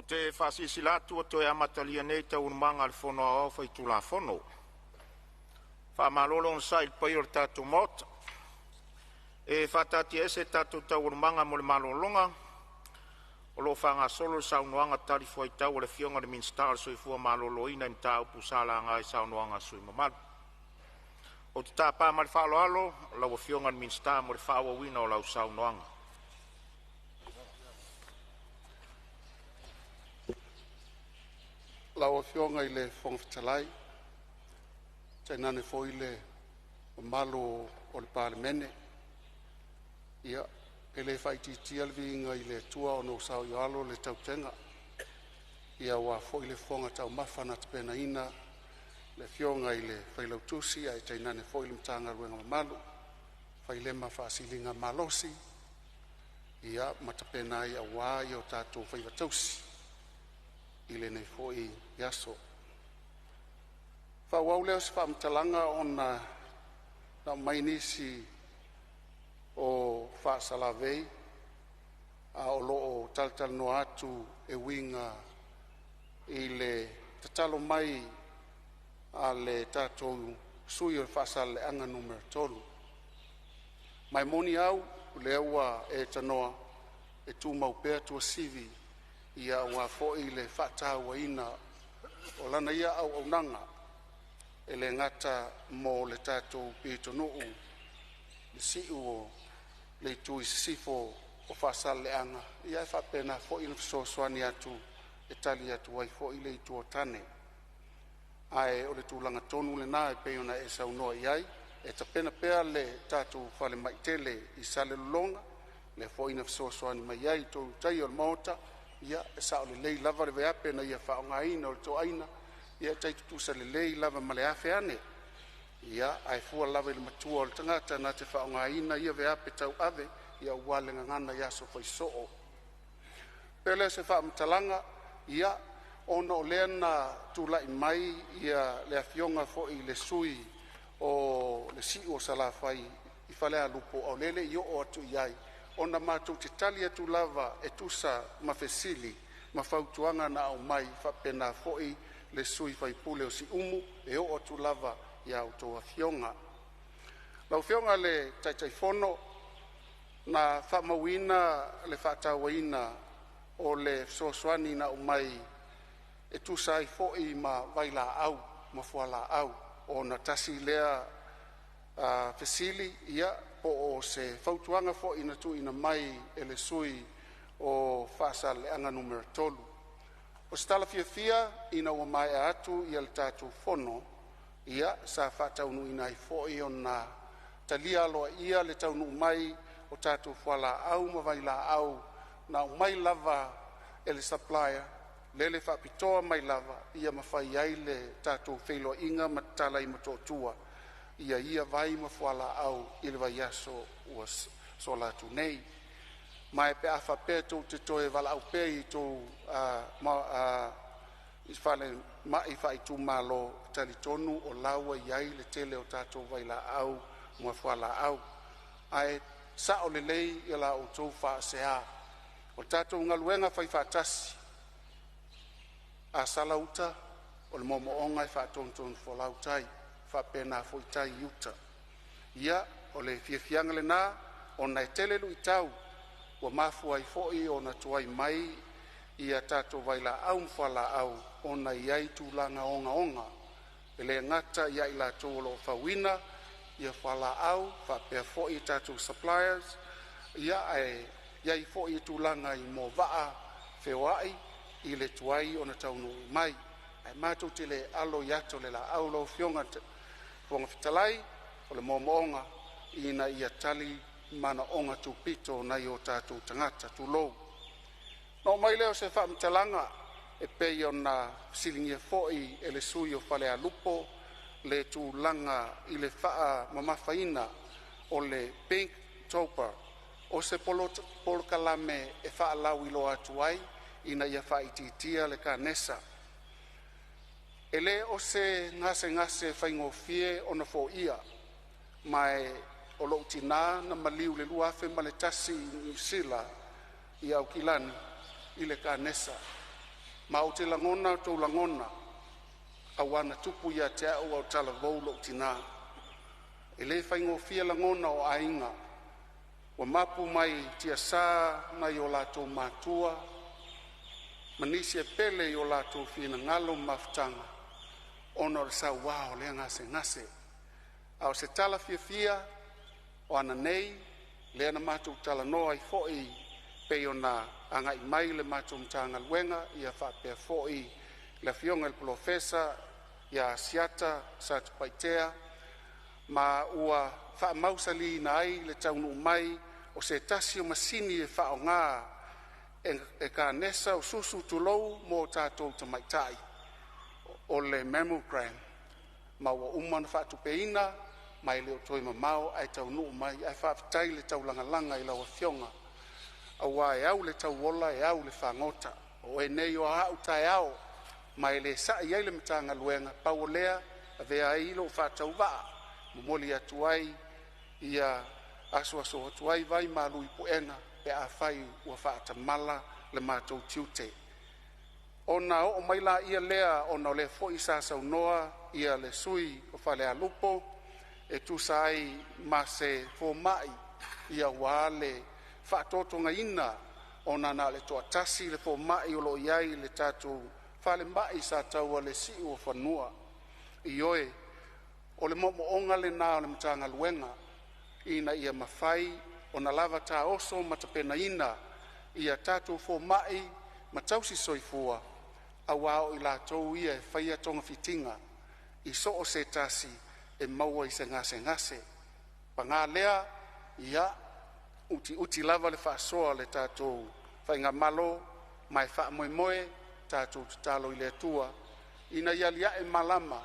te whasisilatu o toi amatalia nei tau manga le fono au fai tula fono. Whamalolo on sai pai o tatu mota. E whatati ese tatu tau manga mo le malolonga. O lo whanga solo saunoanga tari fwai tau o le fionga le minstar soi fua malolo ina im tau pusala ngai saunoanga sui mamalu. O te tāpā mali whaalo alo, lau fionga le minstar mo le whaua wina o lau saunoanga. Lau fionga i le whongwhitalai, tainane fo i le malo o le Palemene, ia e le whaititi alvinga i le tua o no sau i alo le tautenga, ia wa fo i le whonga tau mawhana te pena ina, le fionga i le whailautusi, ai tainane fo i le mtanga ruenga malu, whailema whaasilinga malosi, ia matapena i a wā i o tātou whaivatausi. Ile nei foi yaso. Fa wau leo se fa mtalanga ona na mainisi o fa salavei a o loo taltal no atu e winga ile tatalo mai a le tatou sui o fa sal anga numero tolu. Mai moni au lewa e tanoa e tu maupea tu sivi ia wa fo i le whataua ina o lana ia au nanga e le ngata mo le tātou pito nuu le siu o le tui sifo o whasaleanga ia e whapena fo i le soani atu e tali atu wai fo i le itu o tane ai o le tūlanga tonu le nā e peona e saunoa iai e tapena pea le tātou whale maitele i sale lulonga le fo i na soani mai iai tō tai o le maota ia e sao le lei lava le veape na ia whaongaina o le tō aina ia taitutusa le lei lava ma le afe ane ia ai fua lava i le matua o le tangata na te whaongaina ia veape tau ave ia uale ngangana ia so fai soo pele se whaamtalanga ia ono o lea na tūlai mai ia le afionga fo i le sui o le si o salafai i whalea lupo o lele i o atu iai ona mātou te tali atu lava e tusa mawhesili, mawhautuanga na au mai whapena foi le sui whaipule o si umu e o atu lava i au toa fionga. Lau fionga le taitai fono na whamawina le whatauaina o le soaswani na au mai e tusa ai foi ma waila au, ma fuala au o na tasi lea fesili ia o se fautuanga fo ina tu ina mai ele sui o fasa le anga numero tolu. O stala fia ina o mai atu i al tatu fono ia sa fata unu ina i fo i ona talia loa ia le taunu mai o tatu fuala au mawaila au na mai lava ele supplier lele fa pitoa mai lava ia mawhai ai le tatu feilo inga matala i matotua ia vai ma fuala au ile vai aso was solatu nei mai pe afa pe to te toe vala au pe to isfale mai fai tu malo talitonu o lawa iai le tele o tato vaila au ma fuala au ai sa o le lei ila o to fa sea o tato ngaluenga fai fatasi a salauta o le momo onga fa tonton folautai fa pena foi tai yuta ia o le fiafianga le na ona e tele lu itau wa mafu ai foi ona tuai mai ia tato vaila au mfala au ona iai tulanga onga ele ngata ia ila tolo fawina ia fala au fa pe foi tato suppliers ia ai ia foi tulanga i mo vaa fewai ile tuai ona taunu mai ai mato tele alo yato le la au lo fionga Fonga fitalai o le momoonga ina ia tali mana onga tupito na i o tātou tangata tūlou. No mai leo se whaamtalanga e pei o na silingia foi e le sui o whalea lupo le tūlanga i le whaa mamawhaina o le Pink Toper o se polokalame e whaa lau ilo atuai ina ia whaititia le ka nesa. Ele o se ngase whaingofie o na fo ia, mai o lo tina na maliu le luafe ma le tasi New Zealand i au kilani i le ka nesa. ma o te langona tau langona awana tupu ia te au au tala vaulo tina e le faingofia langona o ainga wa mapu mai tia sa mai o latou matua manisi e pele o latou fina ngalo maftanga ona o sa wao le ngase au se tala fia o ana nei le ana matou tala noa i foi pe ona anga i mai le matou mtanga luenga ia fa pe foi le fionga el profesa ya siata sa paitea ma ua fa mausali nai le taunu mai o se tasi o masini e fa nga e ka nesa o susu tulou mo tatou tamaitai o le mammogram ma ua umana fa tupeina mai le toi mamao ai taunu mai ai fa tai le taulanga langa i la fionga awa e au le tauola e au le fangota o e nei o hau tai au mai le sa ia le mtanga luenga paulea ave ai lo fa tauva moli atuai ia aso atuai vai malu ipuena pe a fai ua fa tamala le matou tiute ona o mai la ia lea ona le foi sa saunoa ia le sui o fale alupo e tu sai mase fo mai ia wale fa toto ngaina ona na le toatasi le fo mai o lo iai le tatu fale mai sa tau le si o fanua ioe o le momo onga le na o le mtanga luenga ina ia mafai ona lava ta oso matapena ina ia tatu fo mai matausi soifua awao ila tou ia faia tonga fitinga i so o se tasi e maua i se ngase pangalea ia uti lava le faasoa le tatou fainga malo mai fa moe tatou talo i le tua ina ia lia e malama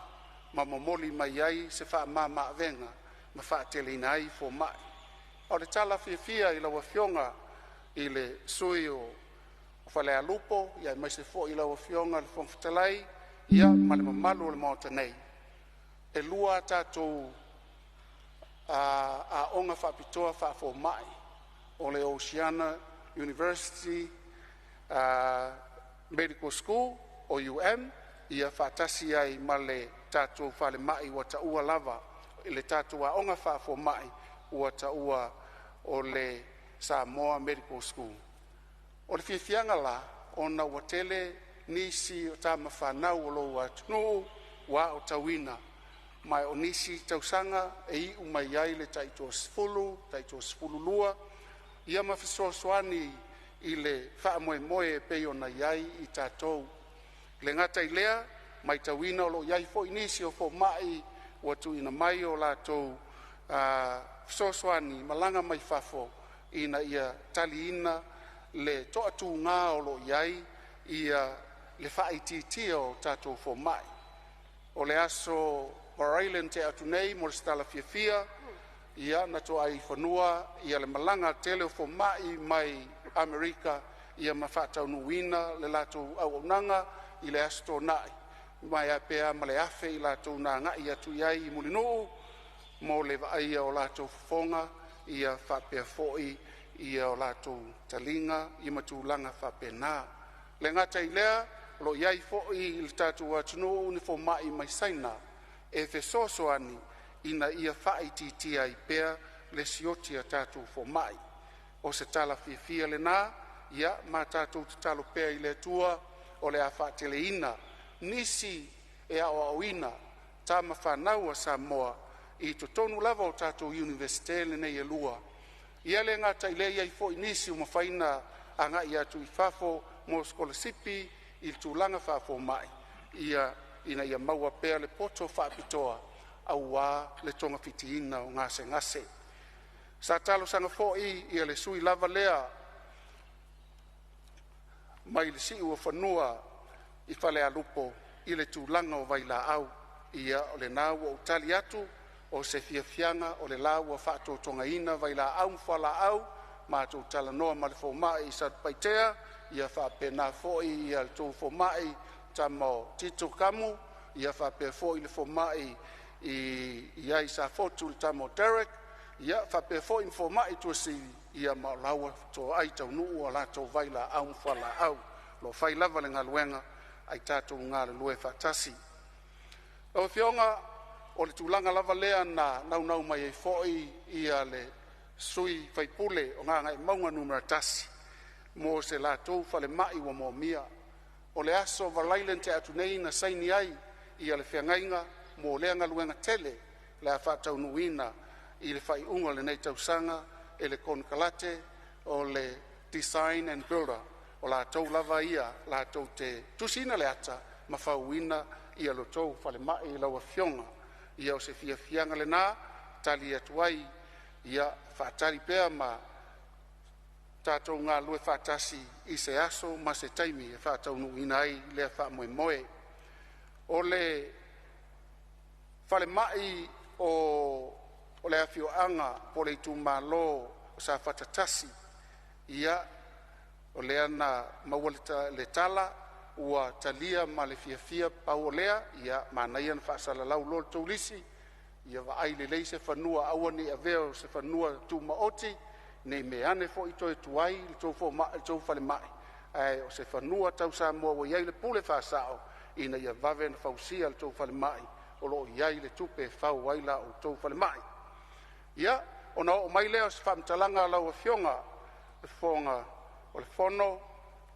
ma momoli mai ai se fa mama venga ma fa tele nai fo mai o le tala fia i la wafionga i le sui o fale alupo ia mai se fo i la wafionga le fonfatalai ia male mamalu le mota nei e lua tatou a onga fa pitoa fa fo mai o le Oceana University Medical School o UM ia fatasi ai male tatou fale mai wa taua lava le tatou a onga fa fo mai wa taua o le Samoa Medical School o le fiafianga la ona watele nisi o tama whanau o lo atunu wa o tawina mai o nisi tausanga e i umai ai le taito sfulu lua ia mawhisoaswani i le whaamoe pe o na iai i tatou le ngata i lea mai tawina o lo iai fo inisi o fo mai watu ina mai o latou fisoswani malanga mai fafo ina ia tali ina le toatu ngā o lo iai ia le whaititia o tatou fo mai o le aso Island te atu nei mo le stala fia ia na to ai whanua ia le malanga tele o fo mai Amerika ia mawhatau nuina le latou au nanga i le asto nai mai apea ma le afe i latou nā ngai atu iai i mulinu mo le vaia o latou fonga ia whapea foi ia o latou talinga i matulanga whapena le ngata i lea lo iai foi i tatou atunu ni fo mai saina e fesosoani ina ia whaititia i pea le siotia tatou fo mai o se tala fia le nā ia ma tatou talo pea i le tua o le a whaatele ina nisi e au ina tama whanau a Samoa i to tonu lava o tatou universite le nei e lua ia le ngata i le iai fo inisi uma whaina anga i atu i fafo mo skolasipi i tūlanga fafo mai ia ina ia maua pea le poto whaapitoa au wā le tonga fitiina o ngase sa talo sanga fo ia le sui lava lea mai le si ua whanua i whale alupo i le tūlanga o vaila au ia o le nā ua utali atu o se fiafianga o le la ua whaatotonga ina vaila au mwhala au mātou tala noa ma le fo mai i sa paitea ia whapena fo ia le tō fo mai tamo tito kamu ia whapea fo i le fo mai i ai sa fotu le tamo Derek ia whapea fo i fo mai tu si ia maulaua to ai tau nuu o la tō vaila au mwhala au lo whai lava le ngaluenga ai tātou ngā le lue whaatasi. O whionga, o le tūlanga lava lea na nau mai e fo'i ia le sui whaipule o ngā ngai maunga numera tasi. Mo se lātou whale mai wa mo mia. O le aso valailen te atu nei na saini ai ia le whiangainga mo lea ngaluenga tele le a whātau nuina i le whai unga le nei tausanga e le konkalate o le design and builder o lātou lava ia lātou te tusina le ata ma whauina ia lo tau whale mai i laua whionga ia o se fianga le nā tali atuai ia whaatari pēr ma tātou ngā lue whaatasi i se aso ma se taimi e whaatau nuina ai lea wha moe moe. O le whale mai o le awhio anga po le tu malo o sa whatatasi ia o lea na maua le tala ua talia ma le fia pau o lea ia manaia na whaasala lau lor taulisi ia wa ai le lei se whanua aua ni aveo se whanua tu maoti nei me ane fo i toi tuai le tau whale mai ai o se whanua tau sa mua wa iai le pule whaasao ina ia vave na whausia le tau whale mai o lo iai le tupe whau waila o tau whale mai ia ona o mai leo se whamtalanga lau a whionga le whonga o le whono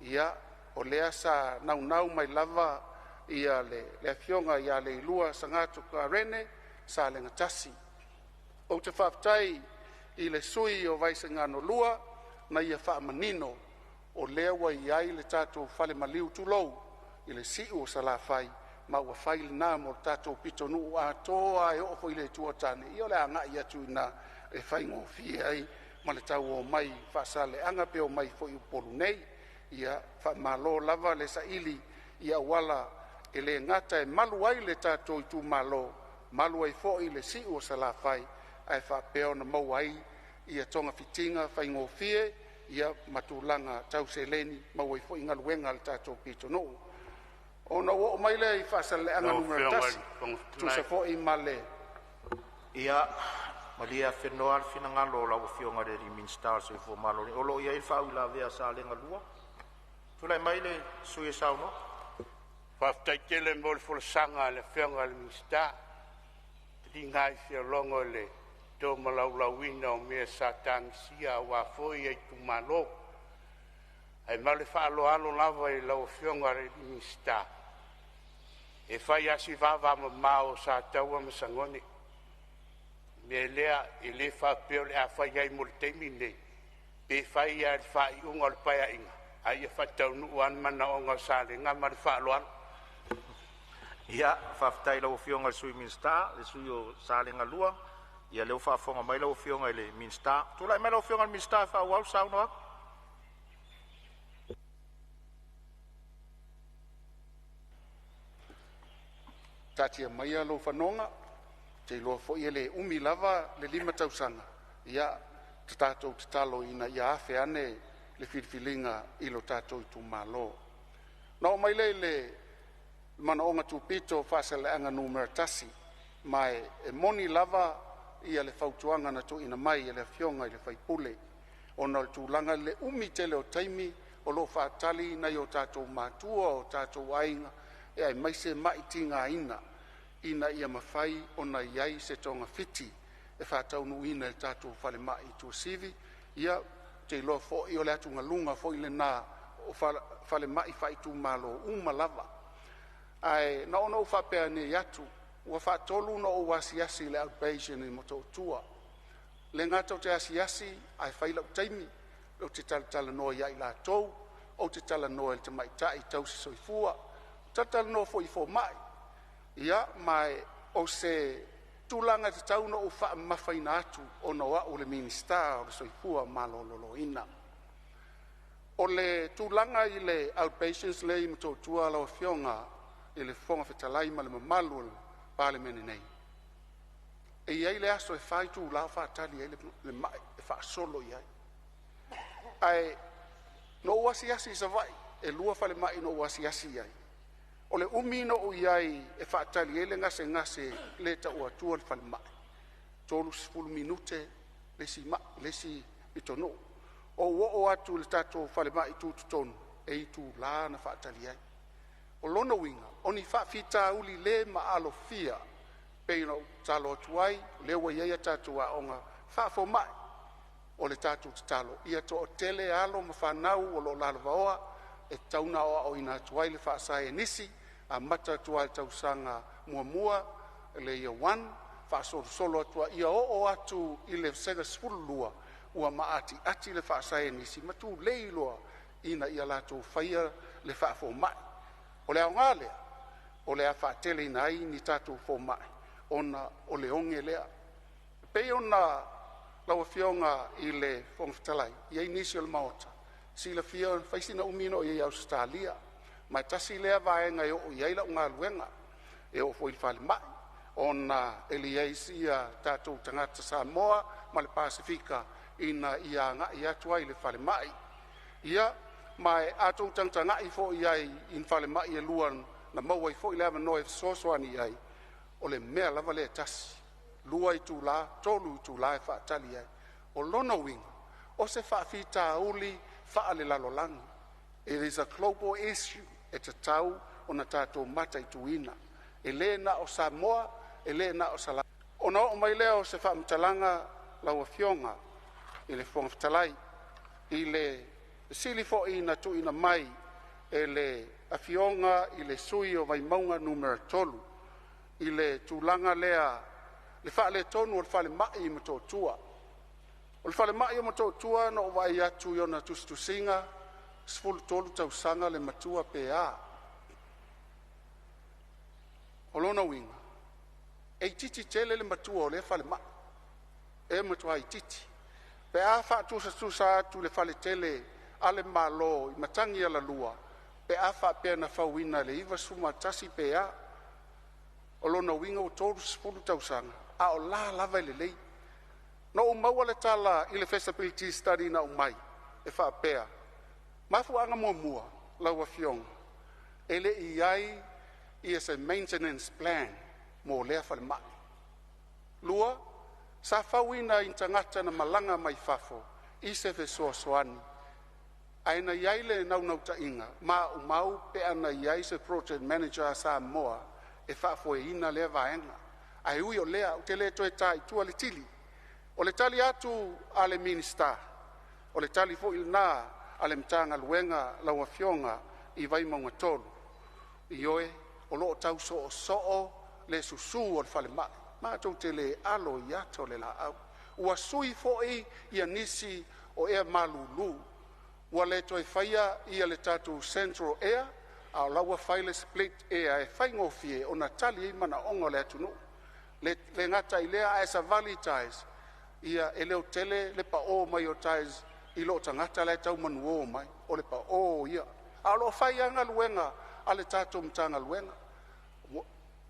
ia o lea sa nau mai lava ia le whionga ia le ilua sa ngātu ka rene sa le ngatasi o te whaftai i le sui o vaisa ngano lua na ia wha manino o lea wa iai le tātou whale maliu tulou i le siu o sa la whai ma ua whai le nā mo tātou pito nuu a toa e o fo i le tuatane i o le anga i atu na e whai ngō fia ai ma le tau o mai whaasale anga pe o mai fo i upolu nei ia wha malo lava le sa ili ia wala e le ngata e malu ai le tātou i tu malo malu ai fo i le siu o sa la whai ai wha peo na mau ai ia tonga fitinga whai ngō fie ia matulanga tau se leni mau ai fo i ngaluenga le tātou pito nuu ona o mai le i whaasale anga numera tasi tu sa fo i male ia malia whenua al whina ngalo lau whionga re min stars e fo malo o lo ia i whau la vea sa lenga lua tulai mai le sui e sau no whaftai tele mo le fulsanga le whionga le min star di ngai fia longo le do malau lauina o mea sa tangsia wa foi e tu malo ai male fa alo lava i lau whionga re min star e fai asi vava mao sa taua masangoni me lea i le fa peo le a fai ai mo le teimi nei pe fai a le fai unga le paia inga ai e fatau nu an mana onga sa le nga ma le fa alo ia whaftai lau whionga le sui minsta le sui o sa lenga lua ia leo whafonga mai lau whionga le minsta tulai mai lau whionga le minsta wha wau sau noa tatia mai alo whanonga te loa fo i le umi lava le 5 tausanga ia te tātou te talo ina ia afe ane le whirwhilinga i lo tātou i tu malo. Nau mai le mana onga tu pito whasale anga numera tasi mai e moni lava ia le whautuanga na tu ina mai e le whionga i le whaipule ona le tūlanga le umi tele o taimi o lo whaatali na i o tātou mātua o tātou ainga e ai mai se maitinga ina ia mawhai ona iai se tonga fiti e whātau nuina e tātou whale mai tu sivi ia te loa fo i o le atu ngalunga fo i le nā o whale mai whai tu malo lava ai na ono whapea ne iatu ua whaatolu na o wasiasi le outpatient i moto tua le ngata o te asiasi ai whailau taimi o te tala noa iai la tou o te tala noa le te maitai tau se soifua tala noa fo i fo mai ia mai o se tūlanga te tau no o wha mawhaina atu o noa o le minista o le soifua malololo ina. O le tūlanga i le outpatients le i mto tua lau whionga i le whonga whetalai ma le mamalu le Palemene nei. E iai le aso e whai tū lau whaatali e le mai e wha solo iai. Ai no wasiasi sa vai e lua whale mai no wasiasi iai. O le umino o iai e whaatali ele ngase le ta ua tua le whale mai. Tolu 10 minute lesi itono. O atu le tato whale mai tūtutonu e i tū la na whaatali ai. o lona winga, o ni whaafita uli le ma alo fia, peino talo tuai, le wa ia tatu a onga, whaafo mai, o le tatu talo, ia to o tele alo ma whanau o lo lalavaoa, e tauna o ina tuai le whaasai nisi, a mata tuai tausanga mua, le ia wan, whaasolo atua, ia o atu i le sega spululua, ua maati ati le whaasai nisi, matu leiloa, ina ia lato whaia le whaafo mai. O le aonga lea, o le a whaatele ina ai ni tatu fo mai, ona o le onge lea. Pei ona lawa fionga i le whongwhitalai, iei nisi o le maota, si la fia whaisina umino i Australia, mai tasi lea vaenga e o iei la unga luenga, e o fo il whale mai, ona eliei sia tatu tangata Samoa, ma le Pasifika, ina ia nga ia tuai le whale mai. Ia, mai atou tangtanga i fo iai in whale mai e luan na maua i fo i lewa noe sosoani iai o le mea lava le tasi lua i tū la, tolu i tū la e whaatali iai o lona winga o se whaafita uli wha le lalolangi. It is a global issue e te tau o na tātou mata i tuina e le na o Samoa e le na o Sala o na o mai leo se whaamtalanga laua fionga i le whongwhitalai i le sili fo ina tu ina mai e le afionga i le sui o vai maunga numero tolu i le tūlanga lea le wha le tonu o le whale mai i mato tua. O le whale mai i mato tua no vai atu i ona tustusinga sfulu tolu tausanga le matua PA. O lona winga e titi tele le matua o le whale mai e matua i titi. PA wha tusa atu le whale tele ale malo i matangi ala lua, pe afa pe na fauina le iwa suma tasi pe a, o lona winga o tōru spulu tausanga, a o la lava le lei. No o maua le tala i le feasibility study na umai, e wha pea. Mafu anga mua, laua fionga, ele i ai i as a maintenance plan, mo lea whale mai. Lua, sa fauina i tangata na malanga mai fafo, i se fe soani, aina iai le nau ta inga, ma umau pe ana iai se project manager a Samoa, e whaafo e ina lea vaenga. Ai ui o lea, o te le toe tai tua le tili. O le tali atu a le minister, o le tali fo il na a le mtanga luenga laua fionga i vai maunga tolu. I oe, o loo tau so le susu o le whale mai. Ma tau te le alo i ato le la au. Ua sui fo i a nisi o ea malulu. Ua le toi whaia ia le tatu Central Air, a laua whaile split air e whaingofie o na tali i mana ongo le atunu. Le ngata i lea as a valley ties, ia e leo tele le pa o mai o ties i lo tangata le tau manu o mai, o le pa o ia. A lo whaia nga luenga, a le tatu mtanga luenga.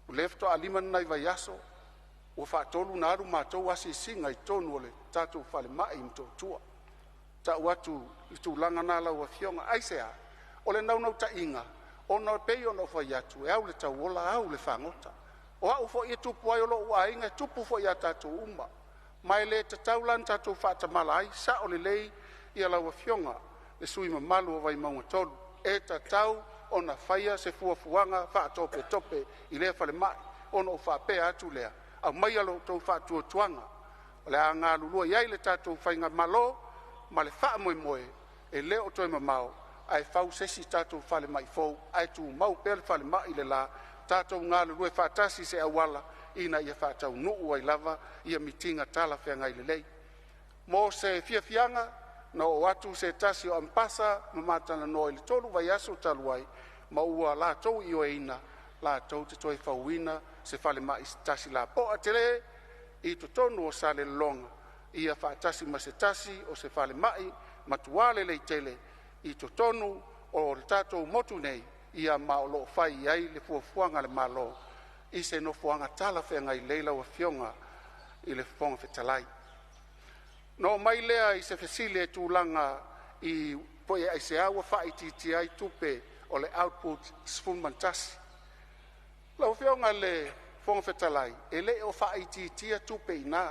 Lefto a liman nai vai aso, ua whaatolu na aru mātou asi singa i tonu o le tatu whale mai mto tua. Ta watu i tūlanga nā lau a fionga aisea, o le naunau ta inga, o na pei o na whai atu, e au le tau ola au le whangota. O au fo i tupu ai o lo ua inga, tupu fo i a tātou uma. Mai le ta taulan tātou whaatamala ai, sa o le lei i a lau a fionga, le sui mamalu o vai maunga tolu, e ta tau o na whaia se fuafuanga, whaatope tope, i lea whale mai, o na o whaapea atu lea, au mai alo tau whaatua tuanga, o le a ngā lulua iai le tātou whainga malo, ma le wha moe, e leo toi mamau, ai whau sesi tātou whale mai fau, ai tū mau pēle whale mai le la, tātou ngā lulua whaatasi se awala, ina ia whaatau nuu ai lava, ia mitinga tala whenga i le lei. Mo se fiafianga, na o atu se tasi o ampasa, mamatana no i le tolu vai aso taluai, ma ua la tau i o eina, la tau te toi whauina, se whale mai tasi la po a tele, i to tonu o sale longa, ia whaatasi ma se tasi o se whale mai, matuale le tele, i to tonu o le tātou motu nei, ia maolo whai ai le fuafuanga le malo, i se no fuanga tala whenga i leila o fionga i le whonga whetalai. No mai lea i se whesile tūlanga i poe ai se awa whai titi ai tupe o le output sfumantasi. Lau fionga le whonga whetalai, e le o whai titi a tupe i nā.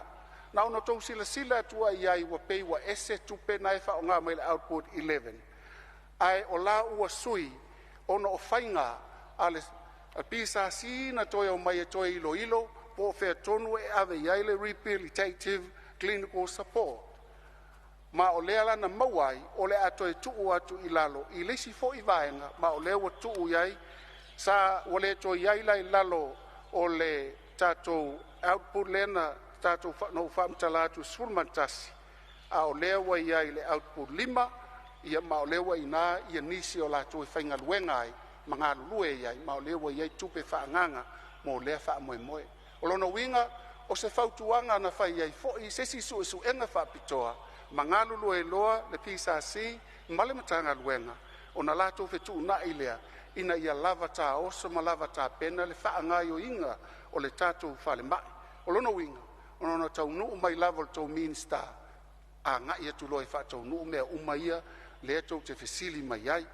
Na ono tau sila atua i ai wa pei wa ese tupe na e wha o ngā mai le output 11. Ai o la ua sui ono o whainga ale a pisa si na toi o mai e toi ilo po fe tonu e ave yaile rehabilitative clinical support ma o le ala na mawai o le ato e tuu atu ilalo i lesi fo i vaenga ma o le o tuu yai sa o le to yaila ilalo o le tato output lena tato no famtalatu sulmantasi a o le wa yai le output lima ia ma o le wa ina ia nisi o la to fainga luenga ai manga lue yai ma o le wa yai tupe fa nganga mo le fa moe o lona winga o se fautuanga na fai yai fo i se sisu su enga fa pitoa mangalu lue loa le pisa si male matanga luenga o na lato fetu na ilea ina ia lava ta oso ma lava ta pena le fa ngai o inga o le tato fale mai o lona winga o lona tau nu mai lava to minister a nga ia tu loi fa tau nu me umaia le to te fesili mai ai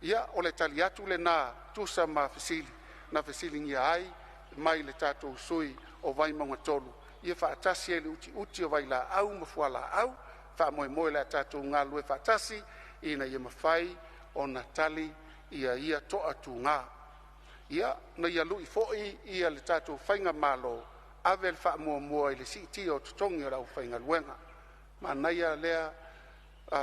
ia o le taliatu le na tu sa ma fesili na fesili ngia ai mai le tato sui o vai manga tolu ia fa tasi ele uti o vai la au ma fuala au fa moe le tato nga lue fa tasi ina ia mafai o natali ia to atu nga ia na ia lui foi ia le tato fainga malo avel fa mo ile siti o tutongi o fainga luenga ma na ia lea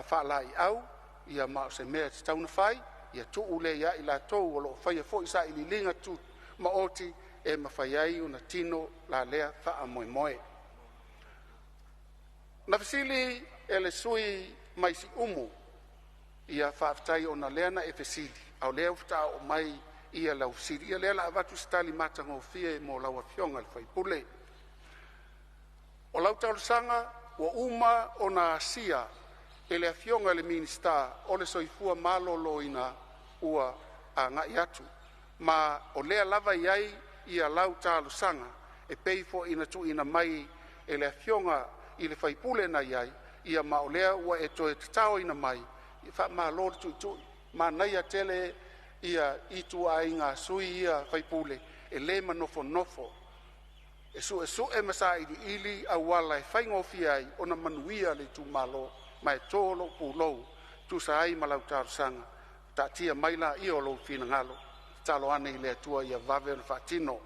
fa lai au ia ma se me tauna fai ia tu ule ia ila to o lo fai foi sa ili linga tu ma oti e mafaiai una tino la lea fa moe na fesili ele sui mai si umu ia fa aftai ona leana e fesili au lea ufta o mai ia la usiri ia lea la avatu stali mata ngofie mo la wafionga le fai pule o lau taurusanga wa uma ona asia ele afionga le minister o le soifua malo loina ua a ngai atu ma o lea lava iai ia lau talusanga e peifo ina tu ina mai ele afionga i le faipule na iai ia ma o lea ua e toe tatao ina mai i fa ma lor tu ma naia tele ia itu ainga sui ia faipule e le manofo e su e masa ili awala e faingo fiai ona manuia le tu malo mai tolo pulo tu sai malau tarsanga tatia maila i o lo fina ngalo talo ane ile tua ia vave fatino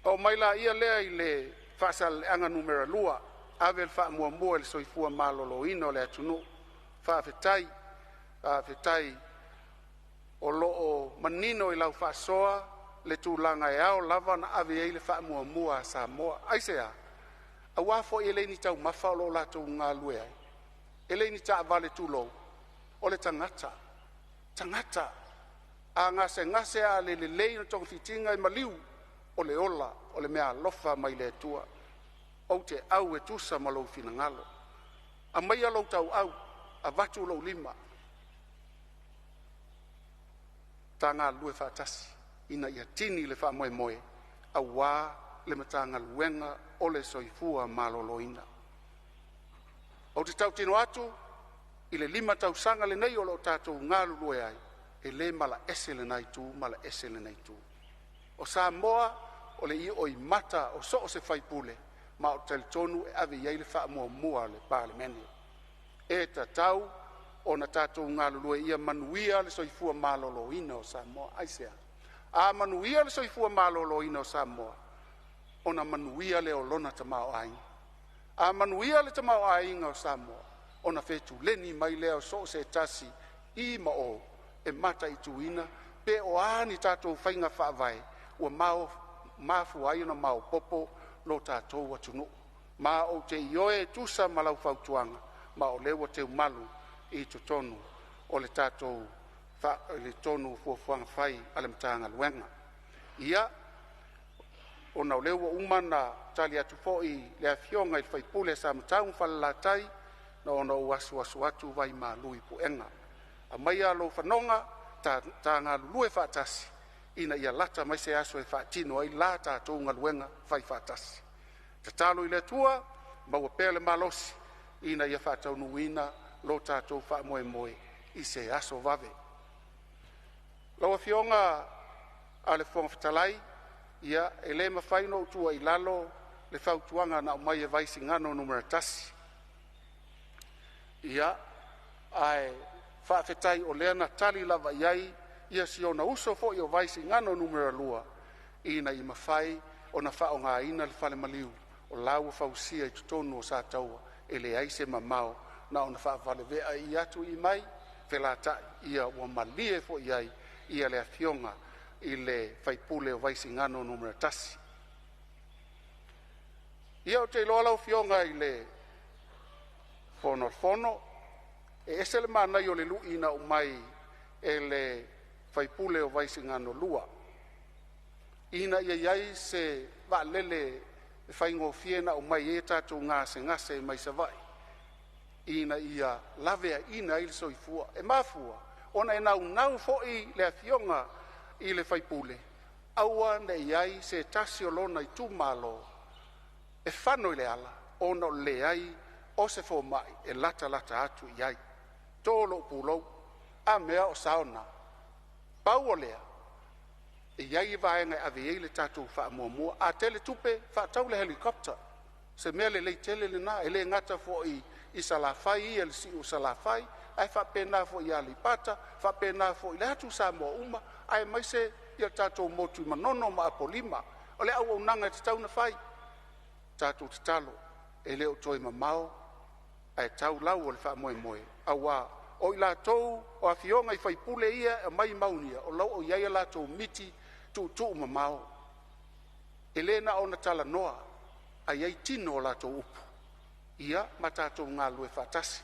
o maila ia le ile fasal anga numero lua avel fa mo le soifua malo lo ino le tunu fa fetai o lo o manino i lau fa soa le tūlanga e ao lava na ave e le wha mua Samoa. Aisea, a wafo e le ni tau mawhalo la tau ngā lue ai. E le ni ta vale tūlou, o le tangata. A ngase a le lei na tong fitinga i maliu, o le ola, o le mea lofa mai le tua. O te au e tusa malou fina ngalo. A mai alo tau au, a vatu lo lima. Ta ngā lue whatasi. Ina ia tini le wha moe a wā le matanga luenga o le soifua maloloina. O te tau tino atu, i le lima tau sanga le nei o lo tātou ngā lulue ai, e le mala ese le nei tū. O Samoa, o le i o i mata o so o se whaipule, ma o teletonu e ave iei le wha mua le Palemene. E ta tau o na tātou ngā lulue ia manuia le soifua maloloina o Samoa. Aisea. A manuia le soifua malolo ina o Samoa. Ona manuia le o lona tamao ainga. A manuia le tamao ainga o Samoa. Ona fetu leni mai leo so se tasi i ma o e mata i tuina. Pe o ani tatou whainga whaavai. Ua mafu aina mao popo lo tatou watunu. Ma o te ioe tusa malau fautuanga. Ma o lewa te umalu i tutonu o le tatou le tonu fuafuanga fai ale matanga luenga. Ia, o nau lewa umana tali atu foi le afionga i whaipule sa mataung whalalatai na ona uasu atu vai ma lui puenga. A mai alo whanonga ta ngā lulue whaatasi ina ia lata mai se aso e whaatino ai la tātou ngā luenga whai whaatasi. Ta talo i le tua, maua pele malosi ina ia whaatau nuina lo tātou wha moe i se aso vave. Lawa fionga a le fonga fatalai, ia e le mawhaino tua i lalo le whautuanga na umai e vaisi ngano numera tasi. Ia, ai whaafetai o leana tali lava iai ia si ona uso fo i o vaisi ngano numera lua, ina i mawhai o na whao ngā ina le whale maliu, o lau whausia i tutonu o sa taua, e le aise mamao, na ona wha vale vea i atu i mai, velata ia wa malie fo i ai, ia le afionga i le whaipule o vaisi ngano numera tasi. Ia o te loa lau fionga i le fono, e ese le mana i o le luina o mai e le whaipule o vaisi ngano lua. Ina ia iai se va lele whaingo fiena o mai e tātou ngase mai sa vai. Ina ia lavea ina ili soifua, e mafua, ona e nau foi le afionga i le whaipule. Aua ne iai se tasi o lona i tūmalo, e whano i le ala, ona o le ai o se fo mai, e lata atu iai. Tōlo pūlou, a mea o saona, pau o lea, e iai vaenga e ave le tātou wha mua, a tele tupe, wha tau le helikopter, se mea le tele le na, e le ngata fo i salafai, i el si o salafai, ai wha pena fo i alipata, wha pena fo i le hatu Samoa uma, ai mai se i a tātou motu manono ma apolima, o le au nanga te tau na whai, tātou te talo, e leo toi mamao, ai tau lau o le wha moe, awa, o i la tau, o a fionga i whaipule ia, e mai maunia, o lau o iaia la tau miti, tu mamao. E le na ona tala noa, ai ai tino o la tau upu. Ia, ma tātou ngā lue whatasi.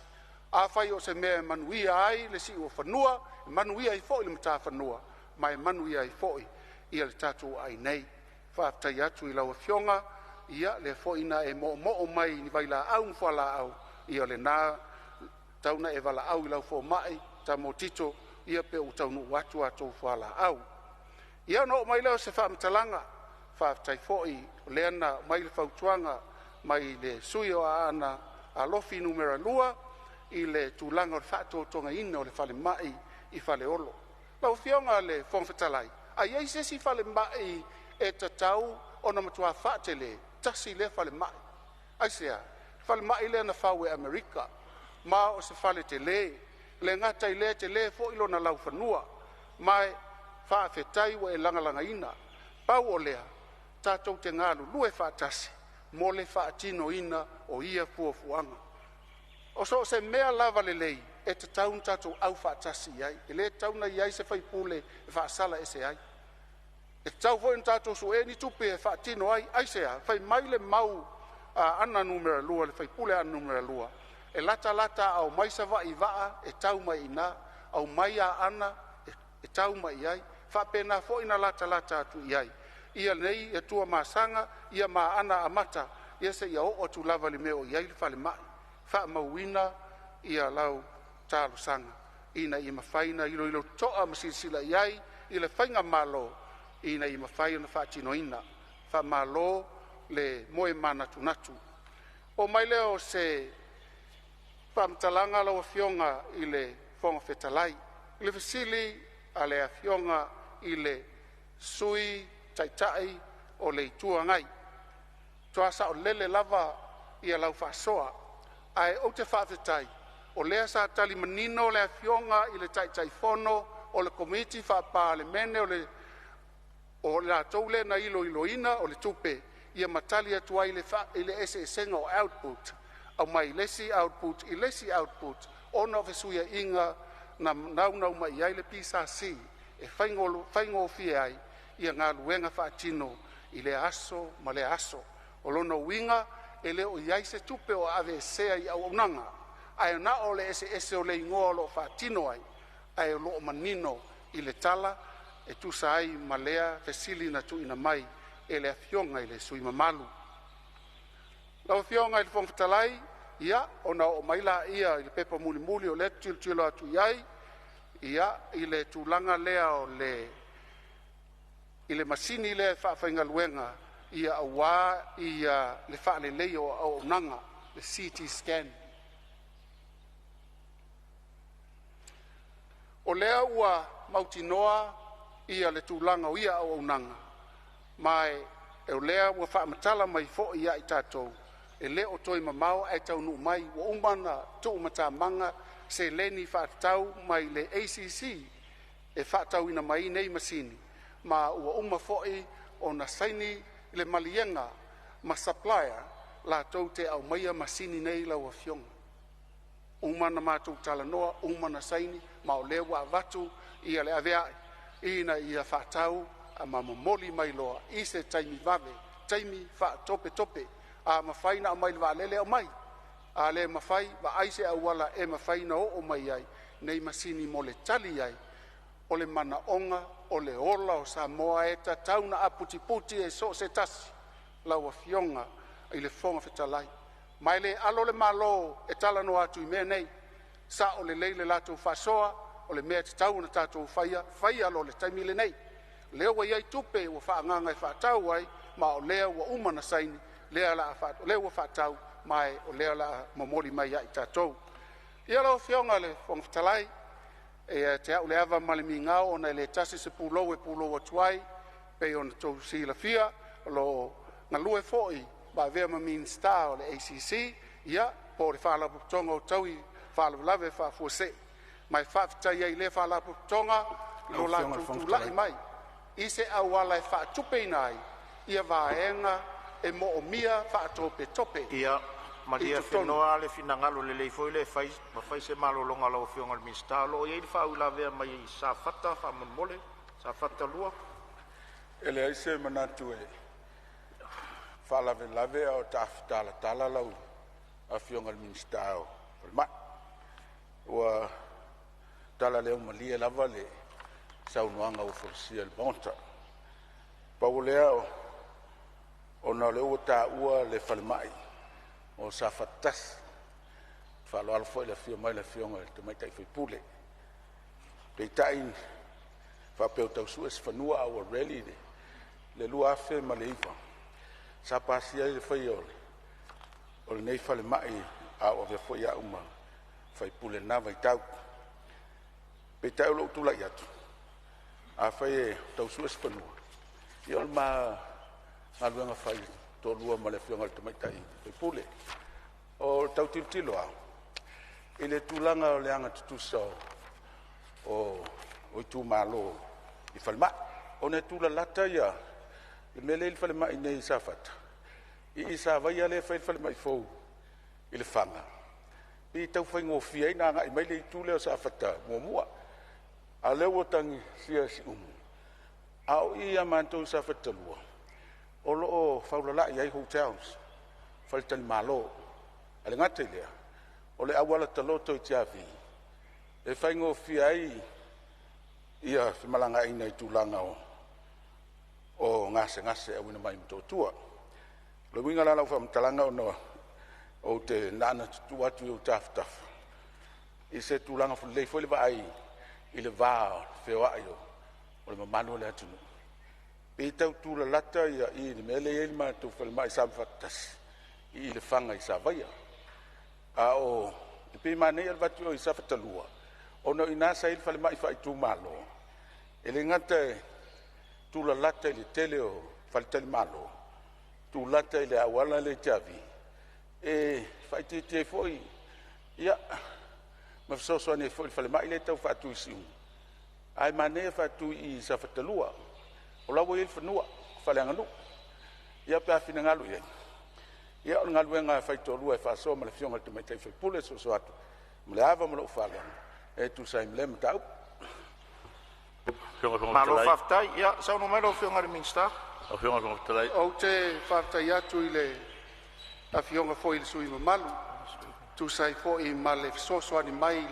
A whai o se mea manuia ai, le si o whanua, manuia i fōi le mata whanua, mai manuia i fōi, ia le tātou ai nei. Whaatai atu i lau fionga, ia le fōi na e mo mai ni vaila au mwhala au, ia le nā, tauna e wala au i lau fō mai, ta mo tito, ia pe u taunu watu atu whala au. Ia no mai leo se whaamtalanga, whaatai fōi, leana mai le whautuanga, mai le sui o ana a lofi numera lua, i le tūlanga o le whaato tonga ina o le whale mai i whale olo. Lau fionga le whongwhetalai, a iei se si whale mai e tatau o na matua whaatele, tasi le whale mai. Aisea, whale mai le na whaue Amerika, ma o se whale te le ngata i le te le fo ilo na lau whanua, mai whaafetai wa e langalanga ina, pau o lea, tātou te ngālu lue whaatasi, mo le whaatino ina o ia fuafuanga. O so se mea lava le lei, e te taun tātou au whaatasi iai, e le tauna iai se whaipule e whaasala ese ai. E tau fo in tātou su e ni tupe e whaatino ai, aisea, whai mai le mau ana numera lua, le whaipule ana numera lua. E lata au mai sa va i vaa, e tau mai ina, au mai a ana, e tau mai iai, whapena fo ina lata atu iai. Ia nei e tua masanga, ia ma ana amata, ia se ia o tu lava le meo iai le whale mai. Wha mauina ia lau tālu sanga. Ina i mawhaina ilo toa masilisila iai, i le whainga malo, ina i mawhaina whaatino ina. Wha malo le moe mana tunatu. O mai leo se whamtalanga lau fionga i le whonga whetalai. I le fasili a le fionga i le sui taitai o le itua ngai. Tuasa o lele lava ia lau whaasoa. Ai o te whaafetai, o lea sa tali manino le fionga i le taitai fono, o le komiti wha Palemene, o le atou le na iloina, o le tupe, ia matali atua i le ese esenga o output, au mai lesi output, ona fesuia inga na naunau mai ai le pisa si, e whaingo fie ai, ia ngā luenga whaatino i le aso ma le aso, o lona winga, e leo iai se tupe o ave sea i au unanga. Ai na o le ese o le ingoa lo whaatino ai. Ai o loo manino i le tala, e tusa ai malea fesili na tu ina mai, e le fionga i le sui mamalu. Lau fionga i le whongwhetalai, ia, o na o maila ia i le pepa muli o le tilo atu iai, ia, i le tūlanga lea o le, i le masini le whaafenga luenga, ia awa ia le whaale leo o nanga, le CT scan. O lea ua mautinoa ia le tūlanga o ia o nanga. Mai e o lea ua whaamatala mai fo ia i tātou. E leo toi mamao e tau nu mai wa umana tu umata manga se leni whaatau mai le ACC e whaatauina mai nei masini, ma ua uma fo'i o na saini le malienga ma supplier la tau te au maia masini nei la ua fionga. Umana mātou tala noa, umana saini, ma o lewa avatu, ia le avea, ina ia whaatau, a mamamoli mai loa, i se taimi vave, taimi wha tope tope, a mawhaina o mai le lele o mai, a le mawhai, wa aise au wala e mawhaina o mai ai, nei masini mo le tali ai, o le mana onga, o le ola o Samoa e ta tauna a puti puti e so se tasi, lau a fionga, i le fonga whetalai. Mai le alo le malo e tala no atu i mea nei, sa o le leile lato whasoa, o le mea te tau na tātou whaia alo le taimi le nei. Leo wa iai tupe ua whaanganga e whaatau ai, ma o lea ua umana saini, lea ua whaatau, mai o lea la mamori mai ai tātou. Ia lau fionga le fonga whetalai, e te au le ava male mi ngao, o na le tasi se pūlou e pūlou atuai, pe o na tau si la fia, lo na lue foi, ba vea ma min star o le ACC, ia, po le whala putonga o tau i whala lave wha fuose. Mai whaafitai ai le whala putonga, lo la tutu lai mai. I se awala e wha tupe inai, ia vaenga e mo o mia wha tope tope. Ia, Maria whenua le finangalo le leifoi le ma fai se malo longa lau fionga le minsta, lo iei le wha ula vea mai sa fata, wha monmole, sa fata lua. Ele aise manatu e. Whalave lave o tafitala tala lau a fionga le minsta o. Ma, ua tala leo malia lava le saunuanga o forsia le bonta. Paulea o na leo ta ua le falmai o sa fatas. Falo alfo le fio mai le fionga le mai tai foi pule. Peitain fa peu tau sues fanua o rally le lua fe maleiva. Sa pasia le foi o le nei fale mai a o ve foi a uma fai pule na vai tau. Peitai lo tu la yatu. A fai tau sues fanua. Iol ma ngaluanga fai to lua ma le fionga le mai tai fai pule. O tau tilo a. Ile tulanga o le anga tutusa o tu malo i falma o ne tula lata ia i mele il falma i nei safata i sa vai ale fai falma i fou i le fanga i tau fai ngofia ina nga i mai le tule o safata mua a lewo tangi sia si au i amanto safata lua o lo o faulala i ai hotels falta malo ale ngate lea o le awala taloto i tiavi e fai ngofia ai ia malanga ina i tūlanga o ngase a wina mai mtotua. Lo winga la lau whamtalanga o te nana tuatu i o taftaf. I se tūlanga fulei foi le vai i le vā whewaa o le mamanu le atunu. I tau tūla lata ia i le mele i ma tu whalemai samfatas i le whanga i sa vaia. A o i pe manei al vatu o i sa fatalua. Ono ina sa il fale mai fai tu malo. Ele ngate tu la lata le tele o fale tele malo. Tu lata le awala le tavi. E fai te foi. Ya. Ma so ne foi fale mai le tau fatu si. Ai mane fatu i sa fatalua. O la wo il fanua fale nganu. Ya pa fina ngalu ye. Ya ngalu nga fai to lua fa so ma le fionga te mai te foi pule so atu. Mle ava mo fale. E tu sai mle mtau malo faftai ia sa no mero fionga le minsta o fionga con trai O te faftai atu i le a fionga foi le sui malu tu sai foi male soso ani mai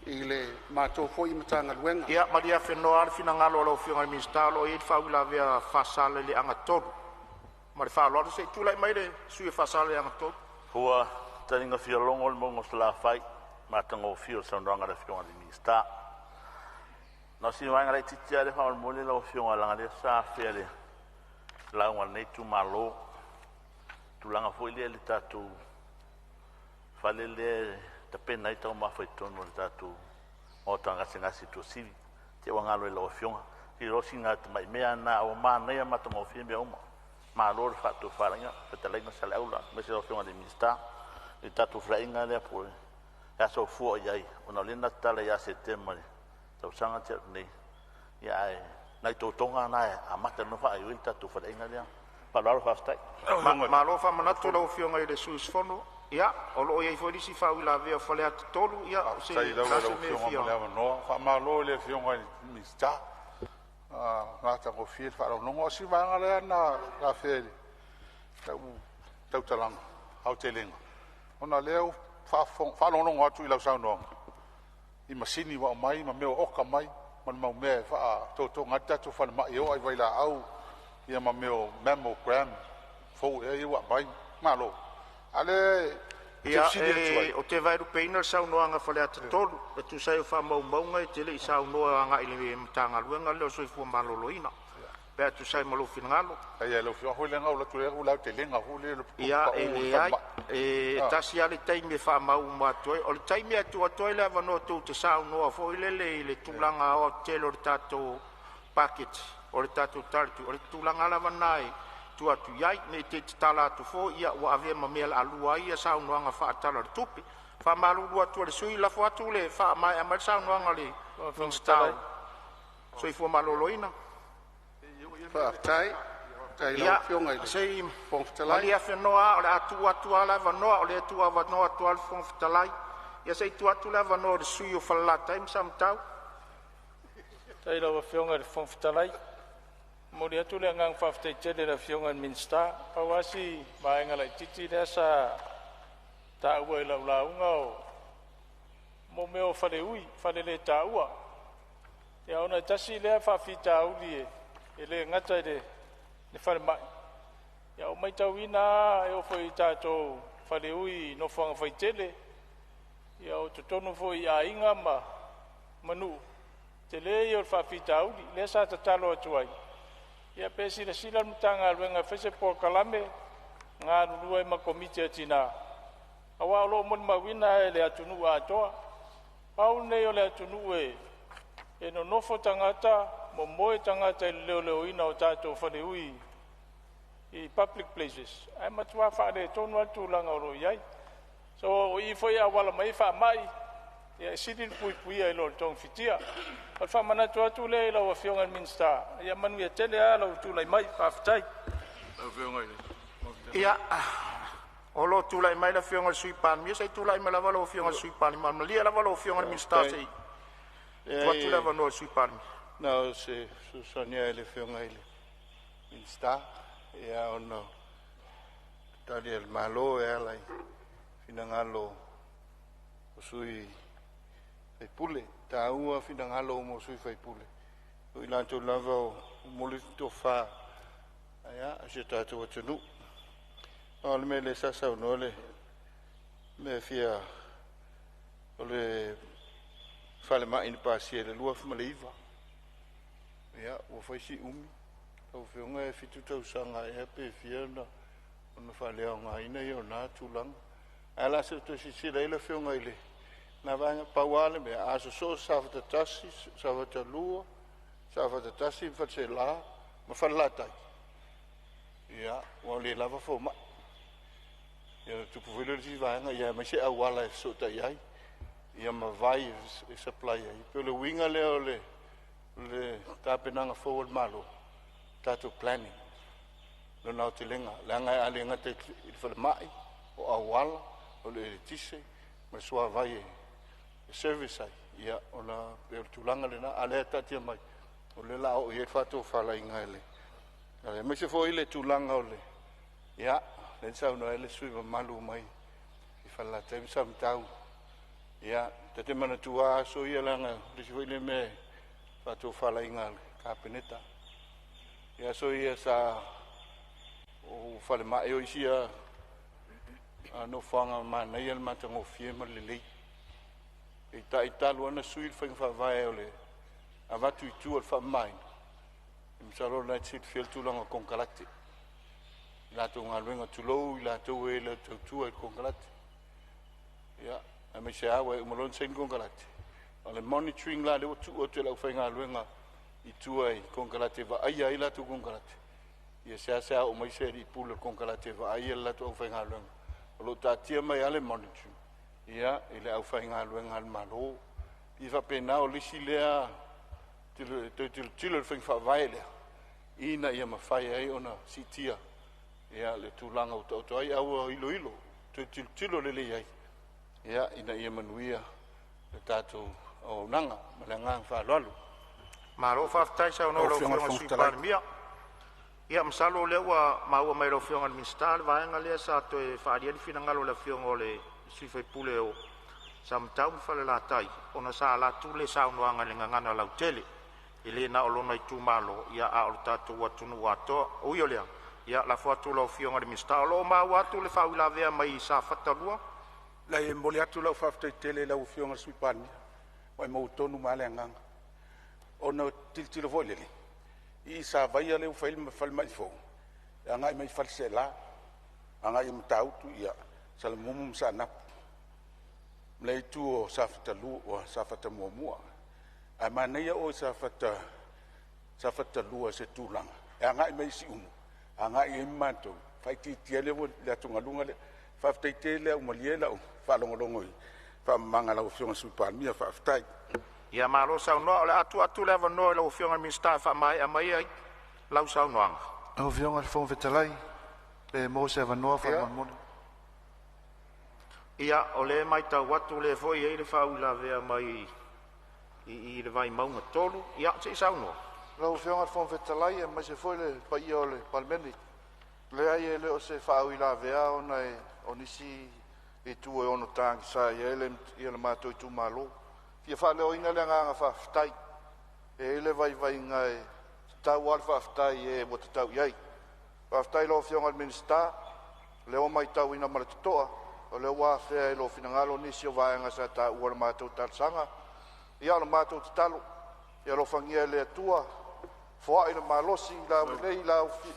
i le mato foi matanga luenga ia maria fenoa al finangalo lo fionga le minsta lo i faula vea fasale le angator ma le falo se tu lai mai le sui fasale le angator hua taringa fialongo le mongos la fai matango fio sanranga le fionga le minsta no si wanga le titia le fa mole lo fionga langa le sa fele la wa nei tu malo tu langa foi le tatu fale le ta pena ita ma foi tono le tatu o tanga singa situ si te wanga lo fionga i ro singa mai mea na o ma nei ma to mo fie me uma ma lo fa tu faranga te lenga sala aula me se lo fionga le minsta le tatu frainga le po ya so fu ai ona lena tala ya setembro tau sanga te nei ia nai totonga na a mata no fa ai ta tu fa inga dia pa lo fa stai Ma lo fa manatu lo fionga i le suisfono. Ia, o lo ia i fo disi fa wila vea fale atu tolu, ia, o se sai da kase lo me fionga fionga. ma no fa ma lo le fionga mi sta ngata ko fil fa no ngo si va ngale na ka fe tau talang au teling ona leo fa lo no atu ila sa no I masini wa mai ma meo oka mai man mau me fa to ngata to fa ma yo ai vai la au ia ma meo mammogram fo e wa mai ma lo ale Ia, o te vairu peina sa unoanga fale atu tolu, e tu sai o fa mau maunga i te le i sa unoanga i le mtanga luenga leo soi fua maloloina. Pea tu sai malo finangalo. ai lo fio ho le ngau la tu le la te lenga ho le Ia, e ai, e tasi ale taimi e fa mau matoi, o le taimi atu atoi le avano tu te sa unoa fo i le tulanga o telo le tato packet, o le tato tartu, o le tulanga la vanai, tu atu iai, ne te tala atu fo, ia ua avea ma mea alua ia sa unoanga fa atala le tupi, fa malulu atu le sui la fo atu le fa mai amal sa unoanga le instau, so i fo maloloina. Fa tai Ia, fionga i sei, Fonotaga. malia whenoa, o le atu ala vanoa, o le atu vanoa atu ala Fonotaga, ia sei tu atu la vanoa le sui o falata, im sam tau. Tai lawa fionga le Fonotaga. Mori atu le ngang whaftai tele la fionga minsta. Pawasi maenga lai titi le sa ta ua I lau unga o mo meo whale ui, whale le ta ua. Te aona tasi lea whawhita uli e le ngata I le whale mai. Ia o mai tau ina e o whai tātou whale ui no whanga whai tele. Ia o te tonu whai a inga ma manu. Te le I o whawhita uli, le sa ta talo atu ai. Ia pesi la sila mutanga luenga fese po kalame ngā rurua ma komite atina. Awa olo mon mawina e le atunu atoa. Pau nei o le atunu e no nofo tangata mo moe tangata I leo leo ina o tātou whane ui I public places. Ai matua whaare tonu atu langa oro iai. So I foi a wala mai wha mai. Ia sidil pui pui ai lo tong fitia. Al fa mana tu atu le la wa fionga minsta. Ia manu ia tele a la tu lai mai fa ftai. la fionga Ia, o lo tu lai mai la fionga sui pan, mia sei tu lai mai la valo fionga sui pan, ma lia la valo fionga minsta sei. Tu atu la vano sui pan. No, se Susania le fionga ile. Minsta, ia ono. Tadi el malo e alai. Finangalo sui fai pule. Ta ua finangalo mo sui fai pule. O ilanto lava o moli to fa. Aia, se tatu atunu. O le mele sasa unole. Me fia o le fale mai in pasie le lua fmaliva. Ia, o fai si umi. Au fionga e fitu tau sanga e pe fiona. Ona fale o nga ina i o nā tūlanga. Ala se to si si leila fionga ile. Na vanga pauale me aso so safata tasi, safata lua, safata tasi fatse la, ma falatai. Ia, o le lava fo ma. Ia tupu vile si vanga ia ma se awala so ta iai. Ia ma vai e supply ai. Pe le winga le o le tapenanga forward malo. Tato planning. No nau te lenga. Lenga ale ngate I whale mai, o awala, o le tise, ma sua vai e service ai. Ia, o na pe tulanga le na, ale tatia mai. O le la o i e whato whala inga ele. Ale, me se fo i le tulanga o le. Ia, le sau no ele sui wa malu mai. I whala taim sam tau. Ia, te mana tua so ia langa, le se fo i le me whato whala inga le, kapeneta. Ia, so ia sa o fale mai o isia no fanga mana ia le matango fie ma le lei e ta luana sui le fa vai o le avatu I tu al fa mai im salo na sit fiel tu langa con kalate la tu ngalwenga tu lo la tu e la tu al con kalate ia a me se awe o molon sen con kalate ale monitoring la le tu o te la fa ngalwenga I tu ai con kalate va ai la tu con kalate ia se o mai se ri pula con kalate va ai la tu fa ngalwenga o lo tatia mai ale monitoring ia ile au fa ngalwenga al malo I fa pena o lisi lea tilo le whainga whaile. Ina ia mawhai ai ona sitia. Ia le tūlanga o tauto ai aua ilo. Tilo le le ai. Ia ina ia manuia le tātou o nanga. Ma le ngang whaalalu. Maro whaftai sa ono lo whionga sui Palemene. Ia masalo le ua maua mai lo whionga ni minstale vaenga lea sa to e whaaria ni whinangalo le whionga o le sui whaipule o sa mtau mwhale la tai. Ona sa la tu le sa unuanga le ngangana lau tele. Ile na olona i tūmalo ia a o tātou atunu watoa. Ui o lea. Ia la whatu lau whionga ni minstale. Lo mau atu le whawila vea mai sa whatarua. La e mole atu lau whaftai tele lau whionga sui Palemene. Wai mau tonu maale anganga. Ono tiltilo fo lele. I sa vai ale u fail ma fal mai fo. Anga mai fal sela. Anga i mtautu ia sal mumum sa nap. Mlei tu o safata lu o safata muamua. A manea o safata lu se tulang. Anga mai si umu. Anga i manto. Fai ti tiele wo le tunga lunga le. Faftai tele o maliela o falongolongo i. Fa manga la ofionga sui Palemene fa aftai. Ia malo sau noa, ole atu lewa noa lau whionga ni minstale wha mai a mai ai, lau sau noanga. O whionga le whongwetalai, le mo se wanoa wha mamona. Ia, ole mai tau watu le foi e le whaula vea mai i le vai maunga tolu, ia, te sau noa. Lau whionga le whongwetalai, e mai se foi le pai o le Palemene. Le ai e le o se whaula vea o nei, o nisi e tu e ono tangi sa, ia le mātou i tu malo. Fia whaleo ina le nganga whaftai. E le vai ngai tau al whaftai e mo te tau iai. Whaftai lo whionga minstale, leo mai tau ina maratotoa, o leo wāwhea e lo whinangalo nisi o vāenga sa tā ua le mātou talsanga. Ia le mātou te talo, ia lo whangia le atua, whoa ina malosi,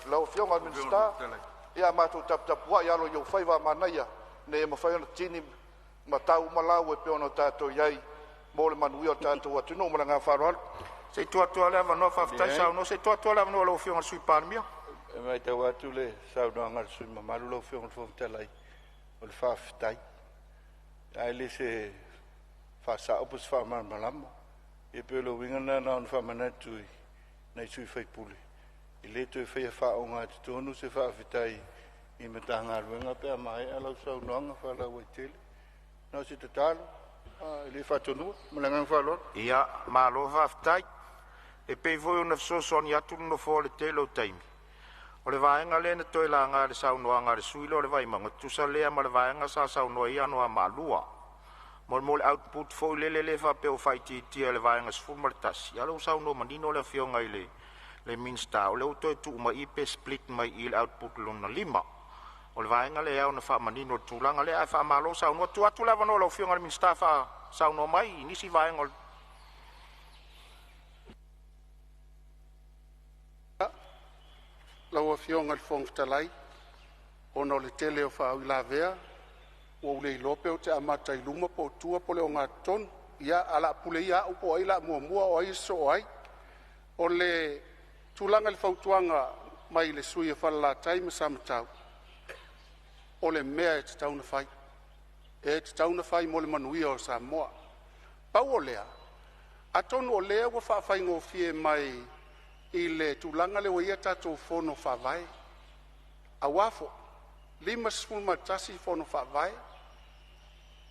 lau whionga minstale, ia mātou tap ia lo iau whaiva manaia, ne e mawhaiona tini, ma tau malau e peono tātou iai, mo le manui o tātou atunu, mo le ngā wharoalu. Se tuatua lewa noa whaftai sau no, se tuatua lewa noa lau whionga sui Palemene. E mai tau atu le sau noa ngar sui mamalu lau whionga whawtalai, o le whaftai. Ai le se whasa opus whamarmalama, e pelo wingana na on whamanatui, nei sui whaipule. I le tu e whaia whaonga te tonu se whawhitai, i matanga ruenga pia mai, alau sau noa ngā whalau e tele. Nau si te talo. Ili fatonua, malangang falon. Ia, malo whaftai. E pei voi o na fsosoni atu no fo le telo taimi. O le vaenga le na toi la ngā le saunoa ngā le suilo le vai manga. Tusa lea ma le vaenga sa saunoa i anoa malua. Mo le output fo le fa peo faiti tia le vaenga sfuma le tasi. Ia le saunoa manino le fionga i le minstale. O le uto e tu ma ipe split mai i le output luna 5. O le vaenga le eo na wha manino tūlanga le ai wha malo saunoa. Tu atu lewa no lau whionga le minstale wha saunoa mai, nisi vaenga o Lau a whionga le whongtalai, ono le tele o wha la vea, o le ilope o te amata i luma po tua po le o ngā ton, ia ala pule ia upo ai la mua o ai so ai, o le tūlanga le whautuanga mai le sui e whala la taima samatau. O le mea e te tauna whai. E te tauna whai mo le manuia o Samoa. Pau o lea. A tonu o lea wa whawhai ngō fie mai i le tūlanga le waia tātou whono whawai. A wafo. 5 matasi whono whawai.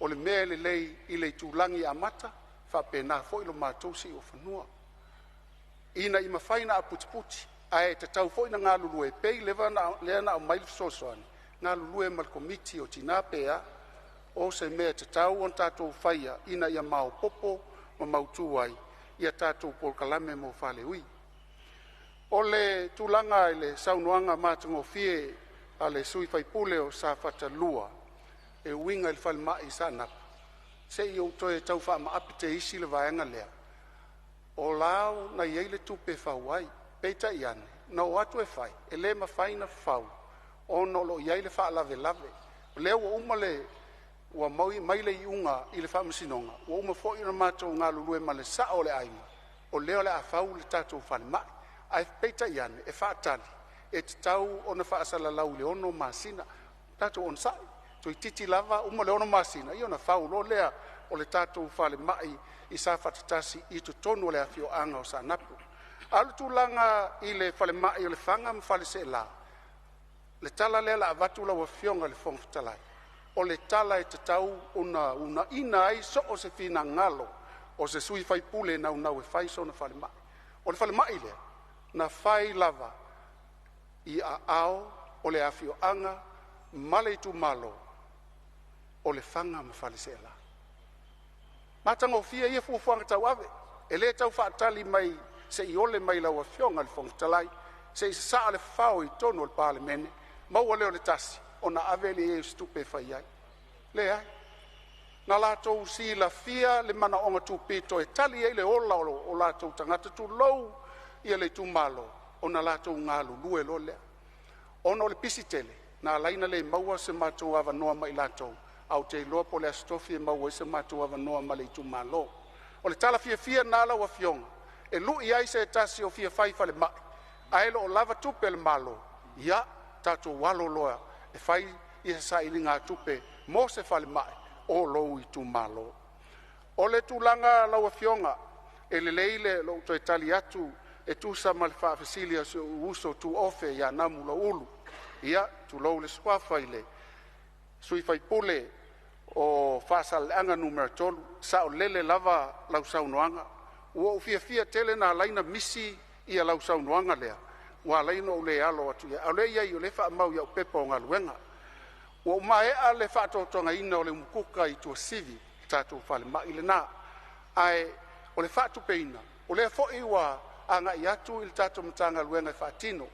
O le mea le lei i le tūlangi a mata. Whapena fo ilo mātou si o whanua. Ina i mawhaina a puti. A e te tau fo ina ngā lulu e pei lea na o mail sosoani. Ngā lulue mal komiti o tina pea o se mea te tau on tātou whaia ina ia mau popo ma mautu ai ia tātou polkalame mo whale ui. O le tūlanga i le saunoanga mātango fie a le sui whaipule o sa whatalua e winga i whalma i sanap. Se i o toe tau whaama apite isi le vaenga lea. O lao na iei tupe whauai, peita i ane, na o atu e whai, e le ma whaina whau. Ono lo iai le wha lave. Leo wa uma le, wa mai le iunga i le wha masinonga. Wa uma fo ina mātou ngā lulue ma le sa o le aima. O leo le a whau le tātou whale mai. Ai peita i ane, e wha atali. E te tau o na wha asala lau le ono masina. Tātou on sai. Toi titi lava, uma le ono masina. I ona whau lo lea o le tātou whale mai i sa whatatasi i tu tonu le awhio anga o sa napu. Alu tūlanga i le whale mai o le whanga ma whale se la. Le tala lea la avatu la wafionga le whongwhitalai. O le tala e te tau una ina ai so o se whina ngalo o se sui whai pule na unau e whai so na whale mai. O le whale mai lea na whai lava i a ao o le awhio anga male tu malo o le whanga ma whale se la. Matanga o fia ia fufuanga tau ave. E le tau whaatali mai se i ole mai lau awhionga le whongwhitalai. Se i saa le whao i tonu o le Palemene. Maua leo le tasi. O na ave le e stupe whai ai. Le ai. Na lātou si la fia le mana onga tūpito e tali e le ola o lātou tangata tu lou ia le tu malo. O na lātou ngālu lue lo lea. Ono le pisitele. Na laina le maua se mātou ava noa mai lātou. Au te loa po le astofi e maua se mātou ava noa mai le tu malo. O le tala fia na la wa fionga. E lu i ai se tasi o fia fai fale mai. Aelo o lava tupe le malo. Ia tātou walo loa. E fai i sa ili ngā tupe mo se fale mai. O lou i tu malo. O le tūlanga laua fionga. E le leile lo to e tali atu. E tu sa malfa fesilia se uso tu ofe ya namu la ulu. Ia tu lou le swafa ile. Sui fai pule o fasal anga numero tolu. Sa o lele lava lau saunoanga. Ua ufia tele na laina misi ia lau saunoanga lea. Ua laina o le alo atu ia. Aule ia i o le wha mau ia o pepa o ngā luenga. Ua umaea le wha atotonga ina o le mukuka i tua sivi. Tātou whale mai le nā. Ai o le wha tupe ina. O le fo iwa anga i atu i le tātou mtanga luenga i whaatino.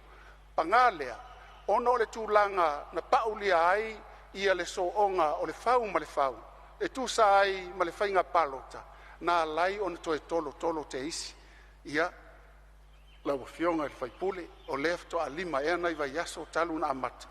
Pangā lea. Ono o le tūlanga na paulia ai ia le so onga o le whau ma le whau. E tu sa ai ma le whainga palota. Na lai ona toe tolo te isi. Ia, lau fionga i whaipule, o lefto a lima ea nei vai aso talu na amata.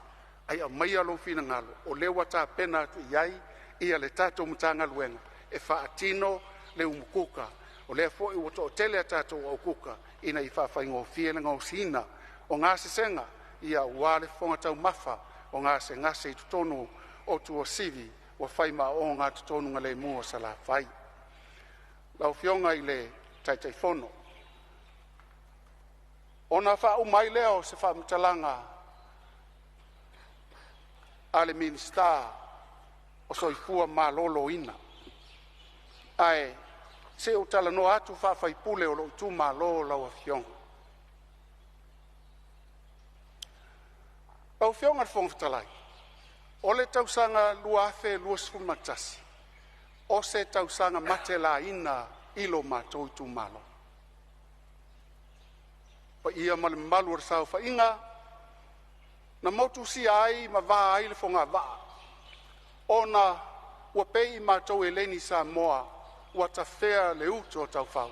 Ai a mai alo fina ngalo, o lewa tā pena atu iai, ia le tātou mtanga luenga. E whaatino le umukuka, o lea fo i wato o tele a tātou au kuka, ina i whawhaingo fie le ngau sina, o ngā senga, ia wale fonga tau mafa, o ngā se ngase i tutonu o tua sivi, o whaima o ngā tutonu ngale mua sa la whai. Lau fionga i le taitai fono. Ona wha umai leo se wha mtalanga ale minista o soifua ma lolo ina. Ai, se o tala no atu wha whaipule o lo tu ma lolo lau a fionga. Lau fionga rwhong whatalai. O le tausanga luafe luasfu matasi. O se tausanga mate la ina ilo mātou tu malo. Pa ia male malu ar sau fa inga, na motu si ai ma vaa ai le fonga vaa. Ona ua pei mātou e leni Samoa, ua ta whea le uto o tau whau.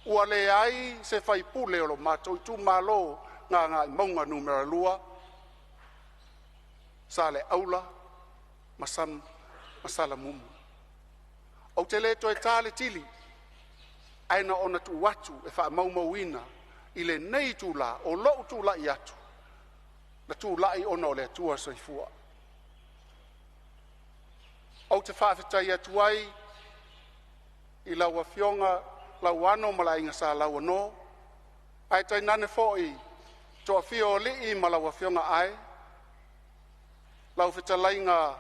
Ua le ai se whai pule o lo mātou tu malo ngā maunga numera lua, sa le aula, masala mumu. Au te leto e tāle tili, aina ona tu watu e wha maumauina i le nei tūla, o lou tūla i atu. Na tūla i ona o le atua soifua. Au te whawhetai atu ai, i laua fionga, lau ano mala inga sa laua no, ai tai nane fōi, toa fio li i ma laua fionga ai, lau whetalainga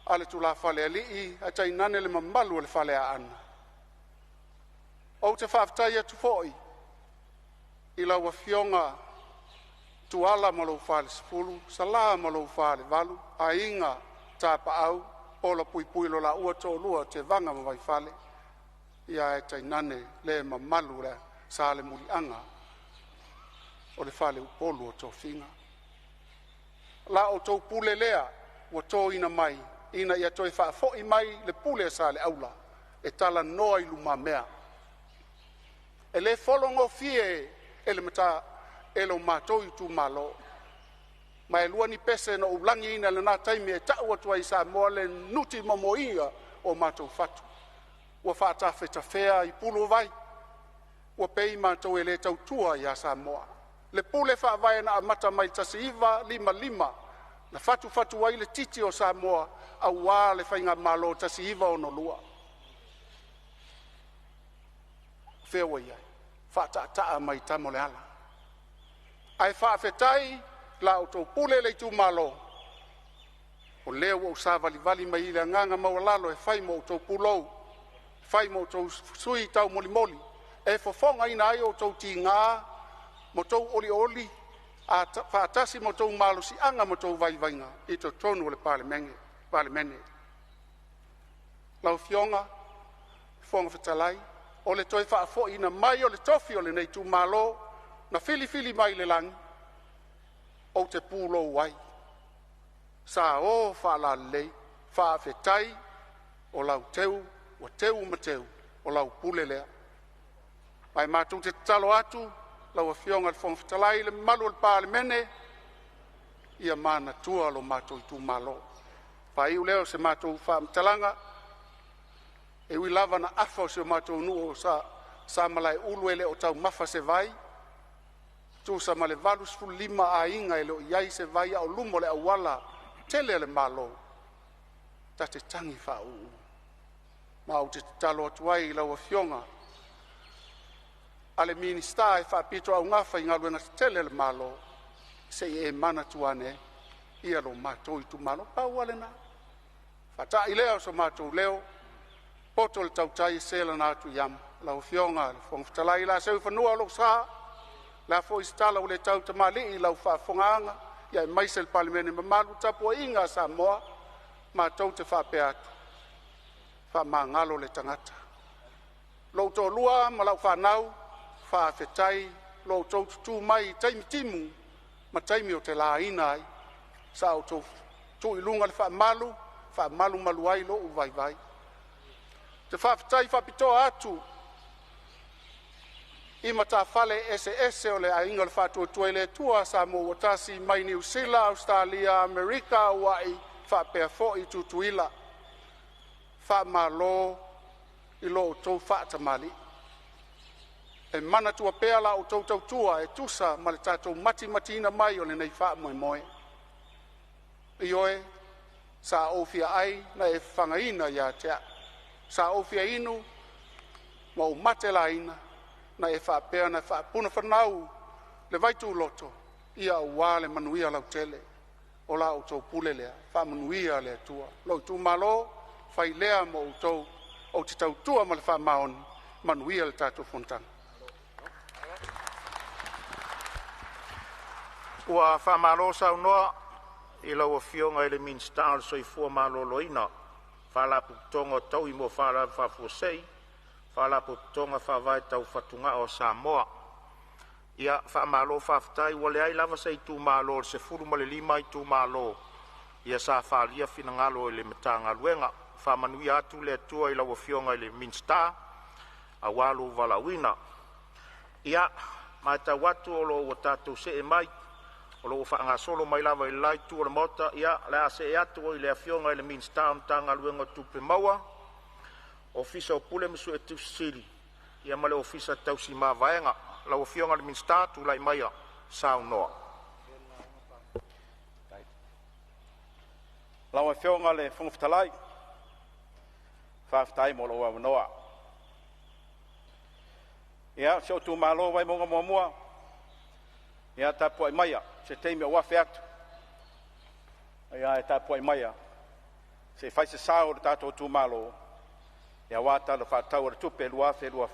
ale tu la fale ali a tai nane le mamalu le fale a ana. O te whaftai atu fōi, i laua fionga tu ala ma lau fale sifulu, sa la ma lau fale valu, a inga tāpa au, pola pui lo la ua tō lua te vanga ma vai fale, ia e tai nane le mamalu le sa le muli anga, o le fale upolu o tō finga. La o tō pule lea, wa tō ina mai, ina ia toi wha fo'i mai le pule sa le aula, e tala noa i luma mea. E le folongo fie e le mata e lo mātou i tu malo. Ma e lua ni pese na ulangi ina le nā taimi e tau atua i Samoa le nuti momoia o mātou fatu. Ua whaatawhe ta whea i pulo vai. Ua pei mātou e le tau tua i a Samoa. Le pule whaavai na amata mai tasi iwa lima. Na fatu ai le titi o Samoa au wā le whainga malo tasi iwa o no lua. Whewa iai. Whaataa mai tamo le ala. Ai whaafetai la o tau pule le tu malo. O leo o sa vali mai ile nganga mawalalo e whai mo o tau pulou. Whai mo o tau sui tau moli. E fofonga ina ai o tau ti ngā. Mo tau oli. A whaatasi mo tau malo si anga mo tau vai-vainga. I tau tonu o le Palemene. Lau fionga. Fonga whatalai. O le toi whaafo ina mai o le tofi o le nei tu malo. Na fili mai le langi. O te pūlo wai. Sa o whaala lei. Whaafetai. O lau teu. O teu ma teu. O lau pule lea. Ai mātou te talo atu. Lau a fionga le fonga whatalai le malu o le Palemene. Ia mana tua lo mātou i tu malo. Whai u leo se mātou whaamtalanga. E ui lava na afa o se mātou nuo sa malai ulu ele o tau mafa se vai. Tu sa male valus fu lima a inga ele o iai se vai au lumo le awala tele le malo. Ta te tangi wha uu. Ma au te talo atuai lau a fionga. Ale minista e wha pito au ngafa i ngaluenga te tele le malo. Se e mana tuane. Ia lo mātou i tu malo. Pau ale na. Whata i leo so mātou leo. Poto le tautai sela na atu yam. Lau fionga, le whongwhitalai la seu whanua lo sa. La fo istala o le tau tamali i lau whafongaanga. Ia mai se le Palemene mamalu tapu inga Samoa. Ma tau te whape atu. Whamangalo le tangata. Lo to lua ma lau whanau. Whawhetai. Lo tau tutu mai taimi timu. Ma taimi o te la inai. Sa o tu ilunga le whamalu. Whamalu maluai lo u vai. Te whawhetai whapitoa atu. I mata fale ese o le ainga le whātua tuele tua Samoa tasi mai New Zealand, Australia, Amerika, Hawaii, whapea fo i tutuila. Whamalo i lo o tau whaatamali. E mana tua pea la o tau tua e tusa ma le tātou mati ina mai o le nei wha moe. I oe, sa ofia ai na e whangaina ia tea. Sa ofia inu, ma o mate la ina. Na e whapea na whapuna whanau le vaitu loto ia ua le manuia lau tele o la o tau pule lea whamanuia lea tua lau tu malo whai lea mo o tau o te tau tua ma le whamaon manuia le tātou Fonotaga. Ua whamalo sau noa i lau o fionga ele minsta so i fua malo loina whalapu tonga tau i mo whalapu whafuosei Whalapo tonga whawai tau whatunga o Samoa. Ia whamalo whaftai wale ai lava sa i tū malo se furu male lima i tū malo. Ia sa whalia finangalo i le metanga luenga. Whamanui atu le tua i lawa fionga i le minsta. A walu walawina. Ia mai ta watu o lo o tātou se e mai. O lo o whaanga solo mai lava i lai tu o le mota. Ia lea se e atu o i le fionga i le minsta mtanga luenga tupe maua. Ofisa o pule misu e tusiri. Ia male ofisa tausi maa vaenga. Lau fionga le minsta tu lai maia. Sao noa. Lau fionga le whangwhitalai. Whawhitai mo lo wa noa. Ia, se o tu malo vai monga mua. Ia tapu ai maia. Se teimi o wafe atu. Ia e tapu ai maia. Se fai se sao le tato o tu malo. Ia wata lo whatau o tupe luafe lua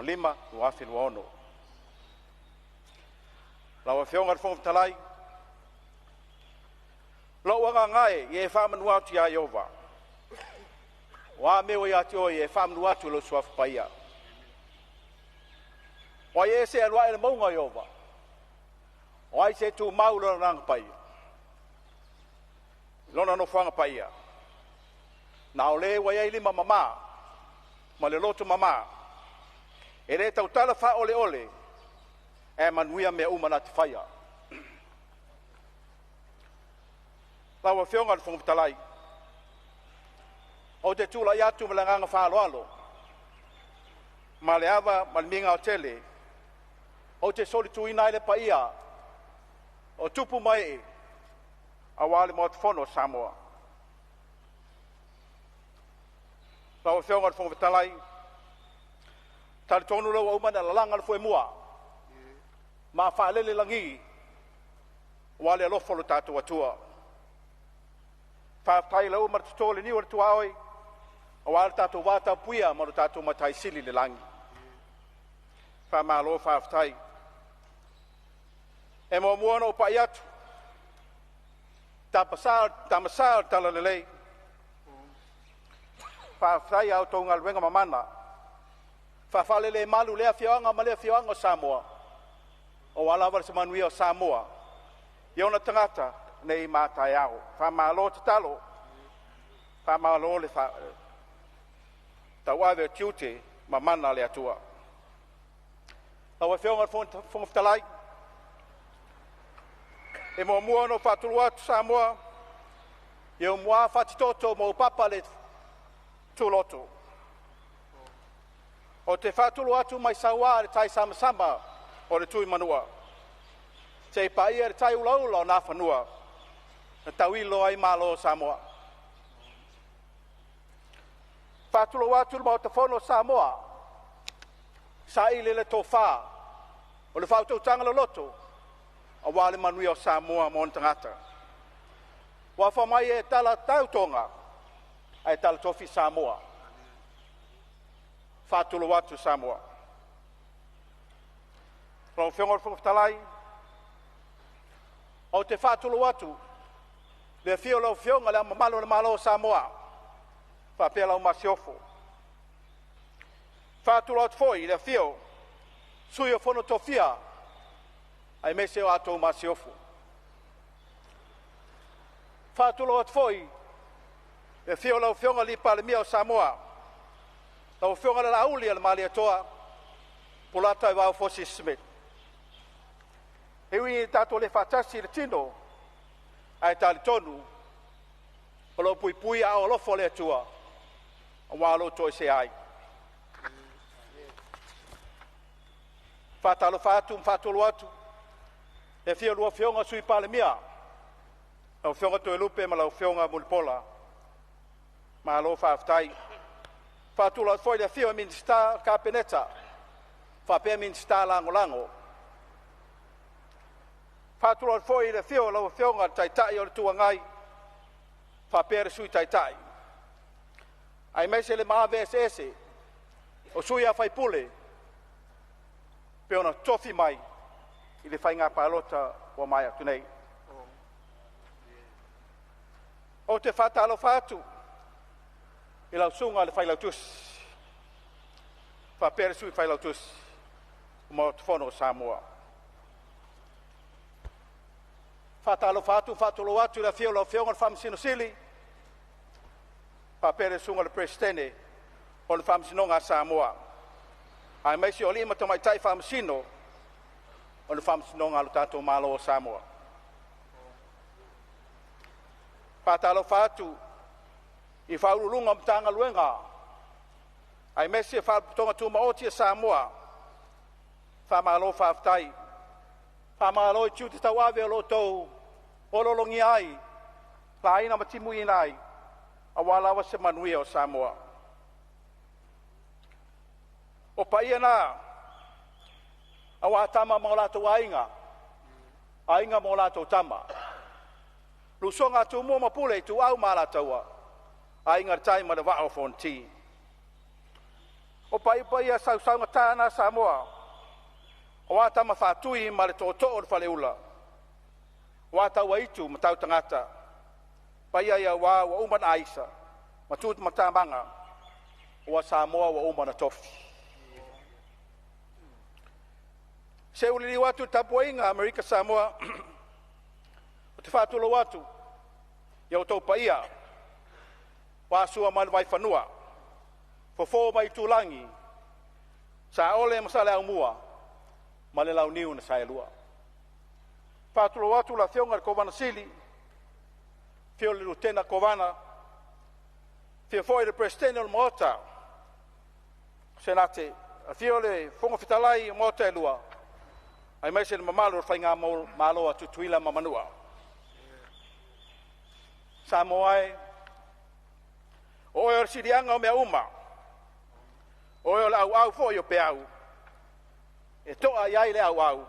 lima, luafe lua ono. Lawa whionga whongwhitalai. Lau anga ngai, i e whamanu atu ia Iova. Wa meo i ati o i e whamanu atu lo suafu paia. Wa i e se alua ele maunga Iova. Wa i se tu mau lona nanga paia. Lona no whanga paia. Na o le wa iai lima mama, ma le lotu mama, e re tau tala wha ole, e manuia mea umana te whaia. Lawa whionga le whongwhitalai. O te tūla i atu me le nganga whaaloalo, ma le awa, ma le minga o tele, o te soli tu ina ele pa ia, o tupu mai a wale mo te whono Samoa. Lau whionga le whongwhitalai, Tali tonu lau au mana la langa le foi mua. Ma whaalele langi. Wale alofo lo tātou atua. Whaatai lau maratutole ni wale tuaoi. Awale tātou wātau puia maru tātou matai sili le langi. Whaamalo whaatai. E mo muana o pai atu. Tamasal tala lelei. Whaatai au tau ngā luenga mamana. Whawhalele malu lea whioanga ma lea whioanga o Samoa. O alawara se manuia o Samoa. Iona tangata nei mātai au. Whamalo te talo. Whamalo le tau awe tiute ma mana le atua. Awa whioanga whongaftalai. E mo mua no whatulu atu Samoa. E o mua whatitoto mo papa le tuloto. O te whatulu atu mai sawa le tai sama o le tui manua. Te paia le tai ulaula o nā whanua. Na tauilo ai malo Samoa. Whatulu atu mo te whono Samoa. Sa ile le tō whā. O le whautautanga le loto. A wale manui o Samoa mo tangata. Wa whamai e tala tautonga. Ai tala tofi Samoa. Whatulu watu Samoa. Rau whiongor whungaftalai. O te whatulu watu. Le whio lau whionga le amamalo le malo Samoa. Whapea lau masiofo. Whatulu watu foi le whio. Sui o Fonotofia. Ai mese o atou masiofo. Whatulu watu foi. Le whio lau whionga li Palemene o Samoa. Lau whionga le lauli al mali atoa. Pulata i wau fosi Smith. Hewi tato le fatasi le tino. Ai tali tonu. O lo pui pui a o lofo le atua. O walo toi se ai. Fatalo fatu mfatulu atu. E fia lua whionga sui Palemene. Lau whionga toi lupe ma lau whionga mulpola. Ma alo whaftai. Fatula foi le fia minsta kapeneta. Whapea minsta lango lango. Fatula foi le fia lau whionga taitai o le tuangai. Whapea sui taitai. Ai mese le maa ese. O sui a whaipule. Pe ona tofi mai. I le whainga palota o mai atu nei. O te whatalo whatu. I lau sunga le whailau tus. Whapere sui whailau tus. Mo te whono Samoa. Whatalo whatu, whatalo atu la whio lau whionga le whamsino sili. Whapere sunga le prestene. O le whamsinonga Samoa. Ai meisi o lima tamai tai whamsino. O le whamsinonga alu tātou malo o Samoa. Whatalo whatu. I whaurulunga mtanga luenga. Ai mesi e whaputonga tuma oti e Samoa. Whamalo whaftai. Whamalo i tiu te tawawe o lotou. Ololongi ai. La aina matimu inai. A walawa se manuia o Samoa. O paia nā. A wātama mo lātou ainga. Ainga mo lātou tama. Lusonga tu mua mapule tu au malataua. Ainga tai ma le wao fonti. O pai a sausaunga tāna Samoa. O wātama whātui ma le tōtō o le whaleula. Wātau waitu ma tau tangata. Pai a wā wa umana aisa. Ma tūtu ma tāmanga. O Samoa wa umana tofi. Se ulili watu tapuainga Amerika Samoa. O te whātulo watu. Iau tau paia. Wāsua mai vai whanua. Fofo mai tūlangi. Sa ole masale au mua. Ma le lau niu na sae lua. Whātulo watu la whionga kovana sili. Whio le lutena kovana. Whio foi le prestene o moota. Senate. Whio le whonga whitalai o moota e lua. Ai mai se le mamalu o whainga malo a tutuila mamanua. Samoa e. O e o sirianga o mea uma. O e o le au fo yo pe au. E toa iai le au.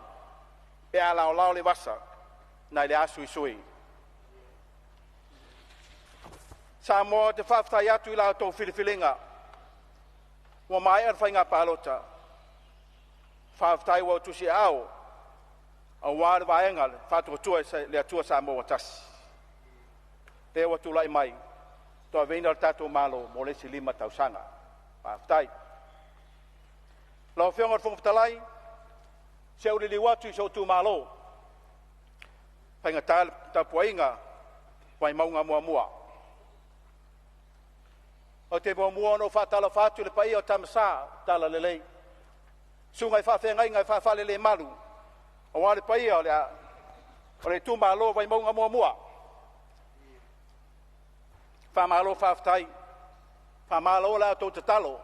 E ala o lao le wasa. Na le asu i sui. Samoa te whaftai atu i lao tō whiriwhiringa. Wa mai ar whainga pālota. Whaftai wa tusi ao. A wāre wa engal, whātua tua le atua Samoa tasi. Te wa tulai mai. Toa veina al tātou malo mo lesi 5 tausanga. Whaftai. Lau whionga whongwhitalai. Se uri li watu i so tu malo. Whainga tāpuainga. Wai maunga mua. O te mua no whatala whatu le pai o tamasa tala lelei. Sungai whawhengai ngai whawhale le malu. O wale pai o le tu malo wai maunga mua. Whamalo whawtai. Whamalo la tō te talo.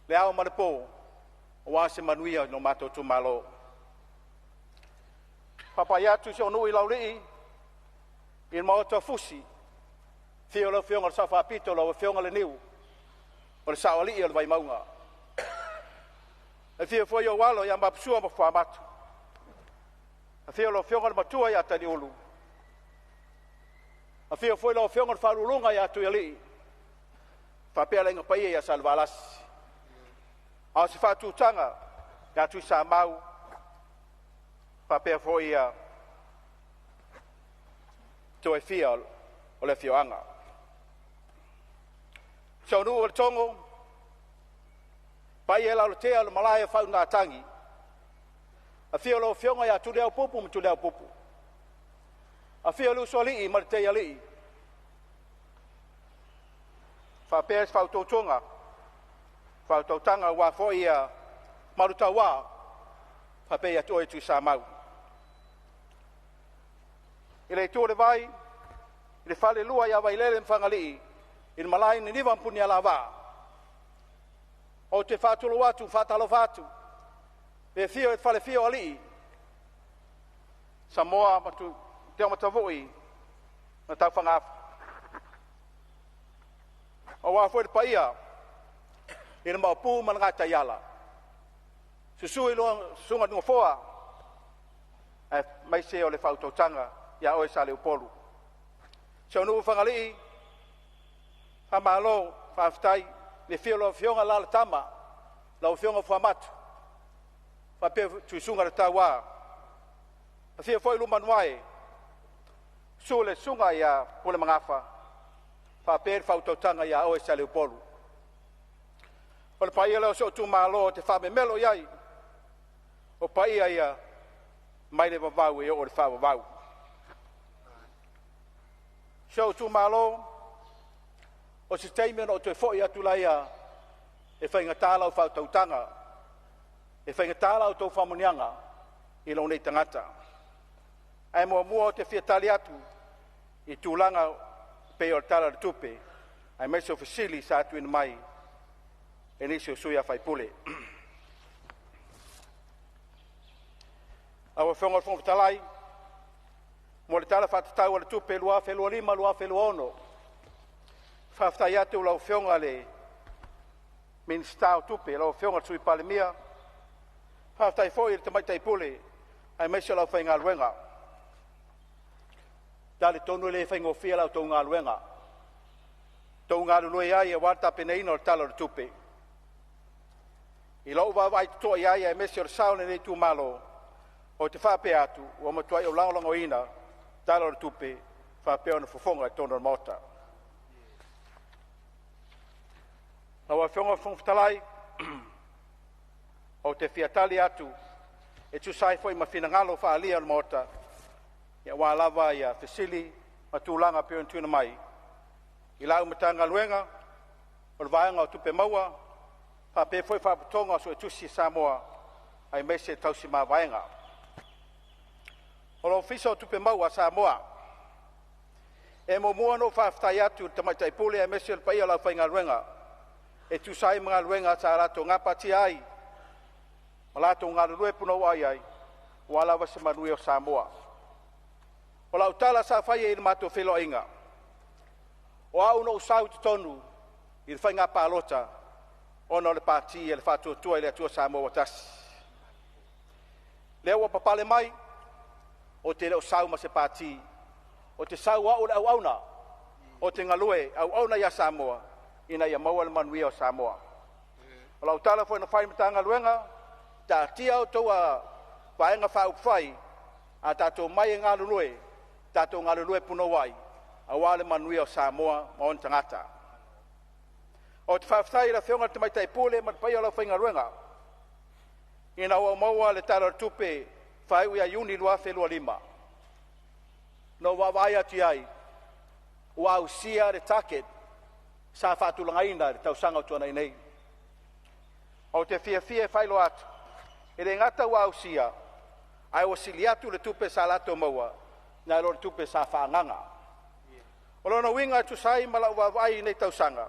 Le ao maripo. O wase manuia no mato tu malo. Papai atu se onui laurei. In maoto fusi. Fio lo fionga sa fa pito lo fionga le niu. O le sa oli o le vai maunga. E fio foi o walo ya mapsua mo fa matu. A fio lo fionga le matua ya tani ulu. A fio foi lo fionga le falulunga ya tu ali. Fa pele nga pai ya salvalas. A se fa tu tanga ya tu sa mau. Fa pe foi ya to e fio o le fioanga. So nu o tongo, pai e lau te alu malaya whau ngā tangi. A whio lo whionga ia tulea pupu ma tulea pupu. A whio lu so lii ma te ia lii. Whapea whau tōtonga, whau tōtanga wā fo ia maruta wā, whapea toi tu sa mau. I le tōre vai, i le whale lua ia vai lele mwhangalii, in malai ni niwa mpuni ala wā. O te whātulu watu, whātalo whātu. E whio e whale whio alii. Samoa matu te amatavoi na tau whangafu. O wā fwere paia, i na maupū manangata iala. Susui sunga nunga whoa, e maise o le whautautanga, ia oe sa leo polu. Se onu whangalii, Whamalo, whaftai, le whiolo whionga lala tama, lau whionga whamatu. Whapea tuisunga rata wā. A whia whoi lumanuai, sule sunga ia pule mangafa, whapea whautautanga ia oe sa Leopolu. O le paia leo so tu malo te whame melo iai, o paia ia mai le wawau e o le whawawau. So tu malo, o se teime no te foi atu laia e whainga tālau whautautanga, e whainga tālau tō whamunianga i lo nei tangata. Ai mua o te whiatali atu i tūlanga pe o tala de tupe, ai meso fasili sa atu ina mai e nisi o suia whaipule. Awa whonga whongwhitalai, mo le tala whatatau le tupe lua whelua lima, lua whelua ono, whaftai atu lau whionga le minstau tupe, lau whionga tui Palemene, whaftai fōi le tamaitai pule, ai meso lau whainga luenga. Dale tonu le whainga o whia lau tau ngā luenga. Tau ngā lue ai e warta peneina o talo le tupe. I lau wawai toa ai e meso le saune nei tu malo, o te whape atu, o matuai o langolango ina, talo le tupe, whape ona fufonga e tono le mota. Awa whionga whongwhitalai, o te whiatali atu, e tu sai foi ma whinangalo whaalia le mota, ia wā lava ia whesili, ma tūlanga peo in tūna mai. I lau matanga luenga, o le vaenga o tupe maua, whape foi whapatonga so e tusi Samoa, ai mese tausi mā vaenga. O lo whiso o tupe maua Samoa, e mo mua no whaftai atu tamaitai pule ai mese le paia lau whainga luenga, e tu sai mga luenga sa rato ngapati ai, ma rato ngā lue puno ai ai, wala wasa manui o Samoa. O lau tala sa whaia i mato whilo inga. O au no usau te tonu, i le whainga pālota, ona o le pati e le whātuatua i le atua Samoa tasi. Lea ua papale mai, o te leo sau ma se pati, o te sau au le au auna, o te ngalue au auna ia Samoa, ina ia maua le manuia o Samoa. O lau tala foi na whai mata ngaluenga, ta tia o toa vaenga whau whai, a tātou mai e ngā lulue, tātou ngā lulue puno wai, a wale manuia o Samoa ma on tangata. O te whawhai la whionga te maitai pule, ma te pai o lau whainga ruenga. Ina ua maua le tala tupe, whai uia iuni lua whelua lima. No wawai ati ai, ua usia le taket, sa whātulanga ina le tausanga o tuana inei. O te fia whailo atu, e re ngata ua usia, ai o sili atu le tupe sa lato maua, na lo le tupe sa whaanganga. O lona winga atu sai mala ua wai nei tausanga.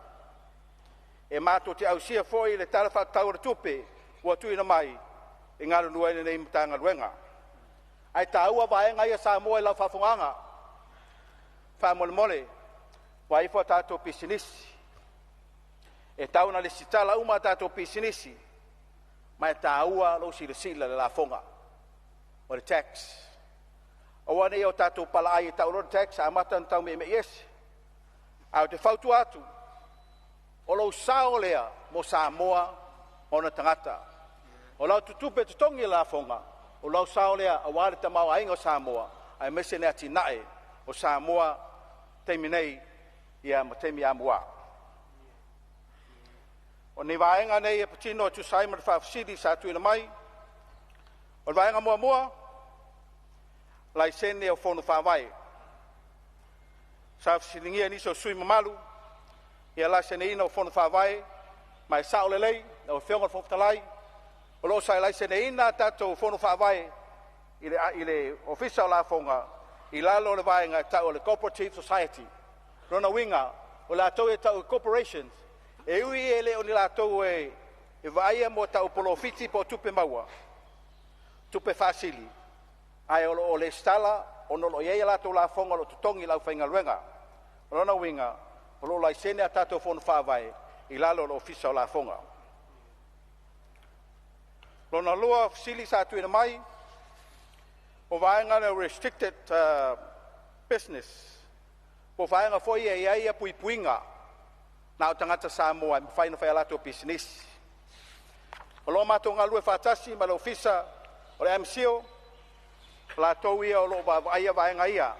E mato te ausia foi le tala whātau le tupe, ua tuina mai, e ngā lunua ina nei mtanga luenga. Ai ta ua vaenga ia Samoa i lau whafunganga. Whamole mole, waifua tātou pisinisi. E tauna le sitala uma tātou pisinisi, mai tā ua lau sila le la fonga. O le tax. O wane o tātou pala ai e tau lor tax, a matan tau me yes. Au te whautu atu, o lau sao lea mo Samoa o na tangata. O lau tutupe tutongi la fonga, o lau sao lea a wale ta mau ainga o Samoa, ai mese nea tinae o Samoa teimi nei ia ma teimi amua. O ni vaenga nei e patino tu Simon Fafsidi sa tu ina mai. O vaenga mua lai sene o fono whawai. Sa fsilingia niso sui mamalu, ia la sene ina o fono whawai, mai sao lelei, o whionga whoftalai, o lo sai lai sene ina tato o fono whawai, i le ofisa o la fonga, i lalo le vaenga tau o le Cooperative Society. Rona winga, o la tau e tau corporations, e ui e le o ni la tau e vaia mo tau polofiti po tupe maua, tupe fasili. Ai o le stala, o no lo iei la tau la fonga lo tutongi lau whainga luenga. Rona winga, o lo lai sene a tato fono whawai, i lalo lo ofisa o la fonga. Rona lua fasili sa tuina mai, o vaenga le restricted business. Po vaenga foi e ia puipuinga, na o tangata Samoa, mi whaina whai alato business. O lo mato ngā lue whātasi, ma le ofisa, o le MCO, la tau ia o lo aia vaenga ia,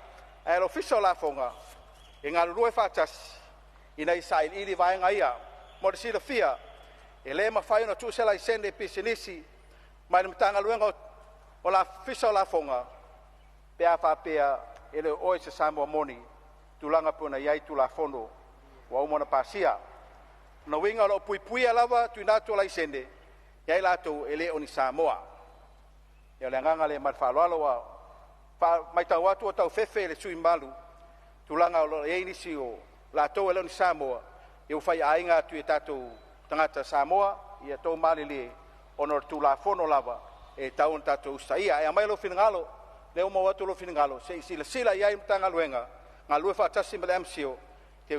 e le ofisa o la fonga, e ngā lue whātasi, ina i sa ili vaenga ia, mo le sila fia, e le ma whaina tu se lai sende businessi, mai le mtanga luenga o la ofisa o la fonga, pea whapea, e le oe se Samoa moni, tulanga puna iai tu la fono, wa umona pasia. Na winga lo puipuia lava tu natu lai sende, iai lato ele oni Samoa. Ia le nganga le marwhaloalo wa, mai tau atu o tau fefe le sui malu, tulanga o lo einisi o lato ele oni Samoa, e ufai ainga tu e tatou tangata Samoa, ia tau mali le onor tu la fono lava, e tau on tatou ustaia. E amai lo finangalo, leo mau atu lo finangalo, se sila iai mtanga luenga, ngā lue whaatasi ma le MCO,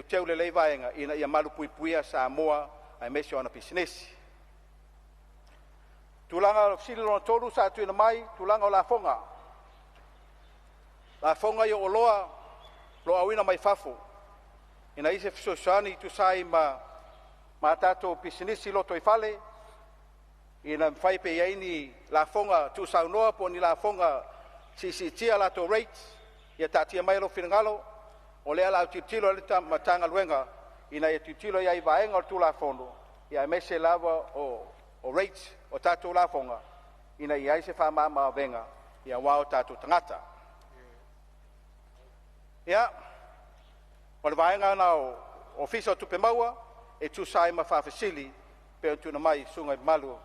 teu le leivaenga, ina ia malu puipuia Samoa, ai mesi ona pisinesi. Tulanga o sili lona tolu sa atu ina mai, tulanga o la fonga. La fonga i o loa, lo awina mai fafo. Ina ise fisosani tu sai ma tato pisinesi loto i fale, ina mwhai pe iaini la fonga tu saunoa, po ni la fonga sisitia lato rates, ia tatia mai lo finangalo, o lea la titilo le matanga luenga, ina ia titilo ia i vaenga o tu la fondo, ia mese lava o rates o tato la fonga, ina ia se wha maa venga, ia wao tato tangata. Ia, o le vaenga na o ofisa o tupe maua, e tu sai ma whawhisili, pe o tuna mai sunga i malu,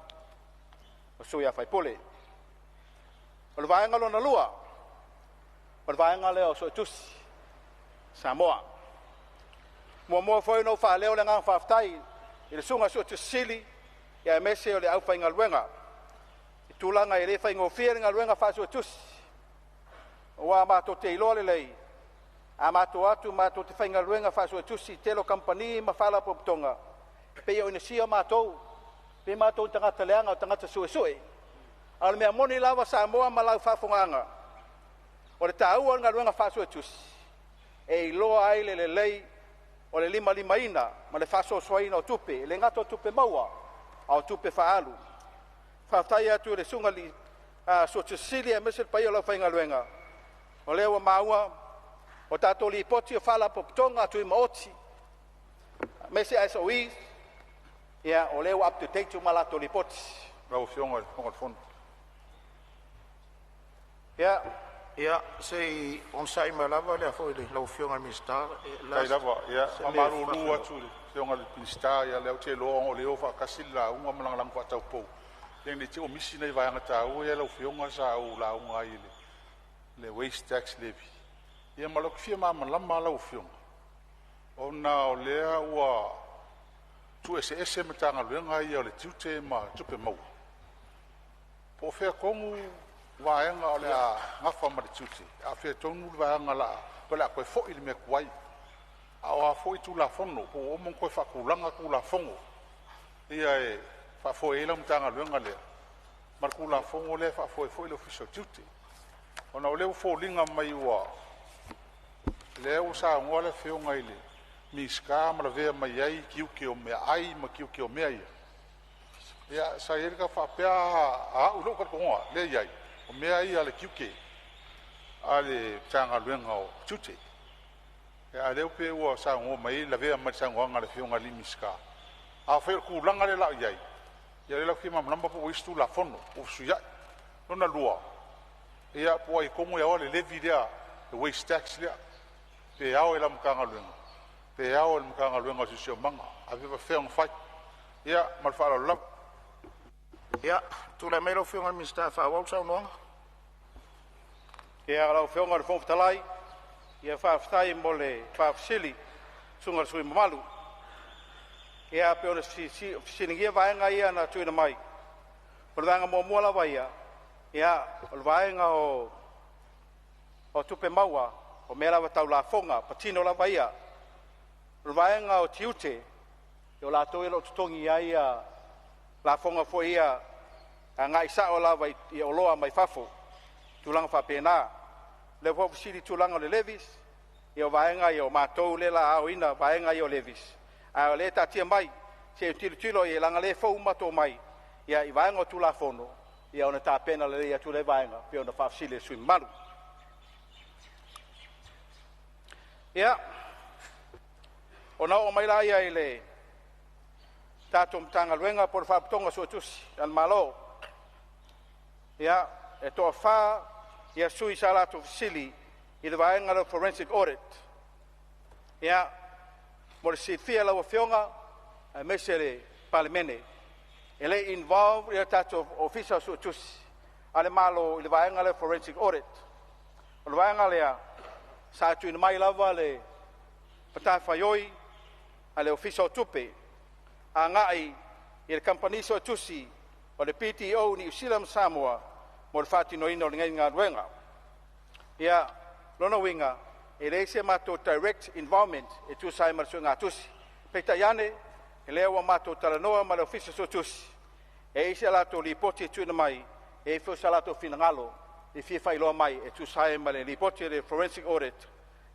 o sui a whaipole. O le vaenga lo na lua, o le vaenga leo so tusi, Samoa. Mua foi no fa leo le ngang faftai, i le sunga so tusili, ia mese o le au whainga luenga. I tūlanga i le whainga o whiaringa luenga fa so tusi. O wa mato te ilole lei, a mato atu mato te whainga luenga fa so tusi, telo kampani ma whala poptonga, pe o ina sia mātou, pe mātou tangata leanga o tangata suesue. Ala mea moni lava Samoa ma lau whawhonganga. O le tāua ngā ruenga whasua tusi. E iloa ai le lei o le lima ina ma le whaso swaina o tupe, le ngato tupe maua, au tupe whaalu. Whawhai atu le sunga li so tusili e mesel pai o lau whainga ruenga. O lewa maua, o tātou li poti o whala popitonga atu i maoti. Mese SOE, ia o lewa up to date o malato li poti. Rau fionga, fonga fono. Ia, sei on sai malava le foi le lau fionga minister. Kai lava, ia, amaru lua tu fionga le minister, ia leo te loa o leo fa kasila, unga malang fa tau pou. Yang le te o misi nei vai anga tau, ia lau fionga sa au la unga i le waste tax levy. Ia malok fia mama lama lau fionga. Ona o lea ua tu ese matanga luenga ia o le tiute ma tupe mau. Po fea kongu vaenga o le a ngafa ma le tiute. A fea tonu vaenga la, pala koe fo ili me kuai. A o a fo i tu la fono, po o mon koe whakulanga ku la fongo. Ia e whafo e ila matanga luenga lea. Mar ku la fongo lea whafo e fo ili official tiute. Ona o leo fo linga mai ua. Leo sa ngoale feo ngaile. Miska ma la vea mai ai kiuke o mea ai ma kiuke o mea ia. Ia sa erika whapea a ulo karkonga le iai. O mea ia le kiuke a le tanga luenga o tute. Ia leo pe ua sa ngo mai la vea mai sa ngoanga le fionga li miska. A whea kulanga le la iai. Ia le la kima mnamba po istu la fono o suyai. Nona lua. Ia po ai kongo ia le levi lea the waste tax lea. Pe ao e la mkanga luenga. Pe ao le mkanga luenga si sio manga. A viva whea ngwhai. Ia, malwhala lau. Ia, tu le mero fionga minister whawau sau noa. Ia lau whionga le Fonotaga, ia whawhtai mo le whawsili, sunga sui mamalu. Ia peo le siningia vaenga ia na tuina mai. O le vaenga mo mua lawa ia o le vaenga o tupe maua, o mea lawa tau la fonga, patino lawa ia. O le vaenga o tiute, o la toi lo tutongi ia la fonga fo ia, a ngai sa o lawa i o loa mai fafo, tulanga whapena. Le whawsili tulanga le levis, i o vaenga i o mātou le la au ina, vaenga i o levis. A o le tatia mai, se tilo i langa le fau mato mai, ia i vaenga o tula fono, ia o na tā pena le ia tu le vaenga, pe o na whawsili sui malu. Ia, o na o mai la ia i le tātou mtanga luenga por whaputonga sua tusi, al malo. Ia, e toa wha, ia sui sa lato fasili, i le vaenga le forensic audit. Ia, mo le sifia lau fionga, a mese le Palemene. E le involve ia tātou ofisa sua tusi, a le malo i le vaenga le forensic audit. O le vaenga lea, sa tuina mai lava le patawhaioi, a le ofisa o tupe, a ngai i le kampanisa o tusi, o le PTO ni Usilam Samoa, mo le whatinoina o le ngai ngā ruenga. Ia, lona winga, e le se mato direct involvement e tu sai marsu ngā tusi. Peita iane, e lewa mato talanoa ma le ofisa so tusi. E ise lato li poti e tuina mai, e fio sa lato finangalo, e fia whailoa mai e tu sai ma le li poti le forensic audit,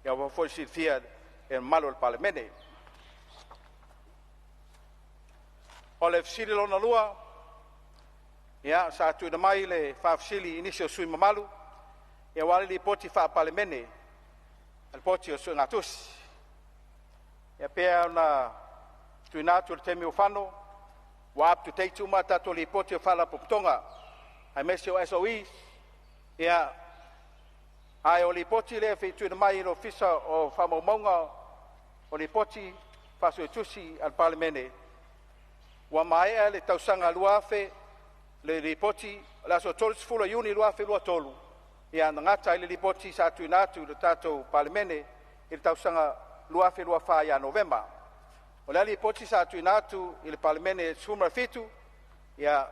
e au forensic fiad e malo le Palemene. O le fsili lona lua, ia sa tuina mai le whafsili inisio sui mamalu, ia wale li poti wha Palemene, al poti o sui ngatusi. Ia pea na tuina tu le temi o whano, wa up to take tuma tato li poti o whala puputonga, ai mesi o SOE, ia ai o li poti le fi tuina mai lo fisa o whamaumaunga o li poti whasui tusi al Palemene, wa mai le tausanga luafe le ripoti la so tolu fula yuni luafe lua tolu ia ngata le ripoti sa tuinatu le tato Palemene il tausanga luafe lua fa ia November o le ripoti sa tuinatu il Palemene sumra fitu ia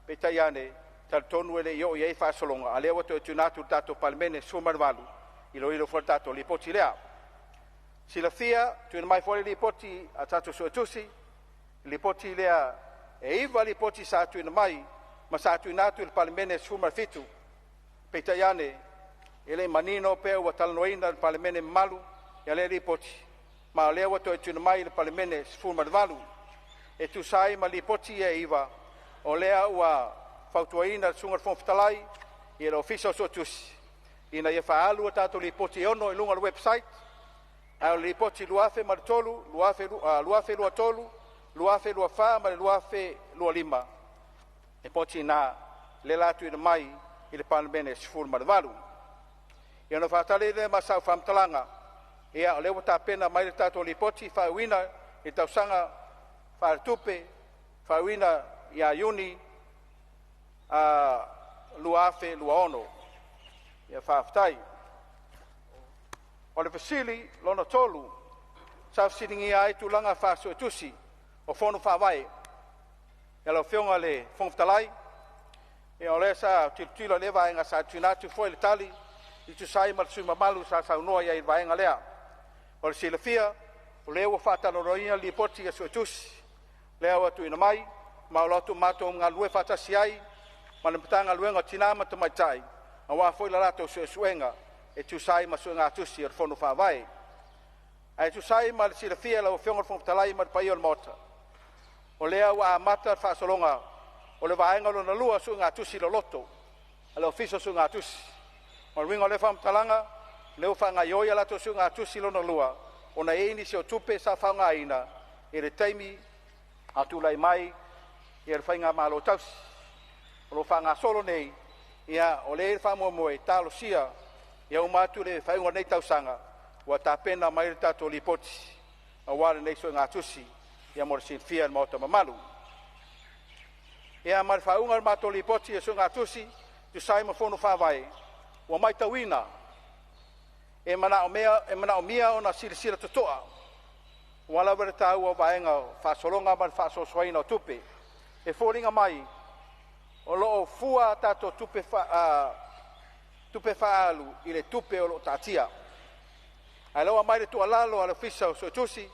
petaiane tal tonu ele yo ia fa solonga ale wato tuinatu tato Palemene sumra valu ilo for tato ripoti lea sila fia tuina mai for ripoti a tato so tusi Lipoti lea e iwa lipoti sa atu ina mai ma sa atu ina atu il Palemene sfuma fitu peita iane ele manino pe ua talanoina il Palemene malu ia le lipoti ma lea ua toe tuna mai il Palemene sfuma valu e tu sai ma lipoti e iwa o lea ua fautuaina il sunga fonfitalai ia le ofisa so tusi ina ia faalu o tato lipoti ono i lunga le website a lipoti luafe ma le tolu luafe lua tolu luafe lua fa ma le luafe lua lima e poti na le latu ina mai i le Palemene sfuma ma le valu ia no fatale le ma sau famtalanga ia o le ua tapena mai le tato lipoti fauina i tausanga faatupe fauina ia iuni luafe lua ono ia faafetai o le fasili lona tolu sa fasilingia ai tulaga faasoetusi o fono faavae ia lo feoga le fogafetalai ia o le sa tilotilo le vaega sa tuina atu foi le tali i tusai ma le suimamalu sa saunoa ia i le vaega lea o le silafia o le ua faataloloina lipoti ia soetusi lea ua tuuina mai ma o lo atu matou galue faatasi ai ma le matagaluega o tinā ma tamaitai auā foi la latou suʻesuʻega e tusai ma suʻega atusi o le fono faavae ae tusai ma le silafia lau feoga le fogafetalai ma le paia o le mota o lea ua amata le faasologa o le vaega lona lua suʻega atusi loloto a le ofisa suʻega atusi ma le uiga o le faamatalaga le ua faagaioia latou suʻega atusi lona lua ona e ini se o tupe sa faagaina i le taimi atulai mai ia le faiga malo tausi o lo faagasolo nei ia o le faamuamua talosia ia uma atu le faiuga nei tausaga ua tapena mai le tatou lipoti auā lenei suʻega atusi ia mo le silifia le maota mamalu ia ma le fauga le matou lipoti e suʻega atusi tusai ma fono faavae ua maitauina e manaʻomia ona silasila totoʻa ua lava le tāua o vaega o faasologa ma le faasoasoaina o tupe e foliga mai o loo fua tatou tupe faalu i le tupe o loo tatia ae loa mai le tuʻalalo a le ofisa o soetusi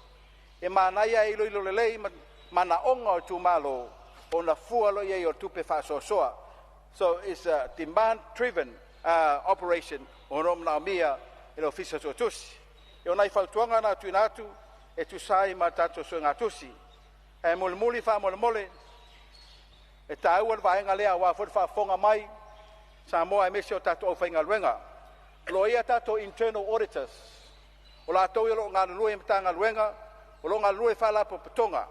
e manaia e iloilo lelei manaʻoga o le tumālo ona fua lo iai o le tupe faasoasoa so it's a demand driven operation ona o manaʻomia i le ofisa soetusi e ona i fautuaga na atuina atu e tusai ma tatou suʻega atusi e mulimuli faamolemole e tāua le vaega lea auā foi le faafoga mai Samoa e mese o tatou aufaigaluega lo ia tatou internal auditors o latou ia loo galulue e matagaluega o loo galulue faalapopotoga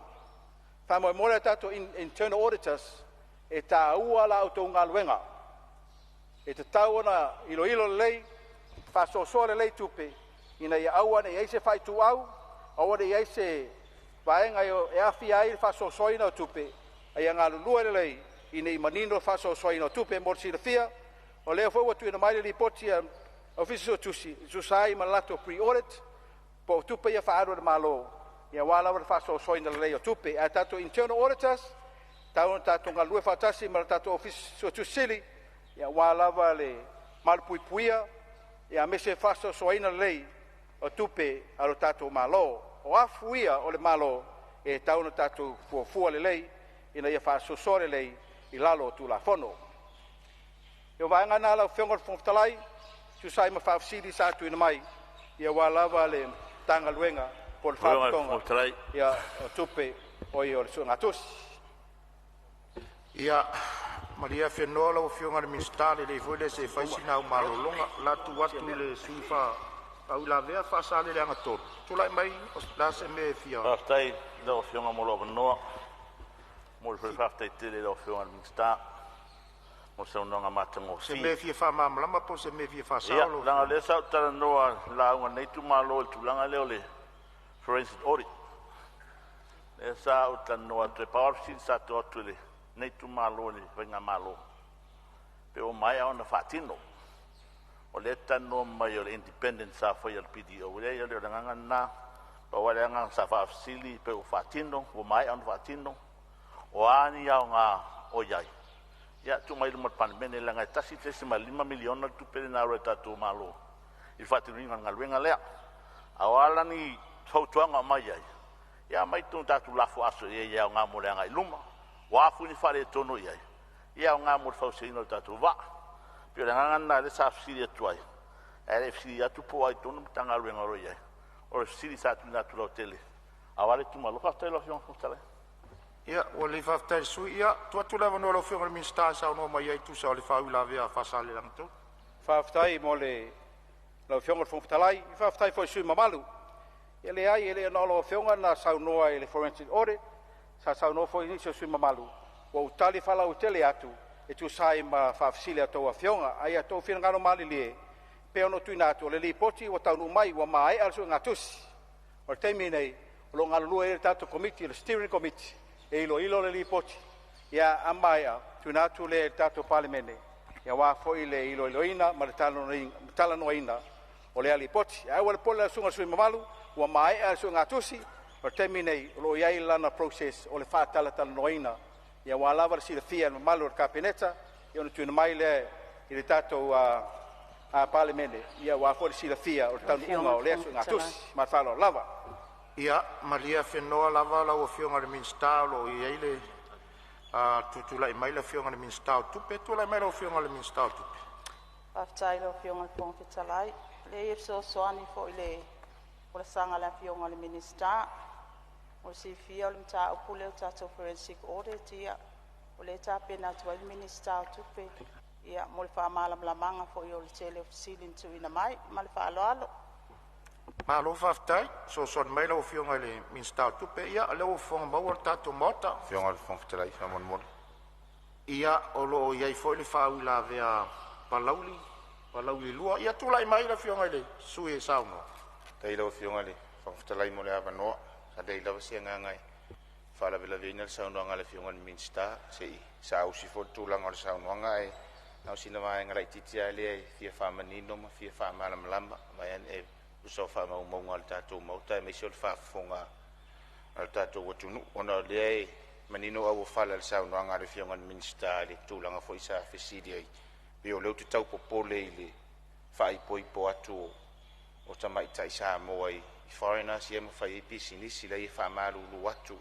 faamoemole tatou internal auditors e tāua la outou galuega e tatau ona iloilo lelei faasoasoa lelei tupe ina ia aua nei ai se faituau aua nei ai se vaega e afia ai le faasoasoaina o tupe ai galulue lelei ina i manino faasoasoaina o tupe mo le silafia o lea foi ua tuuina mai le lipoti a ofisa sotusi susai ma lato pre-audit po o tupe ia faaalo le malo ia ua lava le faasoasoaina lelei o tupe ae tatou internal auditors tauna tatou galulue faatasi ma le tatou ofisa sotusi sili ia ua lava le malupuipuia ia mese faasoasoaina lelei o tupe a lo tatou malo o afu ia o le malo e tauna tatou fuafua lelei ina ia faasoasoa lelei i lalo o tulafono e o vaega na lau feoga le fogafetalai tusai ma faafasili sa atuina mai ia ua lava le tagaluega po le faapitoga ia o tupe o ia o le suʻega atusi ia ma lia fenoa lau fioga le minista lelei foi le se faisina au malologa latu atu i le sui au i lavea faasaleleaga tolu tulaʻi mai la se me fia faafetai lau fioga mo loo manoa mo le faafetaitele lau fioga le minista mo saunoga matagofie se me fia faamamalama po se me fia ia faasaolo laga le sa o talanoa lauga nei tumālo i tulaga lea o le forensic audit le sa o talanoa te paolasili sa te atu le nei tumālo le vaiga malo pe o mai aona faatino o le tanoa mai o le independent sa foi al PDO le ia le gangana pa wa le nganga sa faafasili pe o faatino o mai aona faatino o ani au nga o iai ia tu mai le Palemene la ngai tasi 5 miliona tu pe na ro tatu malo i faatino nga ngaluenga lea awala ni fautuanga mai ai ia mai tonu tatu lafo aso ia o ngā mo leanga i luma wa fu ni fale tonu ia o ngā mo fauseina o tatu va pio ngana le sa fsiri atuai ele fsiri atu po ai tonu tanga luenga ro ia o fsiri sa tu na tu lo tele awale tu malo fa tele fion tele ia o le faftai su ia tu lava no lo fion mi sta sa no mai ai tu sa le fa ula vea fa sale lang tu Whaftai mo le lau whionga whongwhitalai, I whaftai fo sui mamalu. E le ai, e le anolo whionga na saunoa e le forensic audit, sa saunoa fo inisio sui mamalu. Wa utali whalau tele atu, e tu sai ma whafsile atoa whionga, ai atou whingano mali lie. Pe ono tuina atu, le li poti wa taunu mai, wa mai alsu ngatusi. O le teimi nei, o lo ngalulua e le tato committee, le steering committee, e ilo le li poti. Ia amaya, tuina atu le tato Palemene. Ia wā foi le iloina ma le talanoina o le alipoti. Ai wale pole sunga sui mamalu, ua mai a sunga tusi, o temi nei lo iai lana process o le whātala talanoina. Ia wā lava le sila fia mamalu o le kapineta, ia ona tuina mai le i le tātou a Palemene. Ia wā foi le sila fia o le tanuunga o le asu ngā tusi, ma whalo lava. ia malia whenoa lava lau o fionga le minsta lo iai le tutula I mai la fionga le minsta o tupe, tula mai la fionga le minsta o tupe. Whaftai lo fionga le pongwhitalai. Le ifso soani fo ile o le sanga la fionga le minsta. O si fia o le mta o pule o tato forensic audit ia. O le ta pena tua le minsta o tupe. Ia mo le wha malam la manga fo i o le tele o silin tu ina mai. Ma le wha alo alo. Ma lo whaftai, so son mai la fionga le minsta o tupe, ia le o fonga mau o tato mota. Fionga le whongwhitalai, whamon mori. Ia o lo iai foi le whau la vea palauli lua. Ia tula I mai la fionga le sui e sauno. Tei lau fionga le whongwhitalai mo le awa noa. Sa dei lau sia ngā ngai. Whala vila vina le saunoanga le fionga le minsta. Se I sa ausi fo tūlanga o le saunoanga e. Nau sina mai ngarai titia le e fia whamanino ma fia whamalamlamba. Mai an e uso whamaumaunga le tātou mauta e meisio le whafonga le tātou watunu. Ona le e manino au whala le saunoanga le fionga le minsta le tūlanga fo isa fesiri ai. Peo leu te tau popole I le whai po atu o tamaita I Samoa I foreigners ia mawhai pisinisi le I whamarulu atu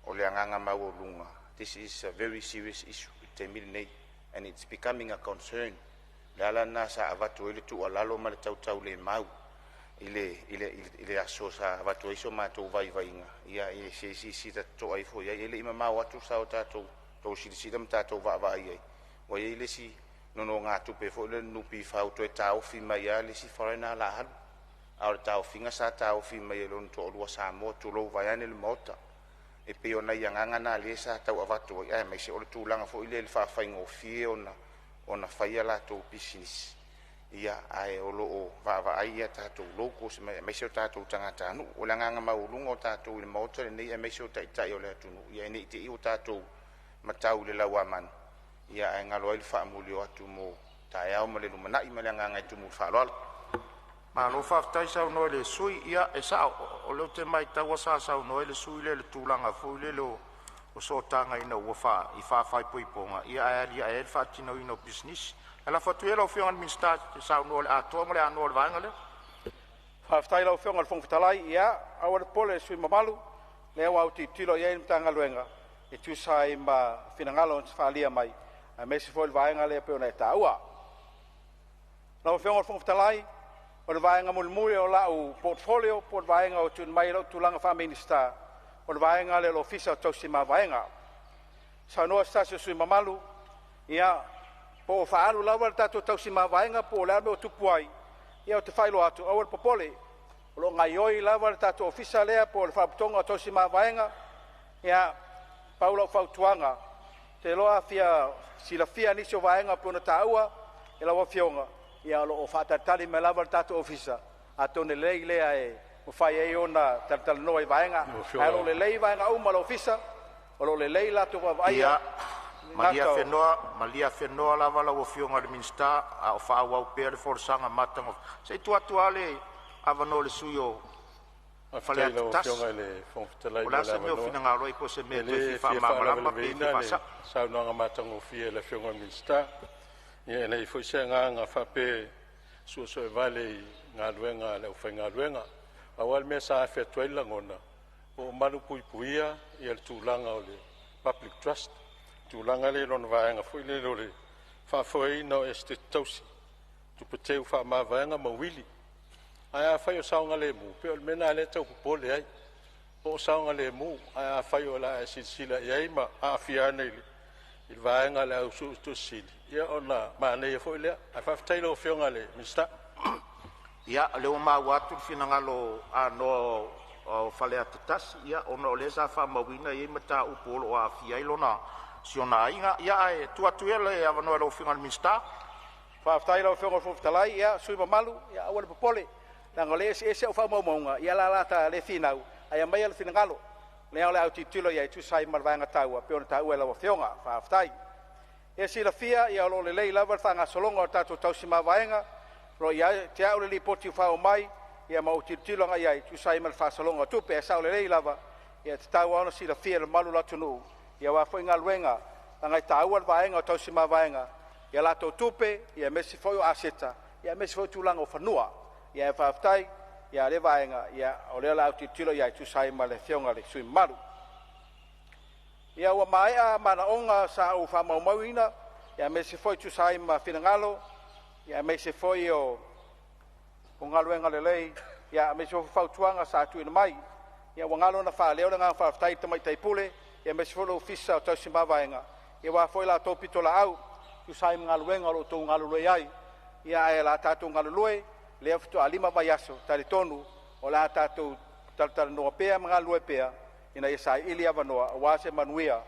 o le anganga mau o lunga. This is a very serious issue te mili nei and it's becoming a concern. Le ala na sa avatu ele tu alalo ma le tau le mau ile aso sa avatu iso ma tu vai inga. Ia si ta to ai fo ia ele ima mau atu sa o tatou to si dam tatou va ai. Wa ile si no ngā tupe fo le nupi fau to tau fi mai ale si foreigner la hal au tau finga sa tau fi mai lon to lua Samoa to lo vai ane le mota e pe ona yanga na le sa tau avatu ai mai se o tu langa fo ile le fa faingo fi ona faia la to business ia ai o lo va ai ta to loko se mai se ta to tanga tanu o langa mau lungo ta to le mota nei mai se tai o le tunu ia nei te o ta to matau le lawaman ia e ngalo il fa mulio atu mo tae au male lumana I male nganga I tumu fa lol ma lo whaftai sau no le sui ia e sa o leo te mai taua sa sau no le sui le tūlanga fu le lo o so tanga ina ua wha I whawhai poiponga ia aeria e whatino ino business ala whatuela o whiongan minsta sau no le atoa mo le anua le vaenga le Whaftai lau whionga le whongwhitalai ia au le pole sui mamalu le au ti tilo ia in tanga luenga e tu sai ma finangalo on whalia mai a mesi fo le vaenga le pe ona e taua. Lau whionga le whongwhitalai o le vaenga mulmui o lau portfolio po le vaenga o tun mai lau tulanga wha minista o le vaenga le lo fisa o tausi ma vaenga. Sa noa stasio sui mamalu ia po o whaalu lau le tato tausi ma vaenga po le alme o tupuai ia o te whailo atu au le popole o lo ngai oi lau le tato ofisa lea po le whaputonga o tausi ma vaenga ia paula o whautuanga te loa fia sila fia nisio vaenga po na taua e lawa fionga ia lo o whatatali me lawa tato ofisa a tone lei lea e o whai e ona talatala noa I vaenga a lo le lei vaenga uma lo ofisa o lo le lei lato wa vaia malia whenoa lawa la o fionga le minsta a o whaau au pere forsanga matango se tuatua le avano le suyo Whale atu tas. O lasa meo whina ngā roi po se mea tui whiwha mamarama pe whiwha Sau nanga matango fia le whionga minsta. Ia nei fwisia ngā whape suoso e vale I ngā ruenga le uwhai ngā ruenga. Awal mea sa awhia tuaila ngona. o malu puipuia ia le tūlanga o le public trust tūlanga le lona vaenga foi le lo le whaafoeina o este tausi tupeteu whaamavaenga mawili ai a whai o saunga le mu pe o le mena le tau pupole ai o saunga le mu ai a whai o la e silsila iai ma a fiana il vaenga le au su sili ia ona maanei foi lea ai whaftaila o whionga le mista ia leo mauatu finangalo ano o fale atatas ia ona o le sa whaamawina i mata upolo o a fiailona siona inga ia e tuatuele avanoa lo fingal mista whaftaila o whionga Fonotaga ia sui mamalu ia awale popole nanga le ese o whaamaunga ia la lata le finau ai mai le finangalo le au titulo ia tu sai marvanga taua pe ona taua la whionga whaftai e sila fia ia lo le lei lava fanga solonga tatu tausima vaenga ro ia te au le lipoti whao mai ia mau titulo nga ia tu sai mar fasolonga tu pe sa le lei lava ia te taua ona sila fia le malu la tunu ia wa foi ngaluenga ngai taua vaenga tausima vaenga ia la to tupe ia mesi foi o aseta ia mesi foi tulanga o fanua ia whaftai ia le vaenga ia o le la titulo ia tu sai mar le whionga le sui malu ia ua maea manaonga sa u whamauauina ia me se foi tu sai ma finangalo ia me se foi o ngaluenga lelei ia me se fautuanga sa tu ina mai ia ua ngalo na whaleo na ngā whaftai tamai taipule ia me se foi lo fisa o tausima vaenga ia wa foi la topito la au tu sai ngaluenga lo tō ngalulue ai ia e la tātou ngalulue lea fitu alima mai aso tari tonu o la tātou tal noa pea ngalulue pea ina ia sai ili avanoa wa se manuia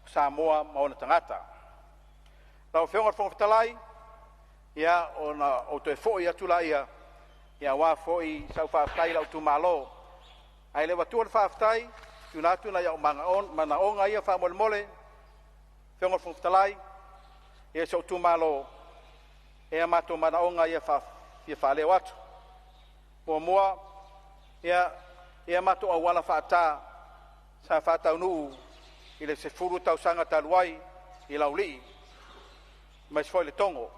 Samoa maona tangata. Lau whionga Fonotaga ia ona o te foi atula ia wa foi sau whaftai lau tu malo. Ai lewa tuan whaftai tunatu na ia mana onga ia whamole mole whionga Fonotaga ia sau tu malo ia mato mana onga ia whaleo atu. Mua ia mato awala whaata sa whatau nuu i le se furu tau sanga taluai i lauli mai se foi le tongo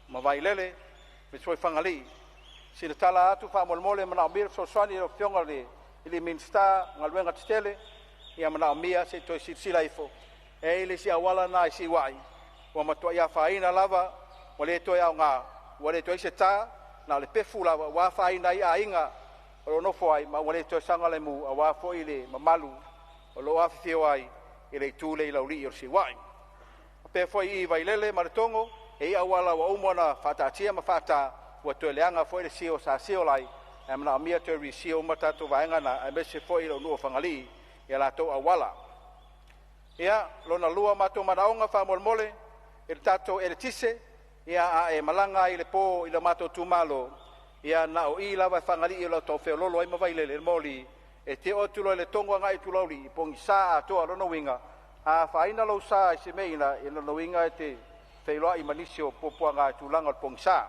ma vai lele me se foi whangali si le tala atu whamolmole mana o mira so swani o whionga le minsta ngaluenga titele ia mana o mia se toi sila ifo e ile si awala na i si wai wa matua ia whaina lava wa le toi au ngā wa le toi se tā na le pefu lava wa whaina i a inga o no foi ma wale to sanga le mu awa foi le mamalu o lo afio ai ile tule ila uli o si wai pe foi I vai lele martongo e awala wa umona fata tia ma fata wa to leanga foi le sio sa sio lai e mana mia to ri sio mata to vaenga na e se foi lo no fangali e la to awala ia lo na lua mato manaonga fa molmole e tato e tise ia e malanga ile po ile mato tu malo ia na o I lava whangali I lo tau wheololo ai mawai le moli e te o tulo le tonga ngai tulauri I pongi saa atoa lono winga a whaina lau saa I se meina I lono winga e te whailoa I manisio popua ngai tulanga o pongi saa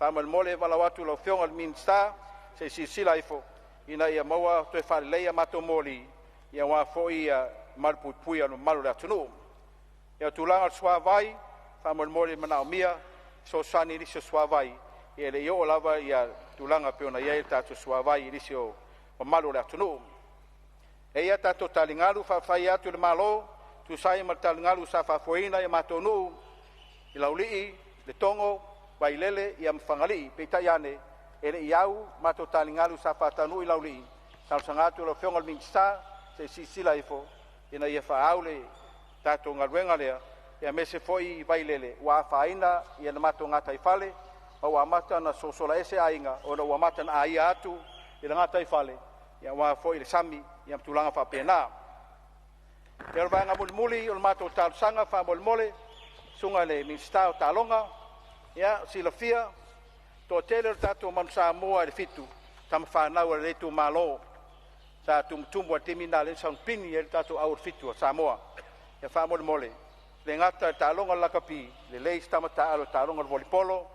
whamal mole wala watu lau whionga al minsta se sila ifo ina ia maua toe whalileia mato moli ia wā foi ia marpui pui anu malu le atunu ia tulanga al suavai whamal mole manao mia so sani risio suavai ia le yo lava ia tulanga peona ia tatu suavai irisio o malu le atunu e ia tatu talingalu whawhai atu le malo tu sai ma talingalu sa whafoina ia matonu I laulii le tongo wailele ia mwhangali peitai ane e le iau mato talingalu sa whatanu I laulii salsangatu lo whionga minsta se sila ifo ina ia whaau le tatu ngaluenga lea ia mese foi wailele wa whaina ia na mato ngatai whale o amata na sosola ese ainga o na amata na aia atu I la ngata I fale ia wa foi le sami ia mtulanga wha pena ia vanga muli o mato tal sanga wha mole sunga le minsta o talonga ia sila fia to tele tatu man Samoa le fitu tam whanau le tu malo sa tumtumwa timina le sang pini le tatu au fitu o Samoa ia wha mole le ngata talonga lakapi le leis tamata alo talonga volipolo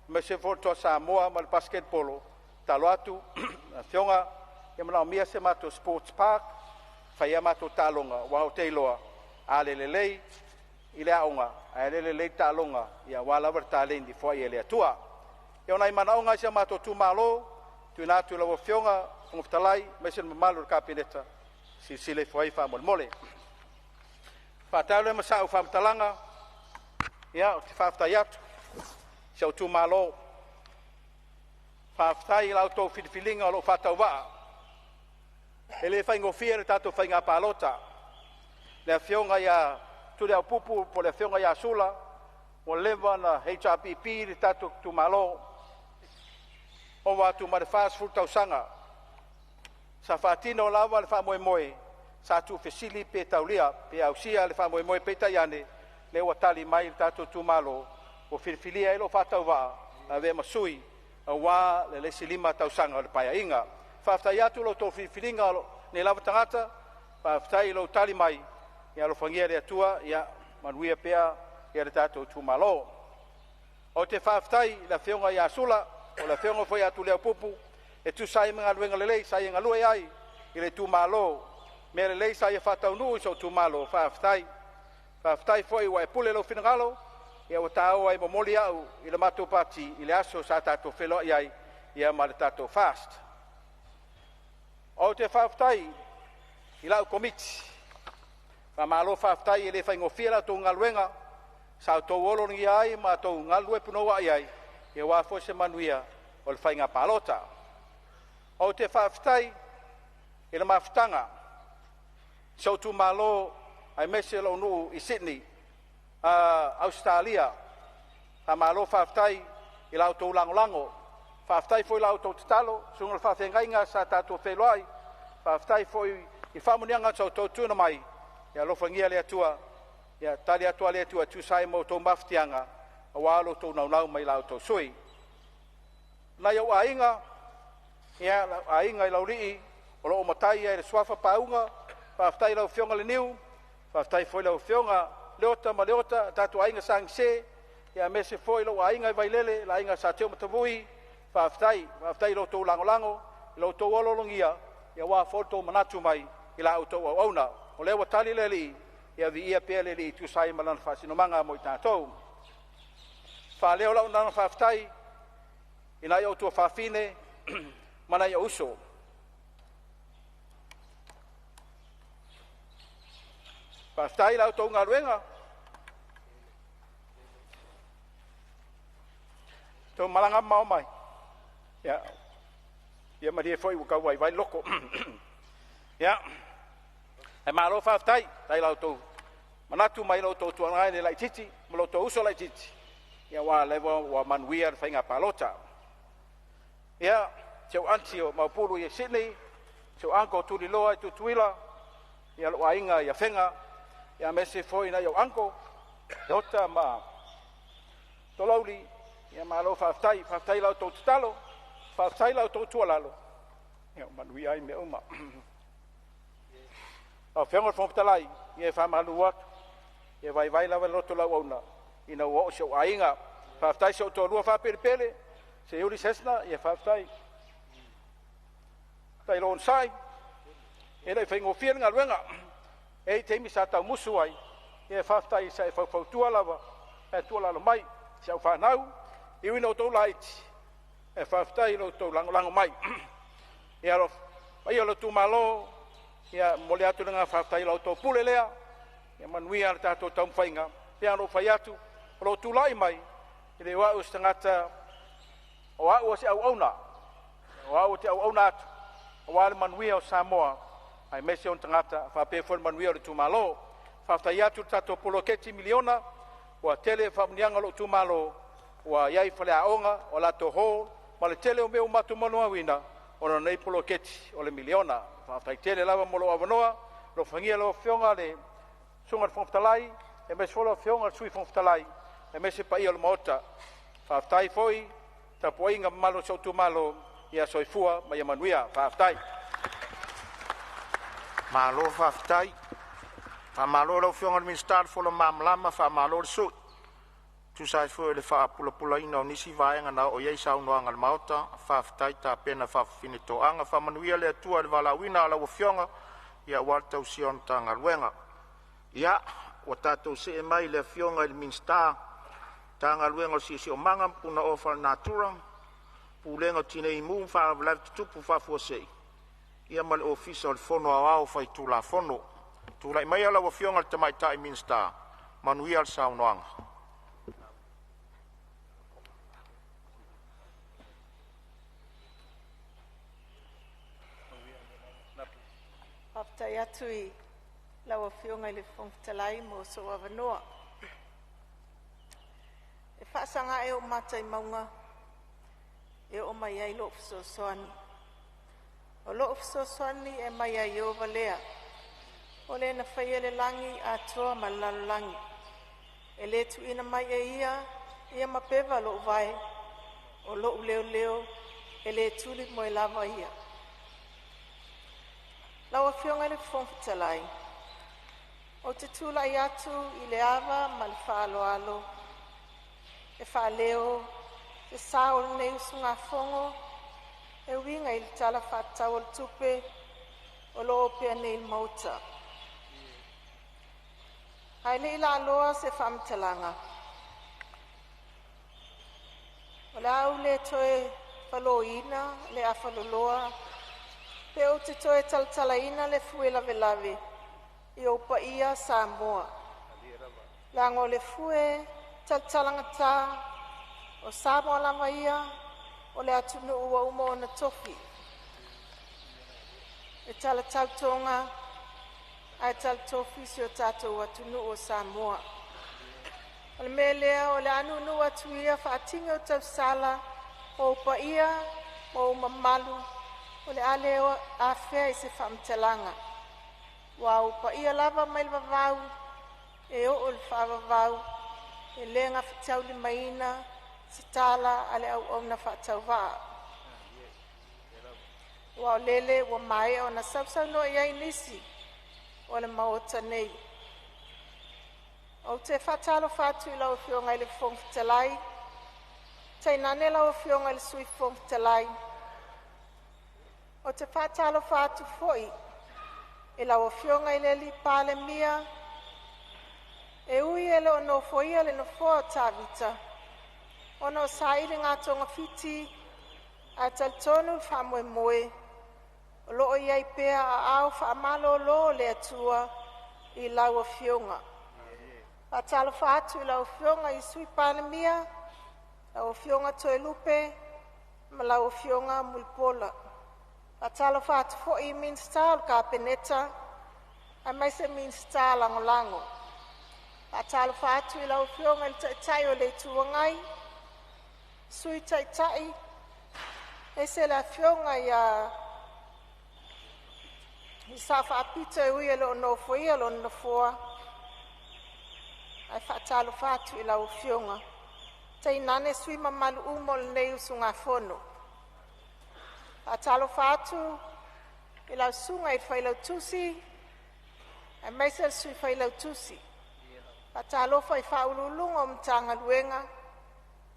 me se foto Samoa mal basket polo talo atu na whionga e mana mia se mato sports park whai mato talonga wa hoteiloa a lelei I le aonga a lelei talonga ia wala vertalen di foi ele atua e ona I manaonga se mato tu malo tu natu la whionga fongatalai mai se mamalu kapineta sile foi fa mole fa tale ma sa fa talanga ia fa tayat se tu malo fa tai la to filinga lo fa tawa ele fa ngofia tato fa nga palota le fionga ya tu le pupu po le fionga ya sula o leva na HRPP tato tu malo o watu ma fast food tausanga sa fatino lava le fa moe sa tu fesili pe taulia pe ausia le fa moe pe tayane le watali mai tato tu malo o filfilia ilo fa tauwa ave masui wa le silima tausanga le painga fa tayatu lo to filfilinga ne lava tangata fa tai lo tali mai ya lo fangia le tua ya manuia pea ya le tato tu malo o te fa tai la fionga ya sula o la fionga foi atu le pupu e tu sai mga luenga lelei sai nga lue ai i le tu malo me lelei sai fa tau nu so tu malo fa tai foi wa pule lo finagalo e o tau ai momoli au i le mato pati i le aso sa tato felo ai ia ma le tato fast o te fa tai i la komiti fa malo fa tai i le fa ngofia la tu nga luenga sa to wolo ngi ai ma to nga lue puno wa ai e wa fo se manuia o le fa nga palota o te whaftai i le mawhtanga so tu malo ai mese lo nuu i Sydney Australia a malo whaftai i lau tau langolango whaftai foi lau tau tatalo sunga le whawhengainga sa tato wheloai whaftai foi i whamunianga so tau tuna mai ia lofangia le atua ia tali atua le atua tu sai mo tau mawhtianga a walo tau naunau mai lau tau sui na iau ainga ia ainga i lauri o lo matai e swafa paunga fa ftai lo fionga le niu fa ftai foi lo fionga leota ma leota tatu ainga sang se ia mese foi lo ainga vai lele la ainga sa teo matavui fa ftai lo to langolango lo to wololongia ia wa foto manatu mai ila auto ona o le watali leli ia vi ia pele li tu sai malan fa sino manga mo tatou fa leo la ona fa ftai ina yo to fa fine mana ya uso pastai la to nga luenga to malanga mau mai ya maria foi o kawai vai loko ya e malo pastai dai la to manatu mai lo to tuanga ni lai titi lo to uso lai titi ya wa levo wa manuia fainga palota ya seu antio maupulu i Sydney, seu anko tuli loa i tutuila, ia lo ainga ia whenga, ia mese foi na iau anko, dota ma tolauli, ia ma lo whaftai lau tau tutalo, whaftai lau tau tualalo. Ia manui ai me uma. Au whenga whomtalai, ia whamalu watu, ia vai lawa loto lau auna, ina uo seu ainga, whaftai seu tō lua whapere, se iuri sesna, ia whaftai, tai lon sai e dai fengo fia nga luenga e te mi sa tau musu ai e faftai sa e fau tualava e tualalo mai sa fa nau i wino to light e faftai lo to lango mai e alo ai lo tu malo ia mole atu nga faftai lo to pulelea e manuia ta to tau fainga pe alo faiatu lo tu lai mai e le wa ustangata o wa si au ona o te au ona wale manuia o Samoa ai mese on tangata fa pe fo manuia o tumalo fa taiatu tato poloketi miliona wa tele fa mnianga lo tumalo wa yai fale aonga o la to ho ma le tele o meu matu manoa wina o na nei poloketi o le miliona fa tai tele lava molo avanoa lo fangia lo fionga le sunga fontalai e mese fo lo fionga sui fontalai e mese pa ia lo mota fa tai foi tapoinga malo so tumalo ia soifua mai manuia faftai malo faftai fa malo lo fionga min start fo lo mamlama fa malo su tu sai fo le fa pula ina nisi vaenga na o ye sa no anga mauta faftai ta pena fa finito anga fa manuia le tua le vala wina la fionga ia warta usion tanga luenga ia o tato se mai le fionga il min star tanga luenga si o manga puna ofa natura pulenga tine imu fa la tupu fa fo sei ia ma le ofisa o le fono ao faitulafono tulai mai ala wafionga le tamaitaʻi minista manuia le saunoaga. Aftai atu I laua fionga I le whongtalai mo so avanoa. E whaasanga e o matai maunga e o mai ai lo fso soani. O lo fso soani e mai ai o valea. O le na whaia le langi a toa ma lalolangi. E le tu ina mai e ia ma peva lo vai. O lo leo leo e le tuli mo e lava ia. Laua fionga le whongtalai. O te tula I atu I le awa ma le whaaloalo. E whaaleo, e sao nei usunga fongo, e winga I le tala whaatau o tupe, o lo opea nei mauta. Hai le ila aloa se whamtalanga. O le au le toe whaloina, le awhaloloa, pe o te toe taltalaina le fue lave lave, I opa ia Samoa. Lango le fue taltalanga tā, o Samoa lava ia, o le atunu ua uma o na tofi. E tala tautonga, ai tala tofi si o tātou atunu o Samoa. O le melea o le anu atu ia whaatinga o tau sala, o upa ia, o umamalu, o le ale o a whea I se whamtalanga. Wa upa ia lava mai le vavau, e o le whaavavau, e lenga whatau li maina, se tala ale au na whatau waa. Wa o lele wa mai o na sausau no iai nisi, o le maota nei. O te whatalo whatu I lau whionga I le whongtalai, te nane lau whionga I le sui whongtalai. O te whatalo whatu foi, e lau whionga I le li Palemene, e ui ele o no foia le no foa tāwita. O no saire ngā tonga fiti, a tal tonu whamoe moe, o loo iai pēa a au whaamalo lo le atua I lau whionga. A talo whaatu I lau whionga I sui Palemene, lau whionga toe lupe, ma lau whionga mulpola. A talo whaatu fo I minsta o ka peneta, a mai se minsta lango lango. A talo whaatu I lau whionga I tai o le tuangai, sui tai tai, e se la whionga I sa whaapita e ui e lo no foia lo no foa. Ai whaatalo whaatu I lau whionga. Tei nane sui mamalu umol nei usunga fono. A talo whaatu I lau sunga I whailau tusi, ai meisa sui whailau tusi. A talo whai whaululunga o mtanga luenga,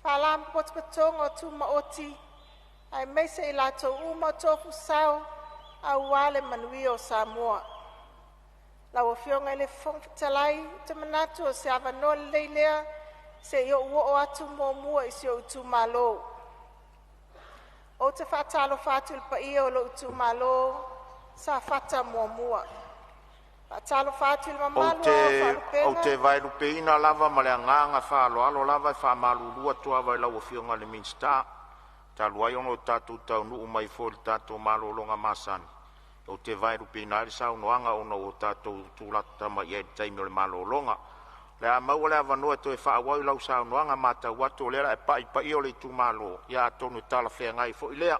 whalam potkatonga o tu maoti, ai meisa I lato uma tofu sao, a wale manui o Samoa. Lau o whionga I le whongtalai, te manatu o se avanoa leilea, se I o ua o atu mua I se o utu malo. O te whatalo whatu ilpa ia o lo utu malo, sa whata mua. Whatalo whatu ilma malo o te vai lupeina lava ma le anganga whaaloalo lava I whaamalulua tua vai lau o whionga le minsta, ta luai ono tātou tau nuu mai fōri tātou malo longa masani. O te vai lupeina ali saunoanga ono o tātou tūlata mai e taimi o le malo longa. Le a maua le avanoa to e whaawai lau saunoanga mata watu o lera e pai o le tu malo. Ia tonu tala whea ngai fo ilea.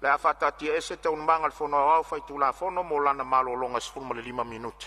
Le a whatatia ese taunu manga le whono au whai tūla whono mo lana malo longa 15 minute.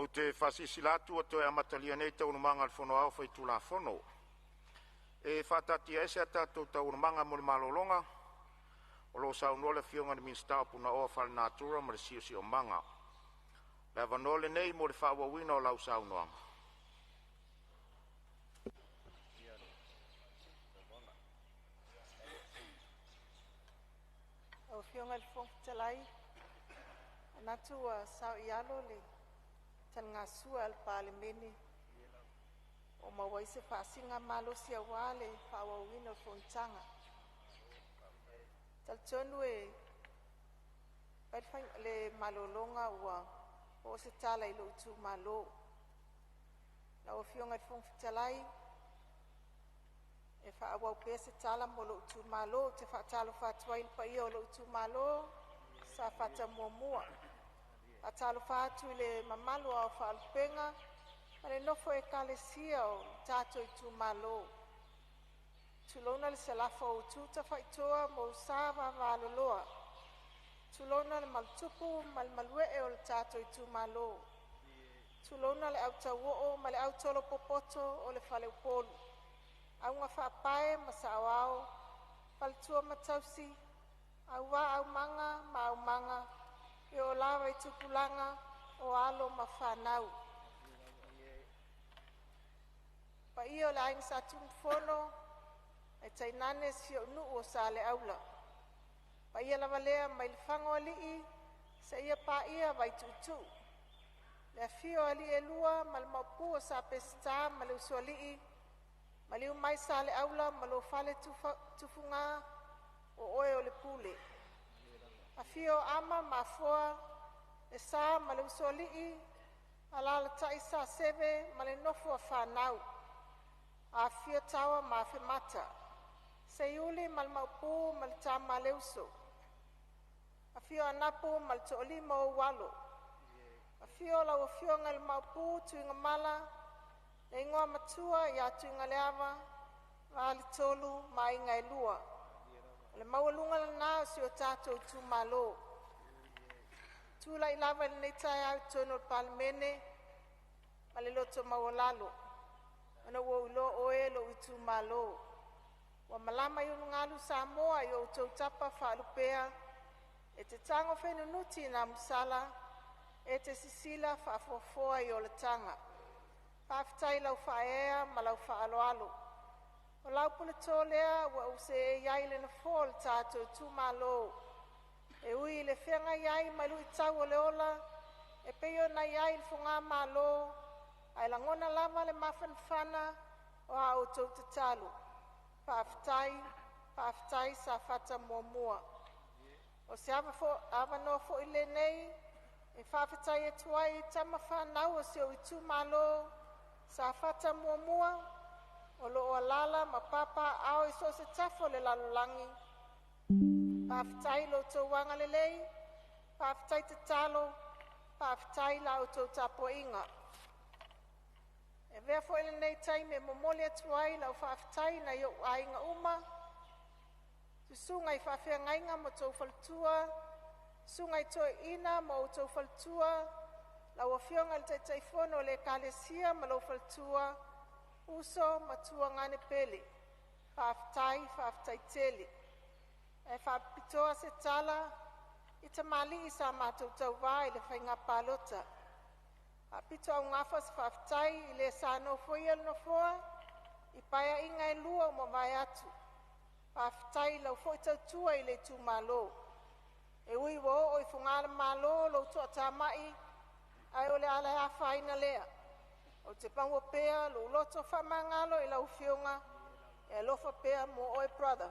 o te whasisilatu o te amatalia nei taurumanga al whono au whai tula whono. E whatatia ese a tātou taurumanga mo le malolonga, o lo saunole fionga ni minsta puna o whal natura ma le siu manga. Le avanole nei mo le whawawina o lau saunoanga. O fionga le whongtalai, anatu a sao ialo le tan ngā sua al Palemene. O mawaise whaasinga malosi a wale whawawina o Fonotaga. Taltonu e le malolonga ua o se tala ilo utu malo. La o fionga le whongtalai, e whaawau pēr se tala mo lo utu malo, te whaatalo whaatuail pa ia o lo utu malo, sa whata muamua. Whaatalo whaatu le mamalu au whaalupenga, ma le nofo e kalesia o tātou i tu malo. Tulona le selafo o tuta whaitoa mo usava valoloa. Tulona le maltupu mal malwee o le tātou i tu malo. Tulona le autawoo ma le autolo popoto o le whale upolu. Aunga whaapae ma sa awao, whalitua matausi, aua au manga ma au manga, e o lawa i tupulanga o alo ma whanau. Pa ia o le ainga sa tumfono, e tainane si o nuu o sa le aula. Pa ia lava lea mai le whango alii, sa ia pa ia vai tutu. Le afio ali e lua ma le maupu o sa pesta ma le uso alii, ma liu mai sa le aula ma lo fale tufunga o oe o le pule. Afio ama ma foa, le sa ma le uso alii, ala le tai sa seve ma le nofu a whanau. A fio tawa ma fe mata. Se yuli mal maupu mal tama leuso. A fio anapu mal tooli mo walo. A fio la o fio ngal maupu tuinga mala. Le ingoa matua ya tuinga leava. Vali tolu ma inga ilua. Le mawalunga la nao si o tato tu malo. Tula ilava le neitai au tono Palemene. Ma le loto mawalalo. Ana wo lo oe lo itu malo. Wa malama yo ngalu Samoa yo tapa falupea. E te tango fenunuti na msala. E te sisila fa fofoa yo le tanga. Paftai lau faea ma lau faaloalo. O lau pulitolea wa use e yai na fol tato tu malo. E ui le whenga yai malu itau o le ola. E peyo na yai funga malo. Ai la ngona lava le mawhanwhana o a o tau te talu. Paftai sa fata muamua. O se ava no fo ile nei, e whawhitai e tuai tama whanau o se o itu malo sa fata muamua, o lo o alala ma papa ao i so se tafo le lalulangi. Paftai lo tau wanga le lei, paftai te talo, paftai la o tau tapo inga. E vea fo ele nei taime momole atuai lau whaafitai na yo ainga uma. Tu sunga i whaafea ngainga mo tau faltua. Sunga i toi ina mo tau faltua. Lau a fionga le taitaifono le kalesia ma lau faltua. Uso matua ngane pele. Whaafitai tele. E whaapitoa se tala. Ita mali isa mātou tau vai le whainga palota. A pito au ngafas whaftai i le sa no foiel no foa, i paia inga e lua o mawai atu. Whaftai lau foi tau tua i le tu malo. E ui wo o i fungala malo lau tua tamai, ai o le ala e awhaina lea. O te pango pea, lau loto whamangalo i lau fionga, e lofa pea mo oi brother.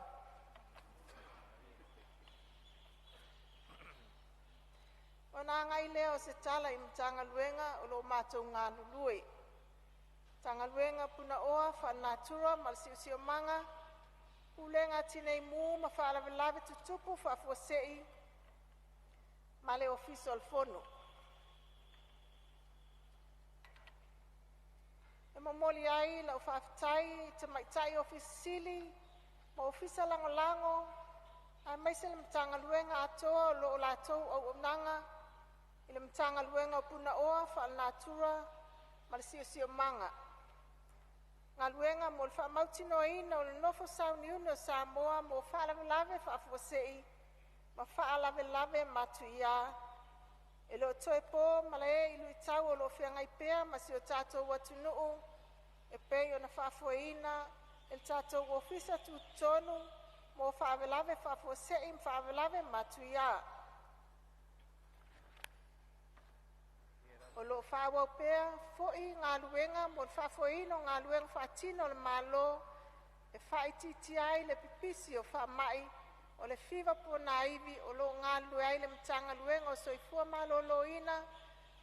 O nā ngai leo se tala i mtanga luenga o lo mātou ngā lului. Tanga luenga puna oa whanatura mal siusio manga. Ulenga tinei mū ma whaalawe tutupu whafuasei. Male ofiso al fono. E mamoli ai lau whaafitai te maitai ofisili. Ma ofisa lango lango. Ai maise le mtanga luenga atoa o lo o lātou au nanga. I le mtanga luenga o puna oa whaanatura ma le sio manga. Ngā luenga mo le whaamautino ina o le nofo sauni una o Samoa mo whaalawelawe whaafosei ma whaalawelawe matu ia. E lo toe pō ma le e ilu I tau o lo whiangai pēa ma si o tātou watunuu e pei o na whaafoina e tātou ofisa tu tonu mo whaawelawe whaafosei ma whaawelawe matu ia. O lo whaawau pēa fo'i ngā luenga mo le whaafoina o ngā luenga whaatino le malo e whaititi ai le pipisi o whaamai o le whiwa pōna iwi o lo ngā luai le mtanga luenga o soifua malo loina,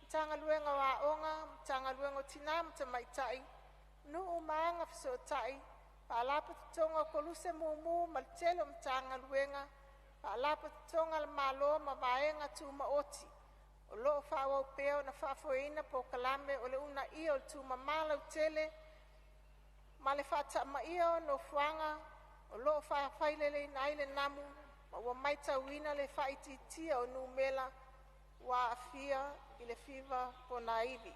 mtanga luenga wa onga, mtanga luenga o tina mta maitai, nuu maanga fisotai, paalapa tutonga o koluse mumu maltelo mtanga luenga, paalapa tutonga le malo ma vaenga tu maoti. O lo whaawau pēo na whaafoina po kalame o le una ia o le tu mamala utele, ma le whaata ma ia o no fuanga, o lo whaafailele na ile namu, ma ua maita wina le whaititia o numela, wa afia I le whiwa po na iwi.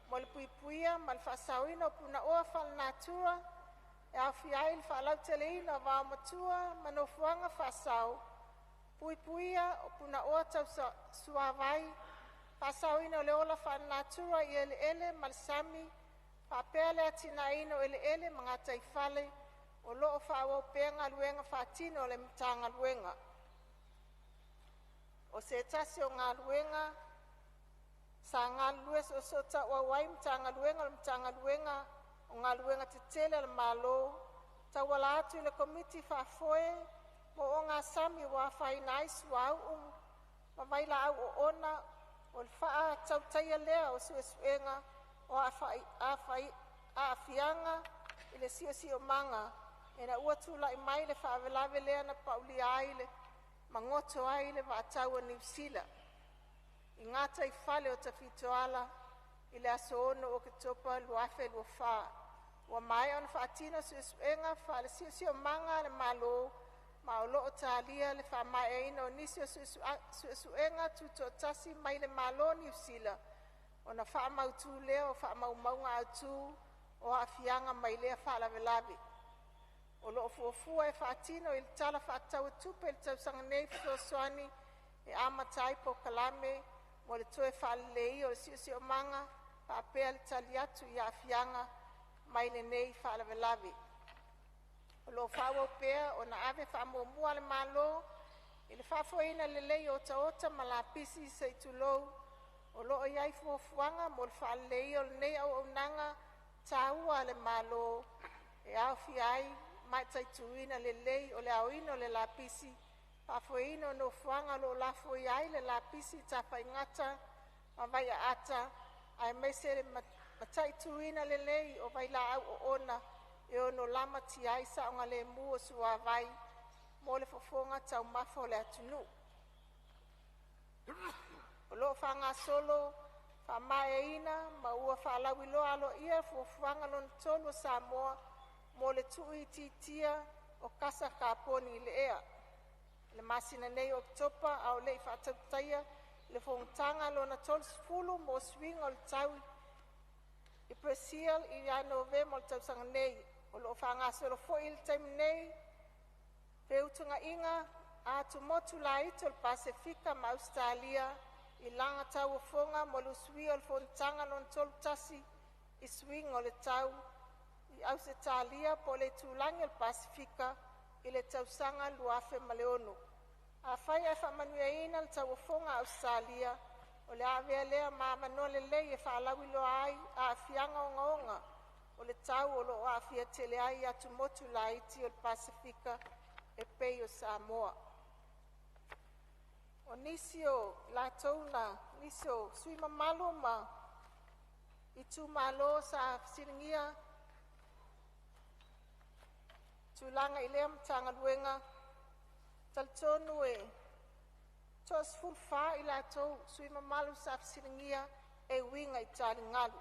Mo le puipuia, ma le whaasawina o puna oa whalanatura, e awhi ai le whaalautelei na wao matua, ma no fuanga whaasau, puipuia o puna oa tau suawai, whaasawina o le ola whalanatura I ele ma le sami, whaapea le atina ino ele ma ngā taifale, o loo whaawau pēa ngā luenga whaatino o le mtanga luenga. O se tasi o ngā luenga, sa ngā lues o sota wawai mtanga luenga, o ngā luenga te tele le malo, tawala atu I le komiti whaafoe, mo o ngā sami wa whainai suau ma maila au o ona, o le whaa tautaia lea o suesuenga, o a fianga I le sio manga, e na ua tula I mai le whaawelawe lea na pauli aile, mangoto aile wa atau a New Zealand. I ngata I whale o tawhitoala, I le aso ono o kitopa luafe lua whaa. Ua mai on whaatina suesuenga, wha le sio manga le malo, ma o loo tālia le wha mai e ina o nisi o suesuenga tuto tasi mai le malo New Zealand. O na wha mautu lea o wha maunga autu, o a fianga mai lea whaalawe. O loo fuafua e whaatino I le tala whaatau e tupe le tausanga nei fisosoani e amatai po kalame mo le toe whaalelei o le sio manga whaapea le tali atu I a fianga mai le nei whaalawe. O loo whaawau pea o na ave whaamomua le malo I le whaafoina le lei o taota ma la pisi se I tulou o loo iai fuafuanga mo le whaalelei o le nei au nanga tāua le malo e au fiai mai taituina le lei o le auino le lapisi, whaafoino no fuanga lo lafo iai le lapisi ta whaingata, ma vai a ata, ai mesere mataituina le lei o vai la au o ona, e ono lama ti ai saonga le mua sua vai, mo le fofonga tau mafo le atunu. O lo whanga solo, whamae ina, ma ua whaalawi lo alo ia, fuanga lon tolu Samoa, mo le tui titia o kasa kaponi le ea. Le masina nei oktopa au le whaatautaia le whongtanga lo na tol fulu mo swing o le tau I Brazil I a November o le tausanga nei. O lo whangase lo fo il taim nei peutunga inga a tumotu la ito le Pasifika ma Australia I langa tau o fonga mo lu swi o le whongtanga lo na tol tasi I swing o le tau I Australia po le tūlangi o le Pasifika I le tausanga luafe maleonu. A whai e whamanuaina le tauafonga Australia o le awea lea mamano le lei e whaalawi lo ai a fianga o ngaonga o le tau o lo a fia tele ai atu motu la iti o le Pasifika e pei o Samoa. O nisi o la tauna, nisi o sui mamalo ma I tu malo sa siringia tulanga I lea mtanga luenga, taltonu e tos fulfa I la tau sui mamalu sa siringia e winga I tali ngalu.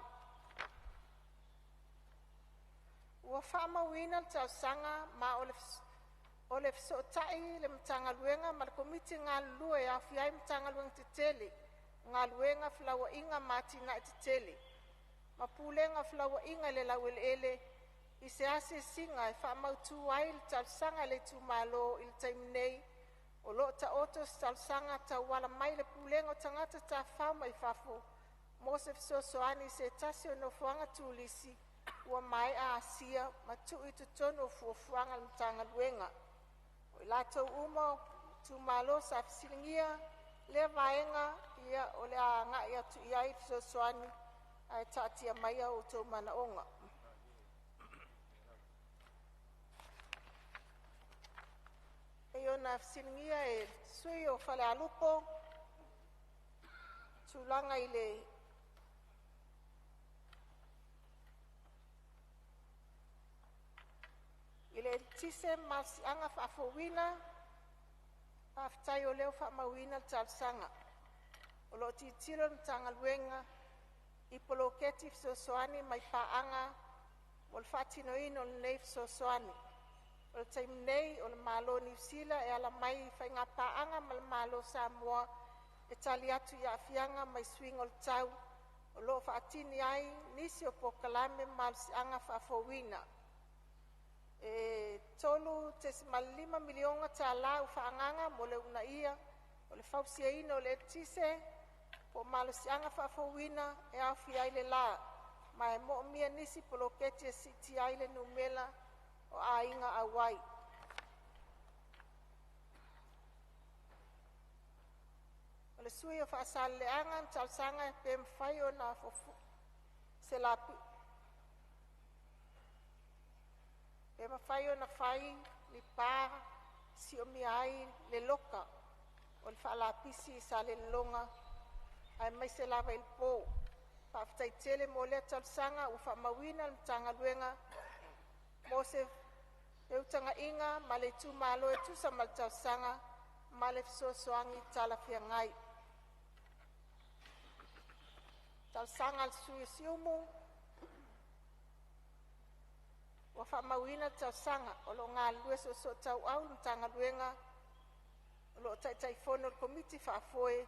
Ua whaama wina le tau sanga ma o le fisotai le mtanga luenga ma le komiti ngā lua e awhiai mtanga luenga te tele ngā luenga flawa inga matina e te tele. Ma pulenga flawa inga le lau ele i se ase singa e whaamautu ai le talsanga le tu malo i le taim nei o lo ta otos talsanga ta wala mai le pulenga o tangata ta whauma i whafo. Mose fisosoani se tasi o no fuanga tulisi ua mai a asia ma tu i tutono fuanga le tanga luenga. O i lato umo tu malo sa fisilingia le vaenga ia o le a nga ia tu iai fisosoani ai tatia mai o tau mana onga. E o na fisilingia e sui o fale alupo tulanga i le tise masi anga whaafowina aftai o leo whaamawina talsanga o lo titiro na tanga luenga i poloketi fisosoani mai paanga o le whaatino ino le nei fisosoani o le taim nei o le malo New Zealand e ala mai whainga paanga ma le malo Samoa e tali atu i afianga mai swing o le tau o lo whaatini ai nisi o pokalame malsi anga whaafowina e tolu te malima milionga ta la u whaanganga mo le una ia o le whausia ino le tise po malsi anga whaafowina e awhi ai le la ma e mo mia nisi poloketi e siti ai le numela o a inga awai. O le sui o whaasale le anga talsanga e pe mwhai o na fofu se lapi. Pe mwhai o na whai ni pā si o mi ai le loka o le whaalapisi i sa le longa ai mai se lava il pō. Whaaftai tele mo le talsanga u whaamawina le tanga luenga mo se peutanga inga ma le tu malo e tu sa mal talsanga ma le fisosoangi tala fia ngai. Talsanga al sui siumu wa whaamawina talsanga o lo ngā lue so tau au le tanga luenga o lo tai fono le komiti whaafoe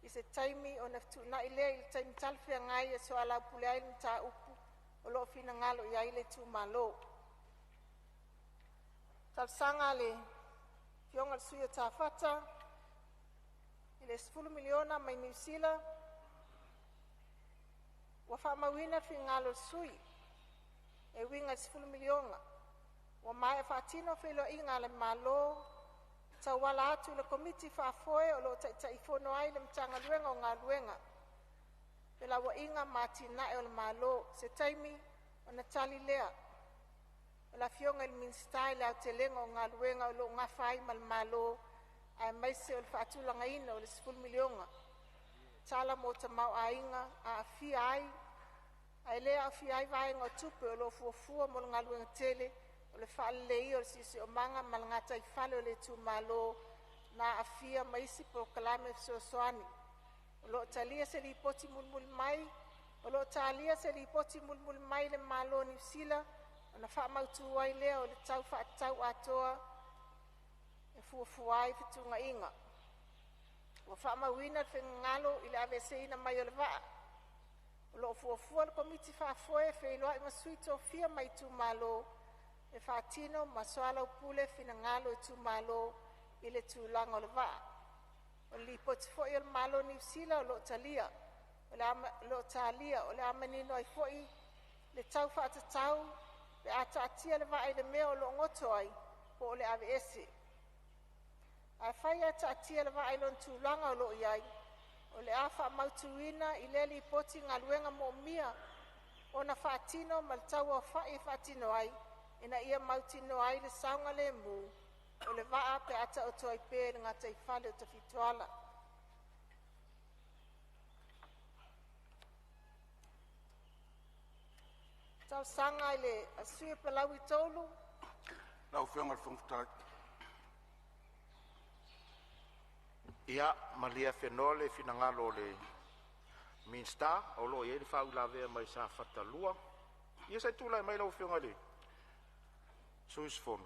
i se taimi o naftu na ilea i le taimi talfia ngai e so ala pule ai le ta upu o lo fina ngalo i aile tu malo. Talsanga le fionga le suia tawhata i le 10 miliona mai New Zealand wa whaamawina fi ngalo sui e winga 10 miliona wa mai e whaatino whilo inga le malo tau wala atu le komiti whaafoe o lo tai fono ai le mtanga luenga o ngā luenga pela wa inga matina e o le malo se taimi o na tali lea o la fionga il minstai le au te lenga o ngā luenga o lo ngā whai mal malo ai maise o le whaatulanga ina o le 10 miliona tala mo ta mau a inga a awhia ai ai lea awhia ai vaenga o tupe o lo fuafua mo le ngā luenga tele o le whaalei o le sisi o manga mal ngata i whale o le tu malo na awhia maisi po kalame fisosoani o lo talia se li poti mulmul mai o lo talia se li poti mulmul mai le malo New Zealand o na whaamautu ai lea o le tau whaatau atoa e fuafuai fitunga inga o whaamawina le ngalo i le aveseina mai o le waa o lo fuafua le komiti whaafoe whailoa i masuito fia mai tu malo e whaatino masoala upule fina ngalo i tu malo i le tūlanga o le waa o li poti foi o le malo New Zealand o lo talia lo talia o le amanino ai foi le tau whaatatau le ataatia le waa i le mea o lo ngoto ai po o le AVS ai whai ataatia le waa i lon tūlanga o lo iai o le a whaamautuina i le li poti ngā luenga mo mia o na whaatino ma le tau o whai whaatino ai ina ia mautino ai le saunga le mu o le waa pe ata o toi pēr ngā tai whale o tawhituala. Tau sanga i le asui palau i tolu. Lau whionga le Fonotaga. Ia, malia whenua le finangalo le Minsta, o lo ie le whaulawea mai sa whatalua. Ia sai tūlai mai lau whionga le. Suis fono.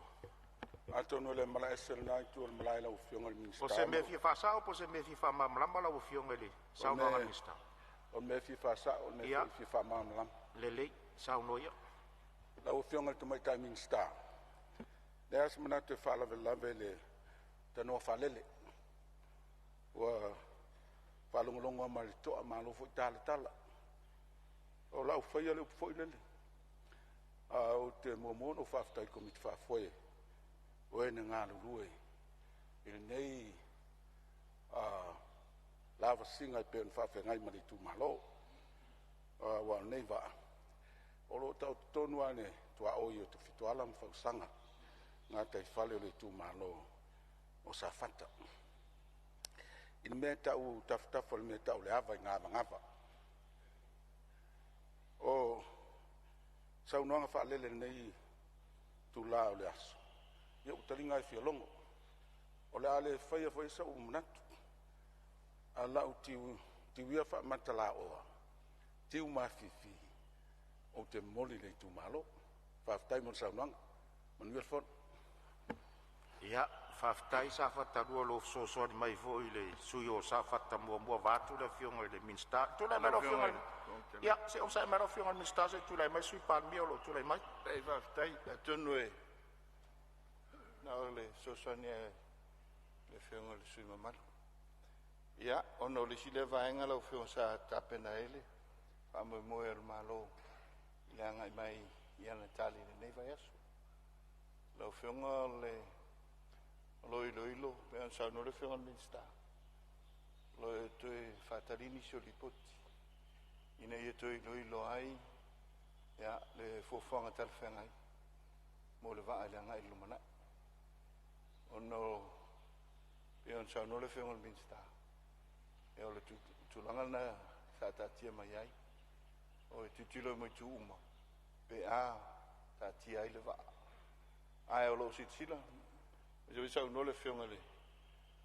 Atonu le mala esel na tu le mala la ufionga le minista. Po se me fi fasao po se me fi fa mamlama la ufionga le sauno nga minista. O me fi fasa o me fi fa mamlam. Lele sauno ia. La ufionga tu mai ta minista. There's mana te fala le te no falele. Wa falongolongo mal to malo fo tala. O la ufaya le fo lele. O te momono faftai komit fa foe. Oe ne ngā lurue. Il nei lava singa pe un whawhe ngai mari tu malo. Wa nei wa. O lo tau tonu ane tua oi o tu fitu alam whausanga. Ngā tai whale o le tu malo o sa whanta. In mea tau taftafa le mea tau le awa i ngāwa. O saunoanga whaalele nei tu la o le aso. Ia utalinga e fialongo. O le ale whaia sa umanatu. A lau tiwia wha matala oa. Tiu mawhiwhi. O te moli le tu malo. Whaftai mon saunoanga. Manuel Fon. Ia, whaftai sa whatarua lo sosoani mai fo i le sui o sa whatamua vātu le fionga i le minsta. Tūlai mai ro fionga. Ia, se o sa mai ro fionga minsta se tūlai mai sui palmia o lo tūlai mai. Ei whaftai, a tonu e. Nā le sosoani le fionga le sui mamalu. Ia, ono le si le vaenga lau fionga sa tapena ele. Whamoe moe al malo. I le angai mai i ana tali le nei vai asu. Lau fionga le Loilo, pean sa no le fionga minsta. Lo e toe fatarini sio lipoti. Ina e toe loilo ai, ya le fofanga talfengai. Mo le vaa le ngai lumana. Ono pean sa no le fionga minsta. E o le tulanga na sa tatia mai ai. O e tutilo mai tu uma. Pe a tatia ai le vaa. Ai o lo sitsila. Jo isa no le fionga le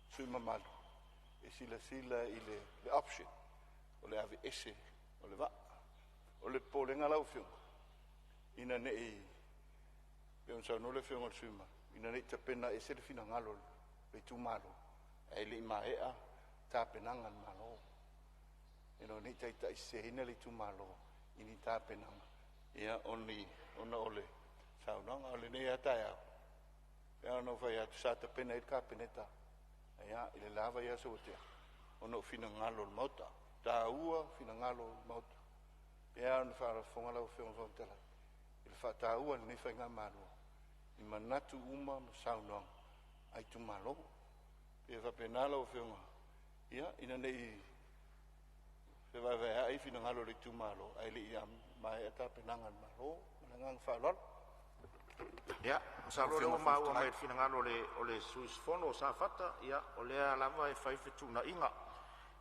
sui mamalu. E sila i le option. O le ave ese. O le va. O le polenga lau fionga. Ina ne e. Peon sa no le fionga le sui ma. Ina ne te pena ese le fina ngalo. Le tu malo. E le ima ea. Ta penanga le malo. Ino ne te ita ise hina le tu malo. Ini ta penanga. Ia oni. Ona ole. Saunanga ole ne ata ea. Pea no fai atu sa te pena i ka peneta. Ia, ile lava ia so te. Ono fina ngalo le mauta. Ta ua fina ngalo le mauta. Pea no fai fonga lau fionga fomtela. Ile fai ta ua ni fai ngā malo. I manatu uma ma saunoang. Ai tu malo. Pea fai pena lau fionga. Ia, ina nei. Pea vai ai fina ngalo le tu malo. Ai le ia mai ata penangan malo. Manangang fai lolo. Ya, sa lo le mau mai finangalo o le Swiss fono sa fata, ya, o le lava e fai fetuna inga.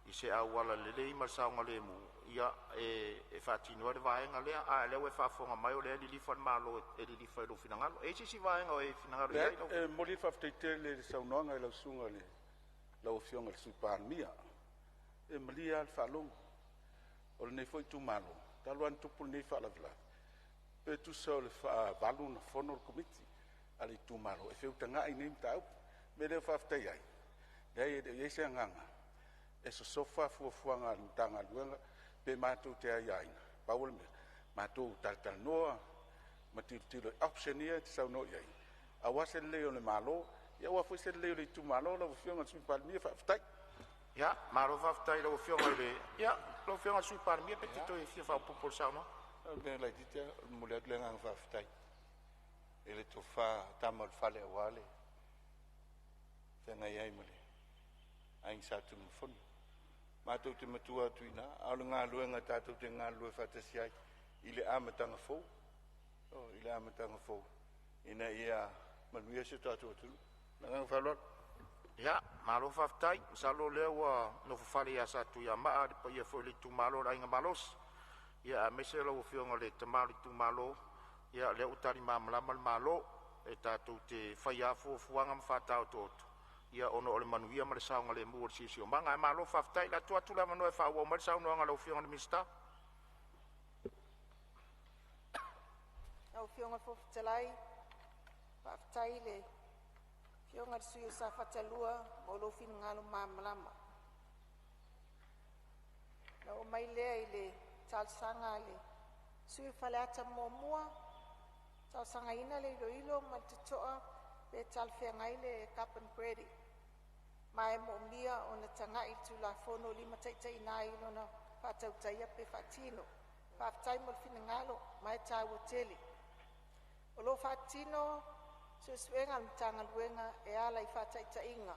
I se awala le ima saunga le mu, ya, e fatino le vaenga le, a le we fa fonga mai o le li fan malo e li fai lo finangalo. E si vaenga o e finangalo le. E moli fa fteite le saunanga e la sunga le. La ofionga le supan mia. E mali al falong. O le nei foi tu malo. Taluan tupul nei fa la vla. Pe tu so le fa valu na fono komiti ali tu malo e feu tanga i nem tau me le fa ftai ai dai e se nganga e so sofa fu fuanga tanga luanga pe matu te ai ai paul me matu tal noa matu tilo optionia te sa no ai a wase le o le malo ia wa fu se le o tu malo lo fionga su par mi fa ftai ya malo fa ftai lo fionga le ya lo fionga su par mi petito e fa popol sa no. Ben la dita mulet le ngang faftai. Ele to fa tamal fale wale. Tena yai mole. Aing satu mfon. Ma tu te matua tuina, au nga luenga tatu te nga lue fatasiai. Ile amatanga fo. Oh, ile amatanga fo. Ina ia manuia se tatu tu. Ngang falot. Ya, malo faftai, salo lewa no fale ya satu ya ma de pa ia fo le tu malo la inga malos. Ya mese lo fionga le tamali tu malo ya le utari mamala malo e tatu te faia fo fuanga mfata to ya ono ole manuia ma le saunga le mu si si manga malo faftai la tua tula mano e fa wo ma saunga nga lo fionga mista au fionga fo telai faftai le Fionga le sui o sa fatalua mo lo fin ngalo mamalama. Na o mai lea i le talsanga le sui faleata mua talsanga ina le ilo ma tutoa pe talfenga i le cup and bready. Mai mo mia o na tanga i tu la fono lima taitai na ilo na whatautaia pe whatino. Whaftai mo fin ngalo mai tai woteli. O lo whatino so suenga mtanga luenga e ala I whataitainga.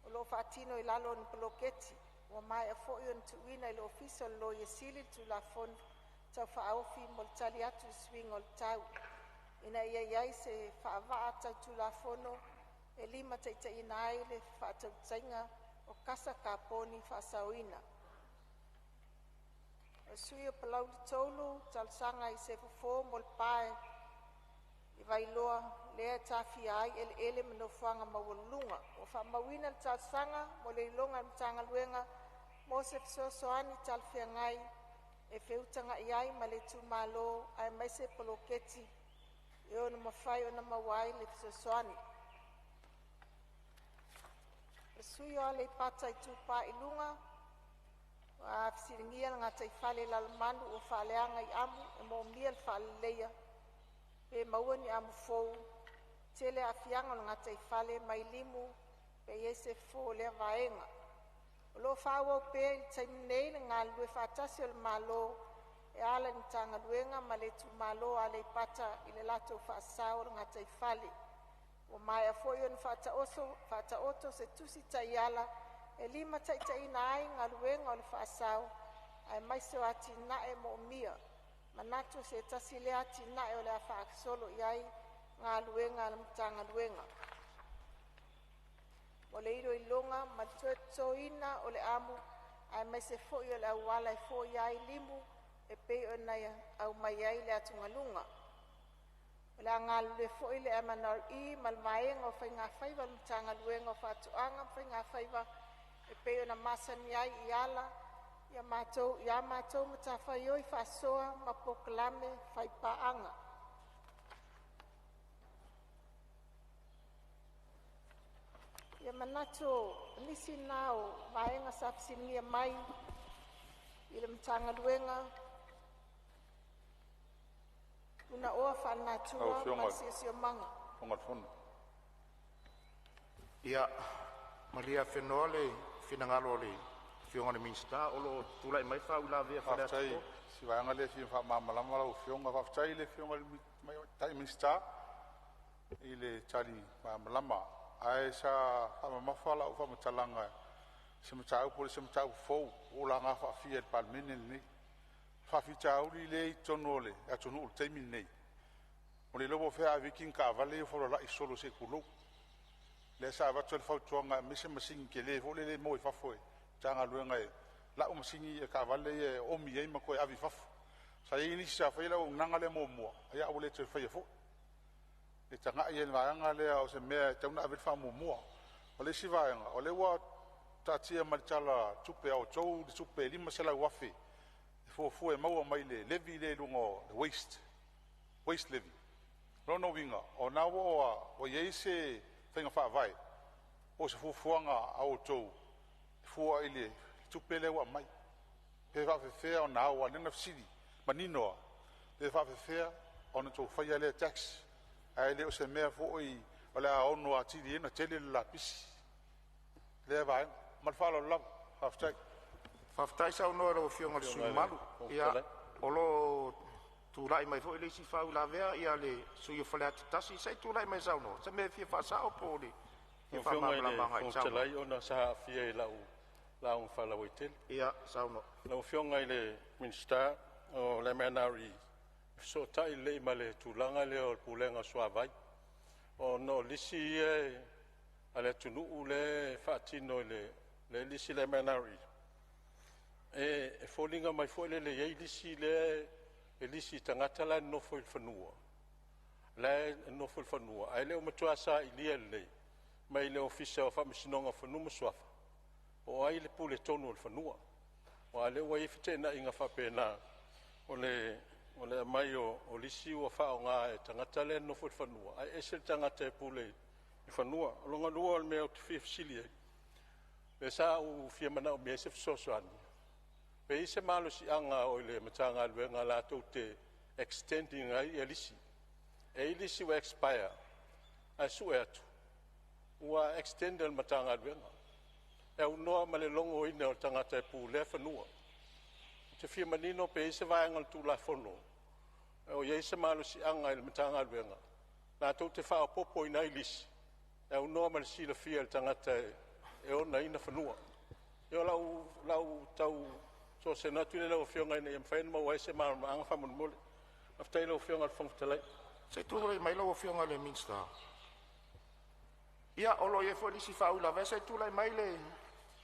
O lo whatino I lalo ni poloketi. Wa mai a fo yon tu wina I lo official lo yesili tu la fon tau whaofi mo tali atu swing o tau. Ina iai se whaavaa tau tu la fono e lima taitaina ai le whatautainga o kasa kaponi whasauina. O sui o palau li tolu talsanga I se fufo mo pae I vailoa lea tafi ai ele manofuanga mawalunga. O whamawina talsanga mo le ilonga mtanga luenga mo se fisosoani talwhiangai e whiutanga iai ma le tumalo ai mai se poloketi e ona mawhai ona mawai le fisosoani. E sui o ale pata I tupa ilunga a fisiringia ngā taifale lalmanu o whaleanga I amu e mo mia whaleleia pe maua ni amu fou tele a fianga ngā taifale mai limu pe yese fo lea vaenga. O lo whaua o pe I taimnei le ngā lue whatasi o le malo e ala ni tanga luenga ma le tu malo a le pata I le lato whaasao ngā taifale. O mai a fo yon whata oto se tusi taiala e lima taitaina ai ngā luenga o le whaasao ai mai se ati nae mo mia. Manato se tasi le ati nae o le a whaakisolo iai ngā luenga le mtanga luenga. Mo le iro ilonga ma toina o le amu ai mai se fo o le awala e fo iai limu e pei o nai au mai ai le atungalunga. O le ngā lue fo le MNRE malvaenga o whai ngā whaiva le mtanga luenga o whatuanga whai ngā whaiva e pei o na masani ai I ala ia mātou matawhai oi whasoa ma pokalame whai paanga. Ia manato nisi nao vaenga sapsinia mai I le mtanga luenga una oa whanatua ma sisio manga. Ia, Maria Fenole, Finangalo le Fionga le Minsta, o lo tulai mai whau la vea whare atu. Si vaenga le fionga whamamalama lau fionga whaftai le fionga le Minsta I le tali whamamalama. Ai sa whamamafa lau whamatalanga se matau pole se matau fou o la ngā whawhia le Palemene nei. Whawhita uli le I tono le, a tono ul teimi nei. O le lobo whea viking ka vale o whara I solo se kulou. Le sa watu le whautuanga mese masingi ke le vole le mo I whafoe. Tanga luenga e la o masingi e ka vale e omi e ima koe avi whafo. Sa e inisi sa whaila o nanga le mo mua. Ia o le te whaia fo. E tanga i e vaanga le o se mea tauna avet wha mo mua. O le si vaanga. O le wa tatia maritala tupe au tou di tupe lima sela wafe. E fo e maua mai le levi le lungo the waste levy. Rono winga. O na o yeise whainga wha vai. O se fuanga au tou. Fua ile tupe le wa mai. Pe wha fea o na awa nena fsiri. Maninoa. Pe wha fea o na tou whaia le tax. Ai le o se mea fo I o le a ono a tiri ena tele le la pisi. Le vai. Malfalo lava. Haftai. Whaftai sa unoa ro Fionga le sui malu. Ia, o lo tūrai mai fo ile si whau la vea ia le sui o whale ati tasi. Sai tūrai mai sa unoa. Sa mea fia whasao po le. O Fionga le fontalai ona sa fia I lau whala waitele. Ia, sa unoa. Lau Fionga I le Minsta o le MNRE. So tai le ma le tūlanga le o pulenga suavai. O no lisi e ale tunu le whaatino le lisi le MNRE. E fōlinga mai fōile le iei lisi le lisi tangata la nofo il whanua. La nofo il whanua. Ai leo matua sa I lia le mai le ofisa o whamisinonga whanuma suafa. O ai le pule tonu il whanua. O ai leo wai whitena inga whapena o le mai o lisi o whao ngā e tangata le nofo il whanua. Ai ese tangata e pule whanua, longa lua le mea o te whiwhisili ai. Le sa u whia mana o mea se whasosoani. Pe i se malo si anga o le matanga luenga lātou te extending ai e lisi. E i lisi wa expire, a su e atu. Ua extend le matanga luenga. E unoa ma le longo ina o tangata e pū le whanua. Te whia manino pe i se vaenga tu la whono. E o iei se malo si anga i le matanga luenga. Lātou te whao popo ina i lisi. E unoa ma le sila whia le tangata e ona ina whanua. E o lau tau so se natu le lau whionga ina i mwhaina mau aise maa anga whamon mole. Aftai lau whionga le whangtalai. Se tu rei mai lau whionga le Minster. Ia olo e fo lisi whau la vese tu lai mai le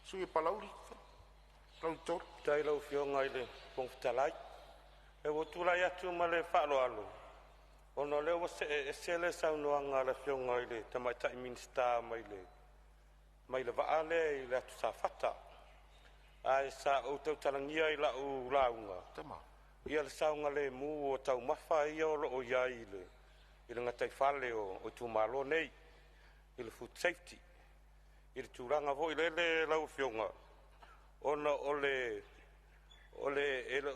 sui palauri. Lau tor. Tai lau whionga i le whangtalai. E wo tu lai atu ma le whaalo alo. Ono leo se le saunoanga le whionga i le tamaitai Minster mai le vaale i le atu sa whata. Ai sa o tau talangia i lau launga. Tama. Ia le saunga le mu o tau mawha ia o loo iai i le ngatai whale o tūmalo nei. I le food safety. I le tūranga vo i le lau whionga. Ona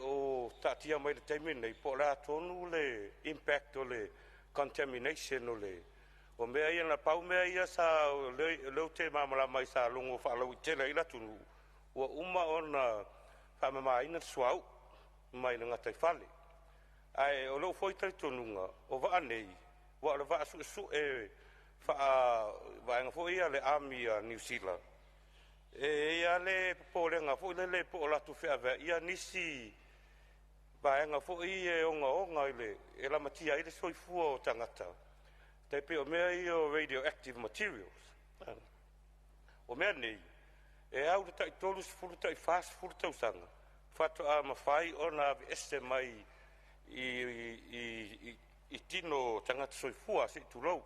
o tatia mai le teimine i po le atonu le impact o le contamination o mea ia na pau mea ia sa leo te mamala mai sa longo whaalau i tele i latunu. Ua uma ona whamama ina suau mai na ngatai whale. Ai o leo foi tai tonunga o waa nei. Wa le waa su e vaenga foi ia le Army a New Zealand. E ia le polenga foi le po latu whea ia nisi vaenga foi e onga e la matia i le soifua o tangata. Te pe o mea i o radioactive materials. O mea nei. E au le tai tolu sifuru tai fast furu tau sanga. Fatu a mawhai o na ese mai i tino tangata soifua si tulou.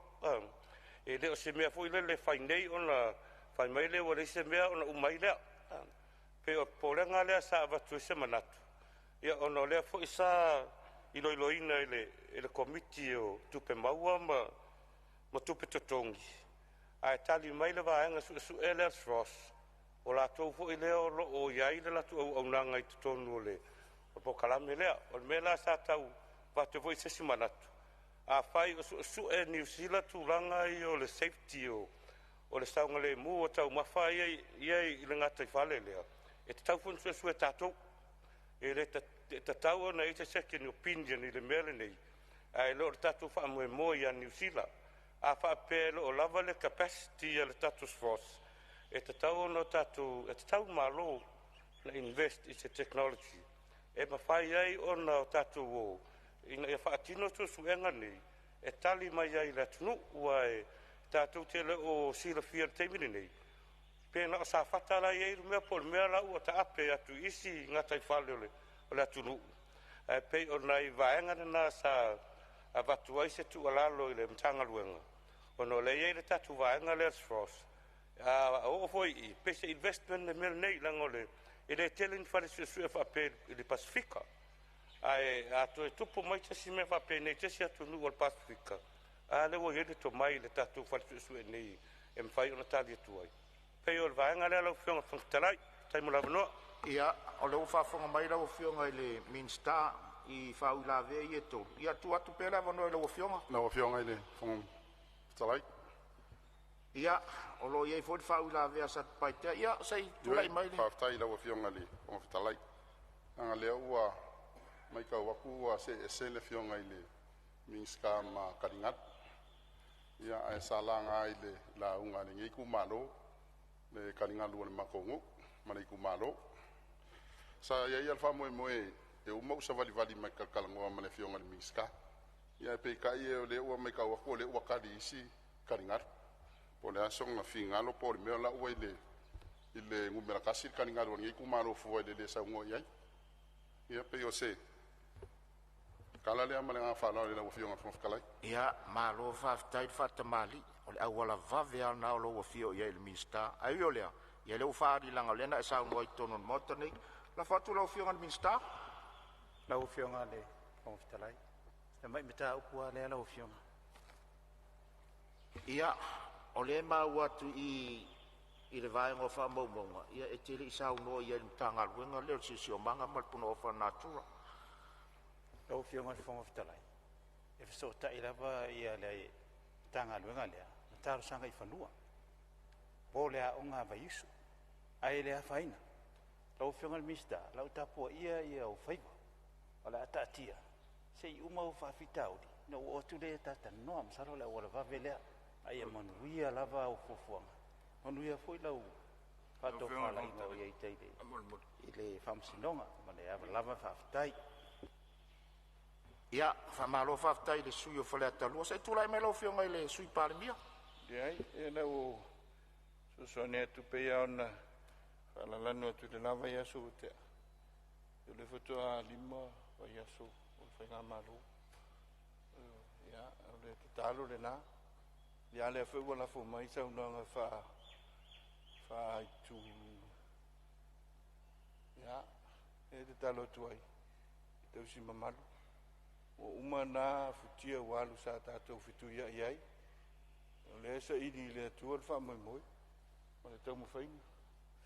E leo se mea fui le whai nei o na whai mai leo le se mea o na umai lea. Pe o polenga lea sa avatu se manatu. Ia o na lea fui sa iloiloina i le komiti o tupe maua ma tupe totongi. Ai tali mai le vaenga su Elias Ross. O la tau fo i leo o iai le latu au nanga i tutonu o le o po kalame lea. O le mea sa tau vate vo i sesi manatu. A whai o su e New Zealand tu langa i o le safety o le saunga le mu o tau mawhai iai i le ngatai whale lea. E te tau fun su e tatou. E le te tau ona i te second opinion i le mele nei. Ai leo le tatou wha mo i a New Zealand. A wha pēlo o lava le capacity a le tatou force. E te tau no tatu, e te tau malo na invest in the technology. E mawhai ai o na tatu o, ina e whaatino tu suenga nei, e tali mai ai la tunu ua e tatu te le o sila whia teimini nei. Pēna o sa whatala i eiru mea po mea la ua ta ape atu isi ngatai whale o le tunu. E pei o nai vaenga na sa a watu ai se tu alalo i le mtanga luenga. O no le ei le tatu vaenga le Frost. O foi i pese investment le mel nei langole e le telen fare su fa pe le Pacifica ai a to tupo mai te si me fa pe nei te si atu nu al Pacifica a le wo yede to mai le tatu fare su nei e fai ona tali tu ai pe o vaenga le lo fiona fontalai tai mo la no Ia o le ufa fonga mai la fionga i le Minster i fau la ve i to ia tu atu pela vono le fionga La fionga i le fontalai. Ia, o lo iei fo fau la vea sa paitea. Ia, sei, tulai mai le. Whaftai la fionga li, o fitalai. Anga lea ua, mai ka waku ua se le fionga i le Minster ma karingat. Ia, e salanga i le la unga le ngei kumalo, le karingat lua le makongu, ma le kumalo. Sa ia alfa moe, e umau sa vali mai kalkalangoa ma le fionga le Minster. Ia, e peikai e o le ua mai ka waku, le ua kari isi karingat. O le asonga fingalo po le mea la ua i le ngumera kasi karingalo ngi kumalo fo le sa ngo iai. Ia pe yo se. Kala le amale nga fala le la fionga fo kalai. Ia, ma lo fa tai fa tamali. O le awala va vea na lo fio ia il Minster. Ai o le. Ia le fa di langa lena sa ngo i tonon motani. La fatu lo fionga il Minster. La fionga le fo kalai. Sta mai meta upua le la fionga. Ia O le mau atu i le vaenga o whamaumaunga. Ia e tele i sau noa ia le mtanga luenga leo si o manga malpuna o whanatura. Lau fionga whangawhitalai. E fiso tai lava ia le tanga luenga lea. Na taro sanga i whanua. Po lea o ngā vaiusu. Ai lea whaina. Lau fionga le mista. Lau tapua ia o whaiva. O le atatia. Se i umau whawhitauri. Na o tu lea tata noa. Masaro lea wala vave lea. Ai e manuia lava o fufuanga. Manuia foi lau. Fato whala inga o iei teile. I le whamsinonga. Ma le awa lava whawhitai. Ia, whamalo whawhitai le sui o whalea talua. Se tūlai me lau fionga i le sui Palemene. Ia, e na o susone atu pea ona whalalano atu le lava i aso te. Yo le whatua lima wa i aso o whainga malo. Ia, o le tatalo le nā. Ia le whau la fo mai sa unanga wha i tu. Ia, e te talo tuai. I tau si mamalu. O uma nā futia walu sa tātou fitu ia iai. O le esa idi le atua le wha mai moi. O le tau mawhainga.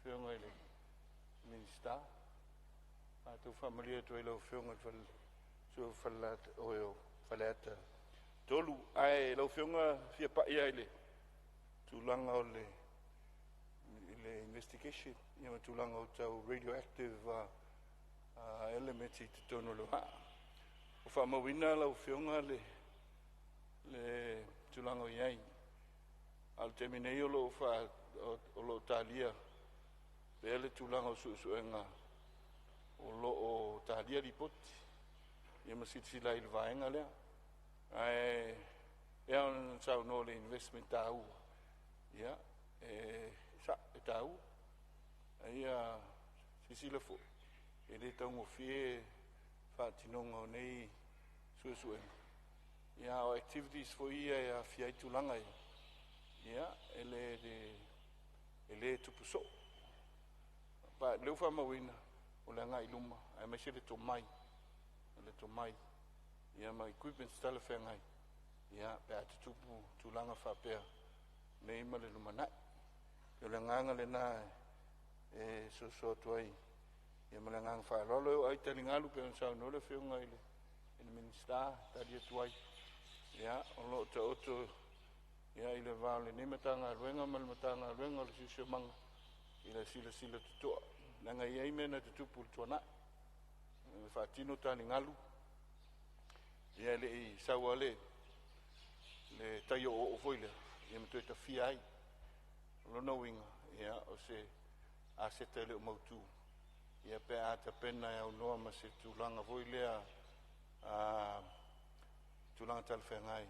Whionga i le minsta. Tātou wha maria tuai lau whionga i so whaleata. Tolu, ai lau whionga fia pa ia i le. Tūlanga o le investigation. Ia ma tūlanga o tau radioactive elements i te tono le haa. O whamawina lau whionga le tūlanga o iai. Al teminei o lo talia. Pele tūlanga o suenga. O lo o talia li poti. Ia masitila i le vaenga lea. Ai, ea on sau no le investment tau. Ia, e tau. Ia, sisila fo. E le taungo fie whātinonga o nei suenga. Ia, o activities fo ia e fiai tūlanga ia. Ia, ele tupuso. Pa leu whamawina o le ngai luma. Ai mai se le to mai. Le to mai. Ia ma equipment stala whengai. Ia, pe atu tupu tūlanga whapea. Nei ma le luma nai. Ia le nganga le nā e so tuai. Ia ma le nganga whaarolo eo ai tali ngalu pe on sao no le whiunga i le minista. Tari e tuai. Ia, o lo ta oto. Ia i le vāo le nematanga ruenga ma le matanga ruenga o le sisio manga. I le sila tutua. Nanga iei mena te tupu le tuana. Le whaatino tani ngalu. Ia le i saua le taio o foile. Ia matoi ta fia ai. Lona winga. Ia o se aseta le o mautu. Ia pe ata pena e au noa ma se tūlanga foile a tūlanga talwhengai.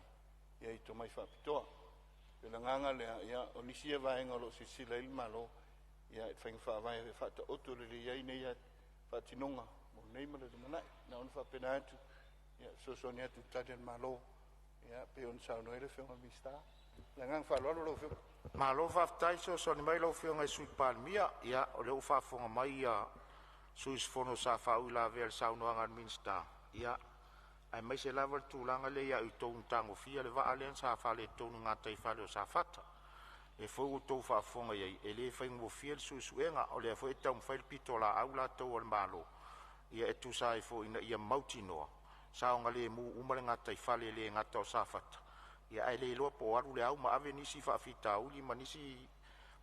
Ia i to mai whapitoa. Pela nganga lea, ia, o nisi e vaenga lo si sila ilma lo, ia, whainga whaavai e whata oto le iai nei a whatinonga, mo neima le manai, na ona whapena atu, ia, sosoni atu tadian ma lo, ia, pe on sao noere whionga mista, la ngang whalolo lo whionga. Ma lo whaftai sosoni mai lo whionga i sui Palemene, ia, o leo whafonga mai a suis fono sa whau la vea sao noanga minsta, ia, ai mai se lava tūlanga le ia i tōnu tango fia le waa lean sa whale tōnu ngā taifale o sa whata. E whau o tōu whaafonga iei, e le whaingo fia le susuenga o le whai taum whail pito la au la tau al malo. Ia e tu sa e fo ina ia mauti noa. Sa o ngale mu umare ngā taifale le ngata o sa whata. Ia ai le loa po aru le au ma ave nisi whaafita uli ma nisi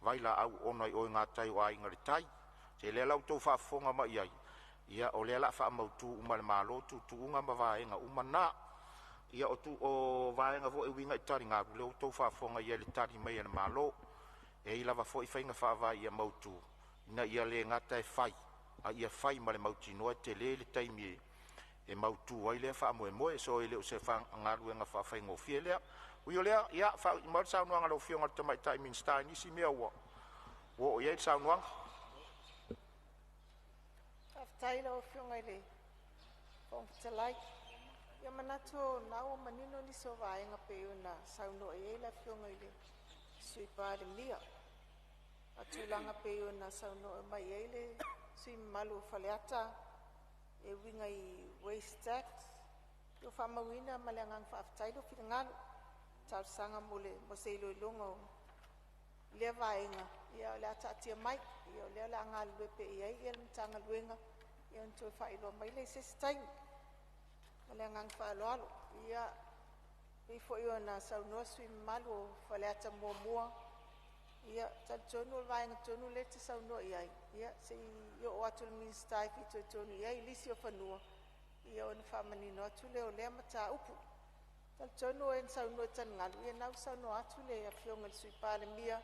vaila au onai o ngā tai o ai ngare tai. Se le lau tōu whaafonga ma iei. Ia o le la fa mautu uma le malo tu unga ma vaenga uma na ia o tu o vaenga vo e winga tari nga le to fa fonga ia le tari mai le malo e ila va fo i fainga fa va ia mautu na ia le ngata e fai a ia fai ma le mauti no te le taimi e mautu ai le fa mo so ile o se fa ngaru nga fa fainga fiele o yo le ia fa ma sa no nga lo fionga te mai taimi sta ni si me wo ia sa no Taila o whiunga le Fonotaga. Ia manato nao manino ni so vaenga pe una sauno e la whiunga le sui Palemene. A tūlanga pe una sauno mai e le sui malu whaleata e winga i waste tax. Yo whamawina maleangang whaaftailo whingalo. Tau sanga mole mo se ilo ilonga le vaenga ia le atatia mai ia le la ngal pe ia ia le tanga luenga ia nto fa ilo mai le se time le ngang fa lo ia i fo ia na sa no sui malu fa le ata mo ia ta tonu vaenga tonu le te sa no ia se yo atul min stai fi tonu ia lisi o fanua ia on fa mani no tu le o le mata upu tal tonu en sa no tan ngalu ia na sa no atu le afionga sui Palemene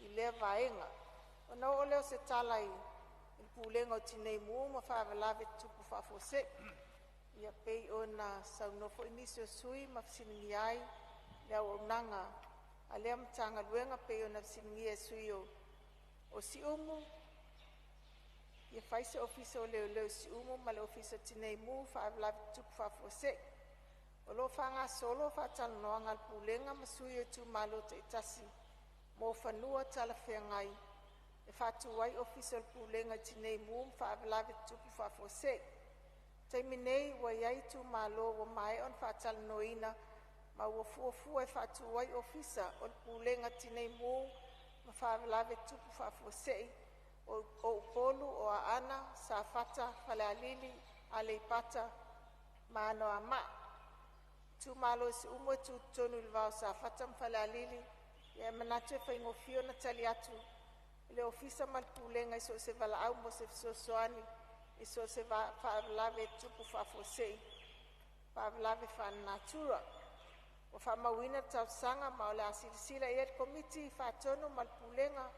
i le vaenga ona o le se talai il pulenga o tinei mu ma fa lave tupu fa fose ia pei ona sa no fo inisio sui ma singi ai le o nanga ale am tanga luenga pei ona singi sui o si umu ia faise ofisa o le si umu ma le ofisa tinei mu fa lave tupu fa fose o lo fanga solo fa tal no ngal pulenga ma sui tu malo te tasi mo fanua tala fengai e fatu wai official pulenga tinei mum fa lave tupu fa fose terminei wa yai tu malo wa mai on fa tal noina ma wo fu e fatu wai officer on pulenga tinei mum ma fa lave tupu fa fose o polu o ana sa fata fala lili ale pata mano ama tu malo si umo tu tonu lva sa fata fala lili ia manatu fa ingofio na tali atu le ofisa mal pulenga iso se vala au mo se soani iso se va fa lave tupu fa fose fa lave fa natura o fa mawina tau sanga ma le asilisila ia komiti fa tono mal pulenga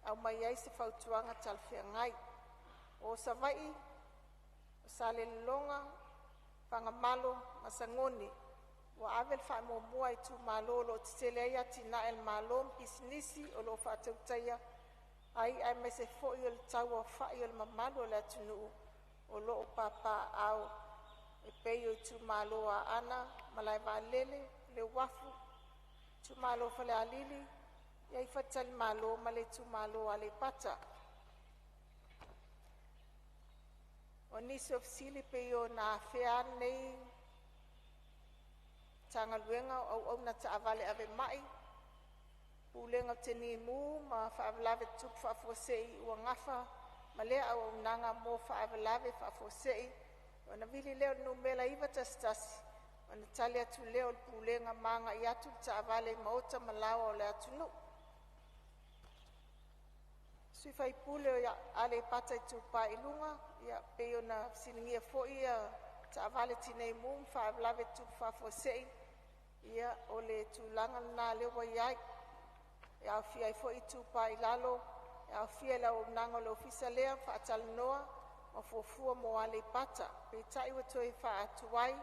au mai ai se fautuanga tal fiangai o savai o sale longa fanga malo masangoni wa avel fa mo mua tu malo lo tsele ya tina el malo business o lo fa taya ai me se fo il tawa fa il mamalo la tunu o lo papa au e pe tu malo ana malai valele le wafu tu malo fa le alili ya fatal malo male tu malo ale pata oni se ofsili pe yo na fea nei tanga luenga au na ta avale ave mai pulenga teni mu ma fa avalave tupu fa fosei ua ngafa ma lea au nanga mo fa avalave fa fosei ona vili leo numela iva tastasi ona tali atu leo pulenga manga i atu ta avale maota malawa o le atunu sui fai pule ya ale pata i tupa ilunga ya peo na siningia fo ia ta avale tinei mu fa avalave tupu fa fosei ia o le tulanga na lewa iai e au fia i fo i tupa i lalo e au fia la o nanga le ofisa lea fa atal noa ma fofua mo ale pata pe tai wa toi fa atuai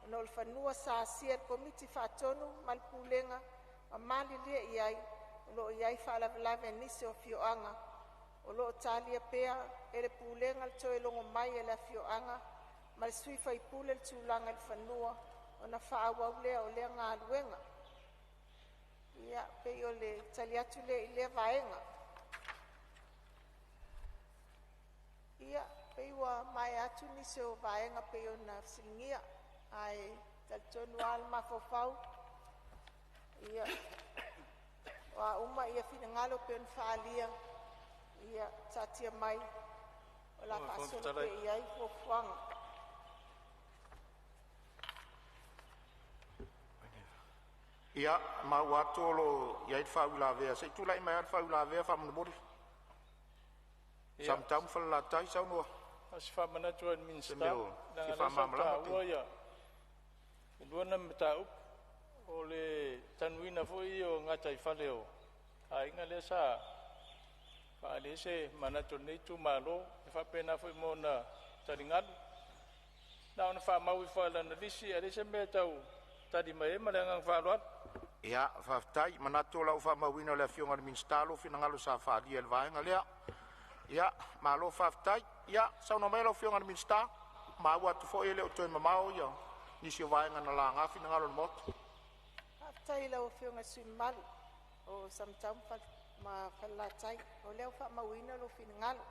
no le fanua sa sia komiti fa tonu mal pulenga ma mali lea iai lo iai fa la lave nisi o fioanga o lo talia pea e le pulenga le toi longo mai e la fioanga mal sui fa i pule le tulanga le fanua ona fa awa lea o lea ngā luenga ia pe o le taliatu le vaenga ia pe wa mai atu ni se o vaenga pe o na singia ai tal tonu al mafofau ia wa uma ia fina ngalo pe on faalia ia tatia mai o la pasolo pe ia i fofuanga ia ma watolo ia fa ula vea se tu lai mai fa ula vea fa mo bodi sam tam fa la tai sa no as fa mana tu administra si fa mamla o ia luana meta o le tanwina fo i o ngata i faleo ai ngale sa fa le se mana tu nei tu malo fa pena fo mo na taringal na ona fa mau fa la na lisi ale se metau tadi mai malangang fa lot ia fa tai manato la fa mawina le fionga le minstalo fina ngalo sa fa dia le vaenga lea ia malo fa tai ia sa no melo fionga le minsta ma wa tu fo ele o to mamao ia ni si vaenga na la nga fina ngalo mot fa tai la o fionga sui mal o samtam fa ma fa la tai o le fa mawina lo fina ngalo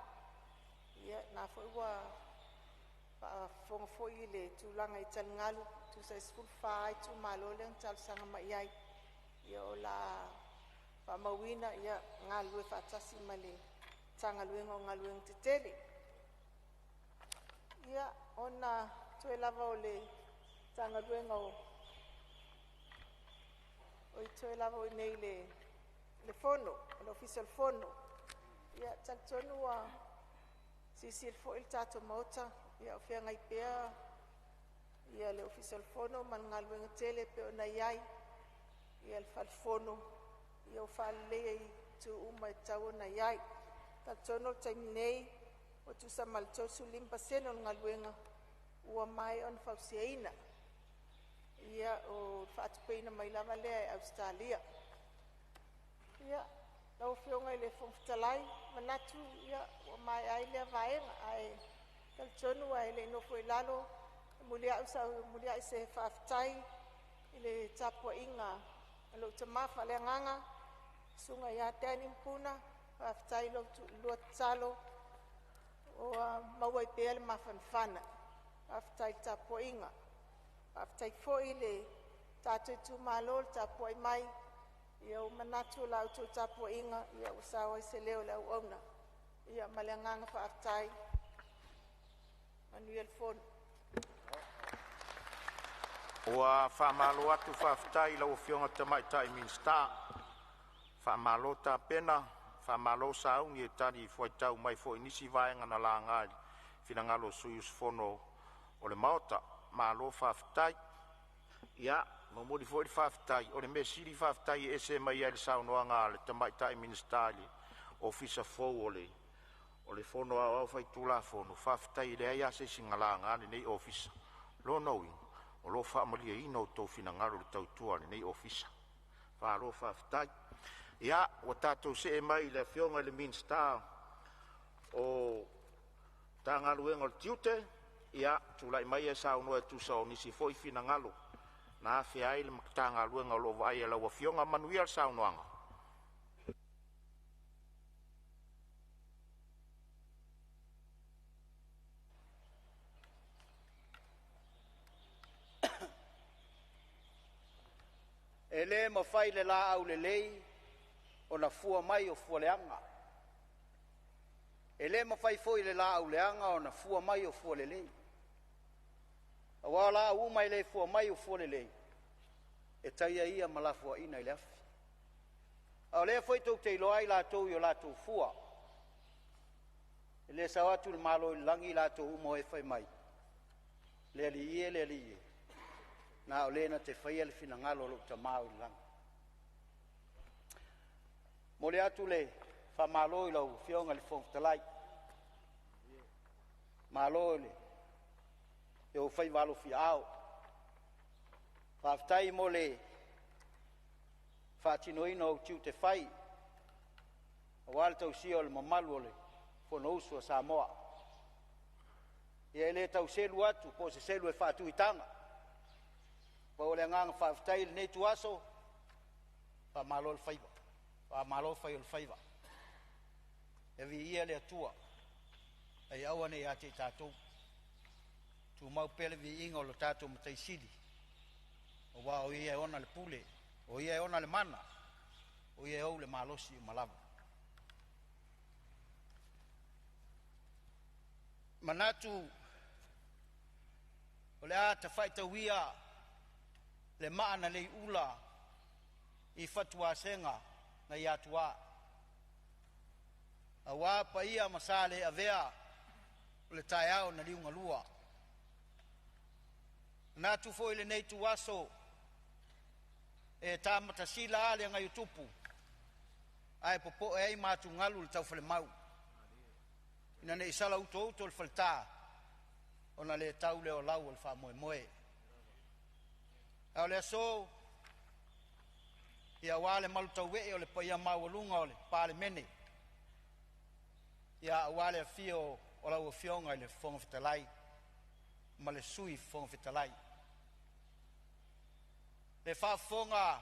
ia na fo wa fo ile tulanga i tal ngalu tu sa school fa tu malo le tal sanga mai ai ia o la whamauina ia ngā lue whaatasi ma le tangaluenga o ngā luenga te tele. Ia ona tue lava o le tangaluenga o i tue lava o nei le fono, le official fono. Ia taktonu a sisir fo il tato mota, ia o fea ngai pea, ia le official fono man ngā luenga tele pe o na iai, ia le falfono, ia o whalea i tu uma e tau na iai. Taktonu taimi nei, o tu sa maltosu limpa seno ngā luenga, ua mai on fausiaina. Ia o whaatupeina mai lava lea e Australia. Ia, lau whionga i le whongwhitalai, manatu ia o mai ai lea vaenga, ai kaltonu ai le nofo i lalo, mulia i se whaafitai, i le tapua inga, alo tamafa lea nganga, sunga ia tēni mpuna, whaafitai lua talo, o maua i pēle mawhanwhana, whaafitai tapua inga. After foi le tātou tu mālol tāpua i mai, ia o manatu lau tō tāpua inga, ia o sawa i se leo lau auna, ia maleanganga whaaftai, Manuel Fon. Ua whamalo atu whaaftai lau whionga tamaitai minsta, whamalo tā pena, whamalo saungi e tari whaitau mai fo inisi vaenga na la ngai, whinangalo suius fono o le maota. Malo whaftai, ia, mamuri fōi whaftai, o le me siri whaftai e se mai ele saunoa ngā le tamaitai ministali, ofisa fōu o le whono au whai tūla whono, whaftai le aia se singala ngā le nei ofisa, lo naui, o lo whaamalia ino tō whina ngaro le tautua le nei ofisa, whālo whaftai, ia, o tātou se e mai le whionga le minsta o tāngaluenga le tiute, ia tulai mai e sa uno e tusa o nisi foi fina ngalo na fia ai le makatanga luenga lo vai e laua fionga manuia sa unoanga. E le mawhai le la au le lei o na fua mai o fua leanga. E le mawhai foi le la au leanga o na fua mai o fua le lei. Awala u mai le fua mai o fua le lei. E taia ia malafua ina i le afi. Au le foi tau te iloai la tau i o la tau fua. E le sawatu le malo i langi la tau umo e fai mai. Le ali ie. Na o le na te fai le fina ngalo lo ta mau i langi. Mo le atu le fa malo i lau fionga le fongtalai. Malo le. E o fai walo fi au. Whaftai mo le whaatinoina o tiu te whai. O wale tau sia o le mamalu o le Fonotaga Samoa. Ia le tau selu atu, po se selu e whaatu i tanga. Pa o le nganga whaftai le nei tu aso, pa malo le whaiva. Pa malo le whai o le whaiva. E vi ia le atua. Ai awane ia te tātou. Tu mau pele vi inga o lo tātou matai sili. O wā o ia ona le pule, o ia ona le mana, o ia au le malosi o malava. Manatu, o le a ta whaita wia, le maana le ula, i fatua senga na iatua. A wā pa ia masale a vea, o le tai au na liunga lua. Natu fo ile nei tu aso e tamata sila ale ngai tupu ai popo e ai matu ngalu le tau fale mau ina nei sala uto le falta ona le tau le o lau le fa moe au le so ia wale malu tau we o le paia mau lunga o le Palemene ia wale fio o lau fionga le Fonotaga ma le sui Fonotaga le whaafonga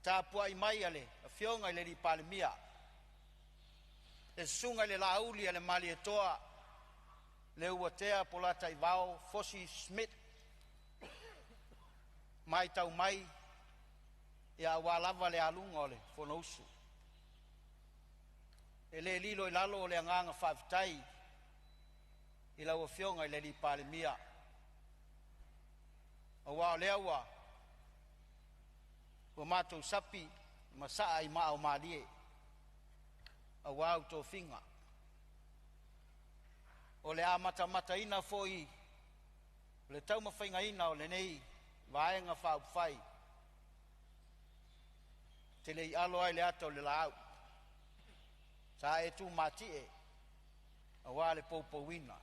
tāpua i mai ale, a whionga i le li Palemene. Le sunga le lauli ale mali e toa, le uatea polata i vao, Fosi Smith, mai tau mai, ia ua lava le aluga o le fonousu e lē lilo i lalo o le agaga faafetai i lauafioga i le lipalemia auā o lea ua matou sapi ma saa i maʻao malie auā au tofiga o le a matamataina foʻi o le taumafaigaina o lenei vaega faaupufai te lei alo ai le ata o le laau sa e tumatie auā le poupouina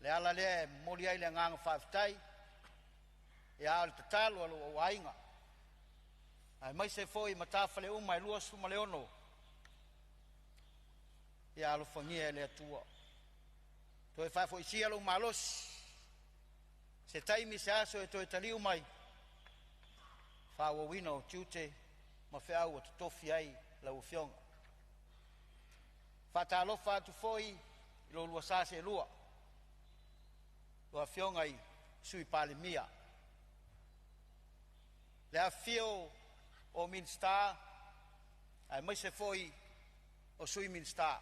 le ala lea e moli ai le agaga faafetai e a o le tatalo o loo auaiga ae maise foʻi ma tafale uma e 2.6 ia alofagia e le atua toe faafoʻisia lou malosi se taimi se aso e toe taliu mai faauauina o tiute ma feʻau o totofi ai lauafioga faatalofa atu foʻi i lou luasa selua luafioga i sui palemia le afio o Minster ae maise foʻi o sui Minster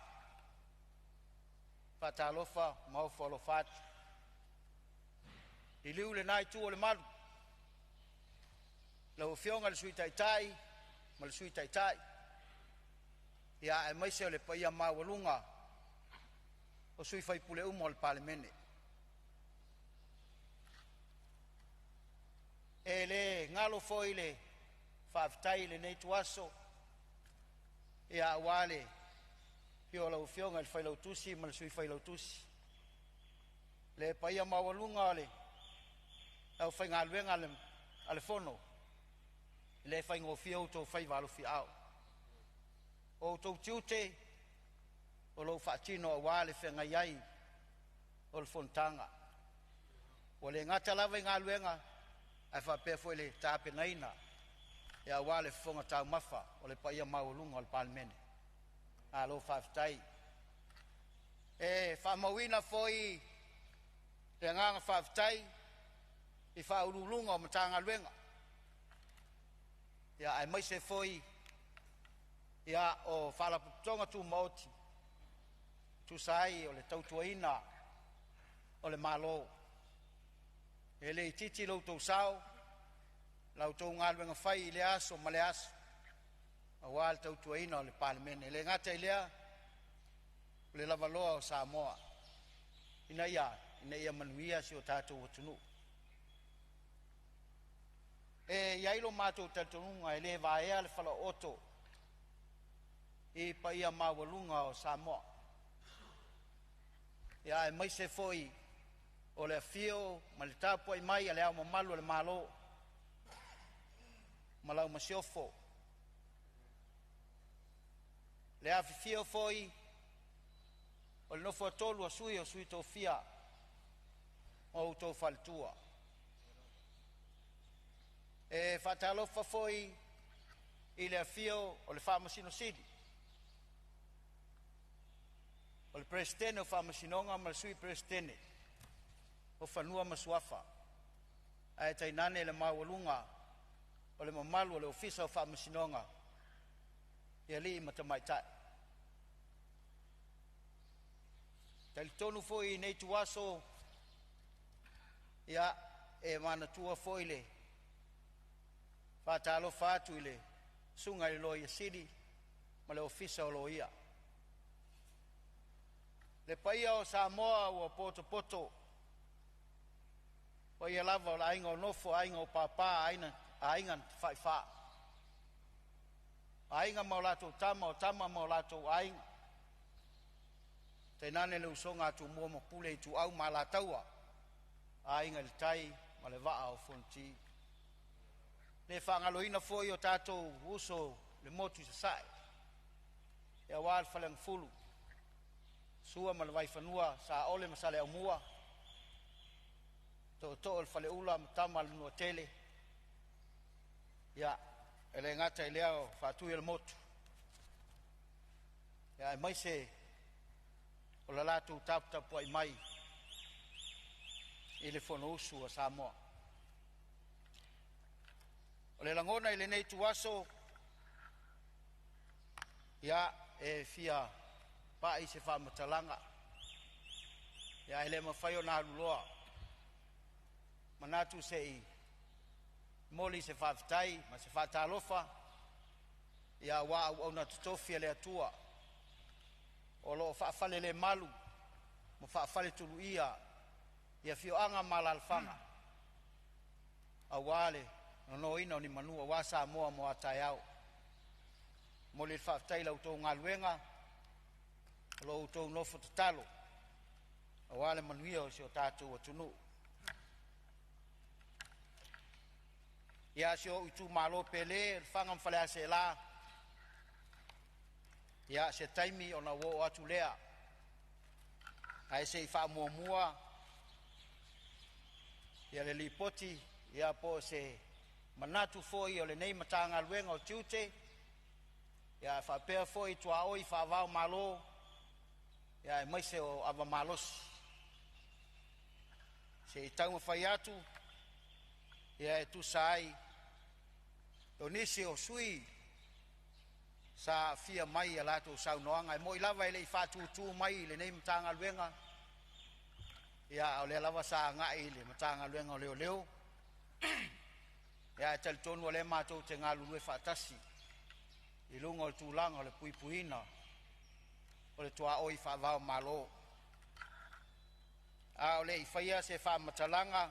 faatalofa ma ofo alofa atu i liu lenā i tu o le malu lauafioga le sui taʻitaʻi ma le sui taʻitaʻi ia e maise o le paia maualuga o sui faipuleuma o le palemene e le galo foʻi le faafetai lenei tuaso ia auā le pio lauafioga i le failautusi ma le sui failautusi le paia maualuga o le laufaigaluega a le fono i le faigofia outou faivalufiaʻao o outou tiute o lou faatino auā le feagai ai o le Fonotaga ua le gata lava i galuega ae faapea foʻi le tapegaina e auā le fofoga taumafa o le paia maualuga o le palemene a lou faafetai e faamauina foʻi le agaga faafetai i faaululuga o matagaluega ia ae maise foʻi ia o faalapototoga tumaoti tusa ai o le tautuaina o le malo e le ititi loutou sao lautou galuega fai i le aso ma le aso auā le tautuaina o le palemene le gata i lea o le lavaloa o Samoa ina ia manuia si o tatou atunuu e iai lo matou talitonuga e lē vaea le falaooto i paia maualuga o Samoa ia e maise foʻi o le afio ma le tapuai mai a le ao mamalu o le malo ma lau masiofo le afifio foʻi o le nofo atolu a sui o sui tofia o outou faletua e faatalofa foʻi i le afio o le faamasinosili o le presidene o faamasinoga ma le sui presidene o fanua ma suafa ae tainane le maualuga o le mamalu o le ofisa o faamasinoga ia lii ma tamaitaʻi talitonu foʻi nei tuaso ia e manatua foʻi le faatalofa atu i le suga i le loia sili ma le ofisa o loia le paia o Samoa ua potopoto paia lava o le aiga o nofo aiga o papā aiga faʻifā aiga ma o latou tama o tama ma o latou aiga tainane le usoga atumua ma pule i tuau ma lataua aiga i le tai ma le vaa o fonti le faagaloina foʻi o tatou uso le motu i sasaʻi e auā le falegafulu sua ma le vaifanua sa ole ma sa le aumua toʻotoʻo le faleʻula ma tama le nua tele ia e le gata i lea o faatui o le motu ia e maise o le latou taputapu ai mai i le fonousu o Samoa o O le langona i le nei tuaso, ia e fia pa i se whamatalanga. Ia ele mawhai o nā luloa. Manatu se i moli se whawhitai, ma se whatalofa. Ia wā au na tutofi le atua. O lo whaafale le malu, mo whaafale tulu ia fio anga malalfanga. A wale, no ina ni manua wa Samoa mo atai au. Mo le whaftai lau tō ngā luenga, lo tō nofo tatalo. A wale manuia o si o tātou atunu. Ia si o itu malo pele, whangam whale ase la. Ia se taimi o na wo atu lea. Ai se i wha mua. Ia le lipoti, ia po se manatu foi o le nei matanga luenga o tiute. Ia wha pēr foi tua oi wha vau malo. Ia e maise o ava malos. Se i taunga whai atu. Ia e tu sai. O nisi o sui. Sa fia mai a lato sau noanga. E mo i lava ele i whātutu mai le nei matanga luenga. Ia o le lava sa ngai le matanga luenga o leo leo. Ia e tali tonu o le mātou te ngā lulue whaatasi. I lunga o le tūlanga o le puipuina. O le tua oi whaavao malo. A o le i whaia se whaamatalanga.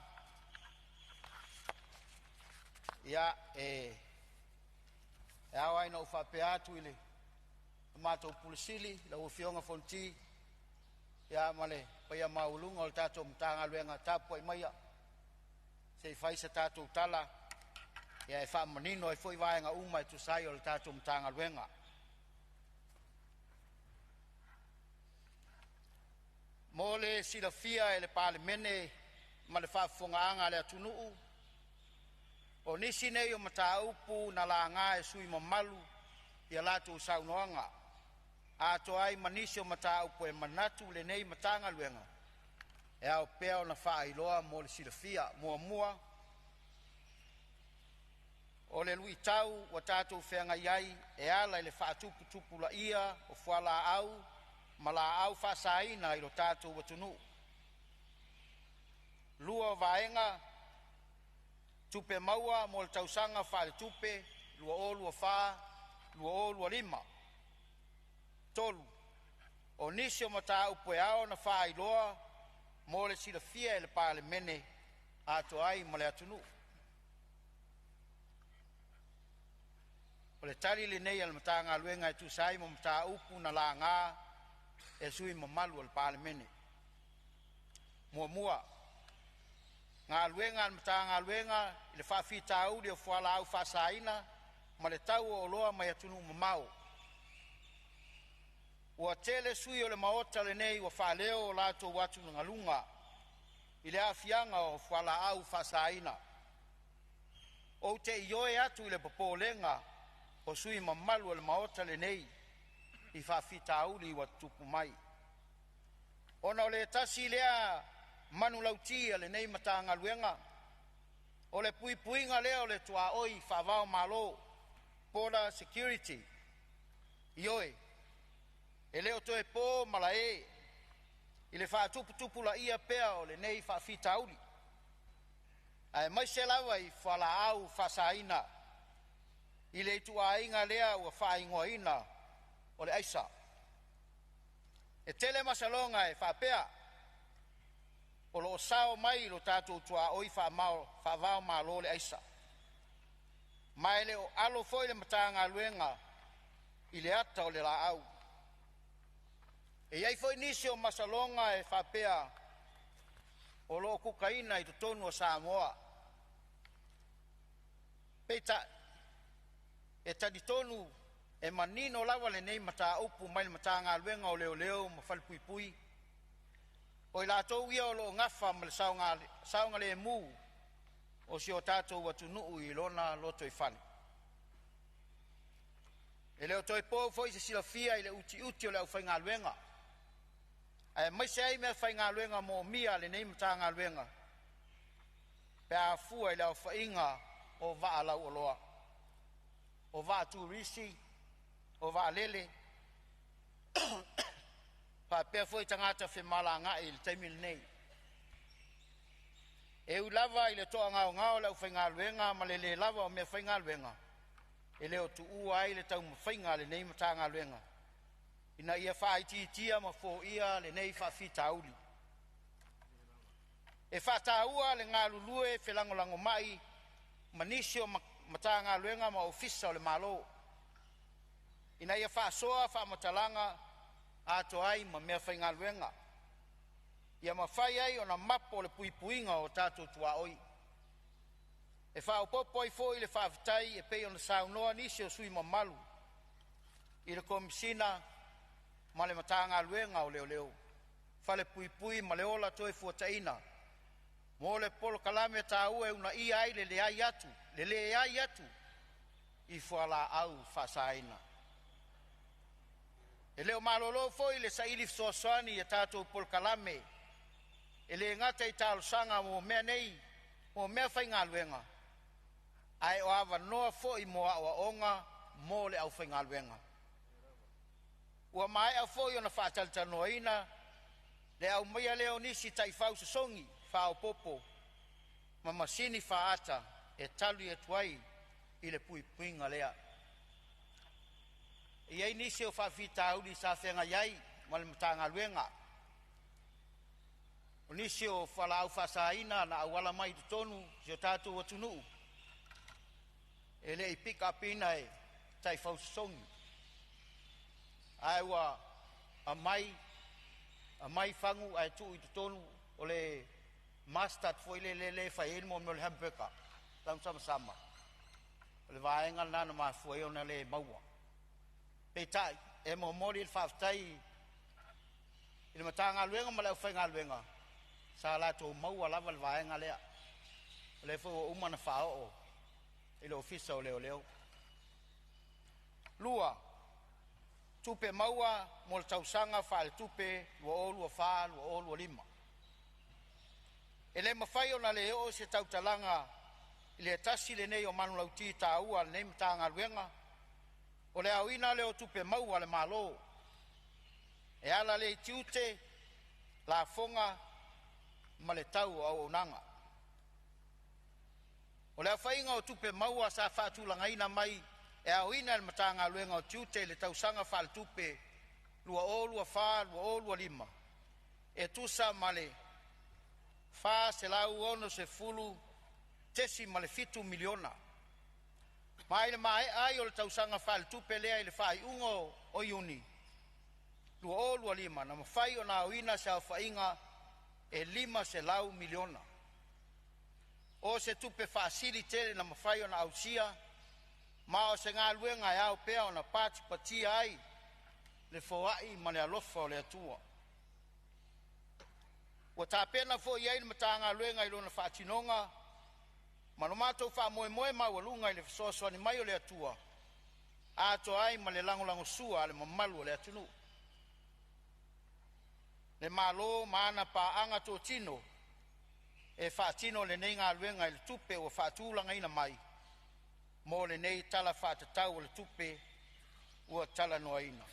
Ia e awai na uwhape atu ile mātou pulisili, la uwhionga fonti. Ia male, paia maulunga o le tātou mtanga luenga tāpua i maia. Se i whaisa tātou tala. Ia e wha manino e fwoi vaenga uma e tusai o le tātou mtanga luenga. Mo le silafia e le Palemene ma le whaafongaanga le atunuu. O nisi nei o mata upu na la ngā e sui mamalu i a lātou saunoanga. A to ai manisi o mata upu e manatu le nei matanga luenga. E au pēo na wha iloa mo le silafia mua. O le lui tau wa tātou whenga iai e ala i le whaatupu la ia o whala au ma la au whasaina i lo tātou watunu. Lua vaenga tupe maua mo le tausanga whale tupe, lua o lua wha, lua o lua lima. Tolu, o nisi o mata upo e ao na wha iloa mo le silafia e le Palemene ato ai ma le atunu. O le tali le nei al matanga luenga e tu sai mo mata upu na la ngā e sui mamalu al Palemene. Mua. Ngā luenga al matanga luenga i le whawhita au le o whala au whasaina ma le tau o loa mai atunu mamau. Ua tele sui o le maota le nei ua whaleo o lato watu nga lunga i le awhianga o whala au whasaina. O te ioe atu i le papolenga o sui mamalu o le maota le nei i whawhita au li wa tupu mai. Ona o le tasi lea manu lautia le nei matanga luenga. O le puipuinga leo le tua oi whavao malo. Border security. Ioe. E leo toe po mala e. I le whaatupu la ia pea o le nei whawhita auli. Ai mai se lawa i whala au whasaina. I le tua inga lea ua whaingoa ina o le aisa. E tele masalonga e whapea. O lo sao mai lo tātou tua oi whavao malo le aisa. Mai le o alo foi le matanga luenga i le ata o le la au. E iai foi nisi o masalonga e whapea o lo kukaina i tonu o Samoa. Peita e taditonu e manino lawa le nei mata upu mai le matanga luenga o leo ma whalpui. O i lātou ia o lo ngafa ma le saunga le mu o si o tātou watu nuu i lona loto i whane. E leo toi pō foi se silafia i le uti o le au whainga luenga. Ai mai se ai mea whainga luenga mo mia le nei matanga luenga. Pe a fua i le au whainga o va'alau oloa, o va'aturisi, o va'alele, pa'apea foi tangata whemalaga'i i le taimi lenei. E ulava i le toa ngao lau whaingaluenga ma le lava o mea whaingaluenga. E leo tu ua ai le tau mawhainga le nei matangaluenga. Ina ia whaititia ma fo ia le nei whawhitauli. E whataua le ngā lulue whelangolango mai manisio matangaluenga ma ofisa o le malo. Ina ia whasoa whamatalanga ato ai ma mea whaingaluenga. Ia mawhai ai o na mapo le puipuinga o tātou tuaoi. E whaopopo i fo i le whaafitai e pei o na saunoa nisi o sui mamalu. I le komisina ma le matanga luenga o leo leo. Whale puipui ma le ola toi fuataina. Mo le polo kalame tā ue una i ai le ai atu. Le ai atu. I fuala au whasaina. E leo malolo fo i le saili fsoaswani e tātou polo kalame. E le ngata i tālo sanga mo mea nei, mo mea whaingaluenga. Ai o awa noa fo i moa o onga mo le au whaingaluenga. Ua mai au fo i ona whātalita noa ina, le au maia leo nisi tai whau sasongi, whao popo, ma masini whaata e talu e tuai i le puipuinga lea. I ei nisi o whawhita auli sa whenga iai, ma le matangaluenga. O nisi o whalau whasaina na awala mai tutonu, si o tātou atunu. E le i pick up ina e tai whausongi. Aiwa a mai whangu ai tu i tutonu o le mustard fo i le whaenmo me le hamburger. Tam sama. O le vaenga nana maa fueo na le maua. Peitai, e mo mori il whaftai i le matanga luenga ma leo whainga luenga. Sa la tō maua lava le vaenga lea. O le fo umana whao o. I le ofisa o leo. Lua, tupe maua mo le tausanga wha le tupe lua olu a wha, lua olu a lima. E le mawhai o na le o se tautalanga i le tasi le nei o manu lauti ta ua le nei matanga luenga. O le awina le o tupe maua le malo. E ala le tiute, la fonga, ma le tau au onanga. O le awhainga o tupe maua sa whaatulanga ina mai e awina le matanga luenga o tiute le tausanga wha le tupe lua olua wha, lua olua lima. E tusa ma le wha se lau ono se fulu tesi ma le fitu miliona. Mai le mai ai o le tausanga wha le tupe lea i le whai ungo o iuni. Lua olua lima na mawhai o na awina sa awhainga e 5 se lau miliona. O se tupe whaasiri tere na mawhai o na ausia, ma o se ngā luenga e au pea o na pāti patia ai, le whawai ma le alofa o le atua. Ua tā pena fo i aile mata ngā luenga i lona whaatinonga, ma no mātou wha moe ma walunga i le whasoaswani mai o le atua, ato ai ma le langolango sua le mamalu o le atunu. Le malo maana pa anga tō tino, e whaatino le nei ngā luenga i le tupe o whaatūlanga ina mai, mo le nei tala whaatatau o le tupe ua tala noa ina.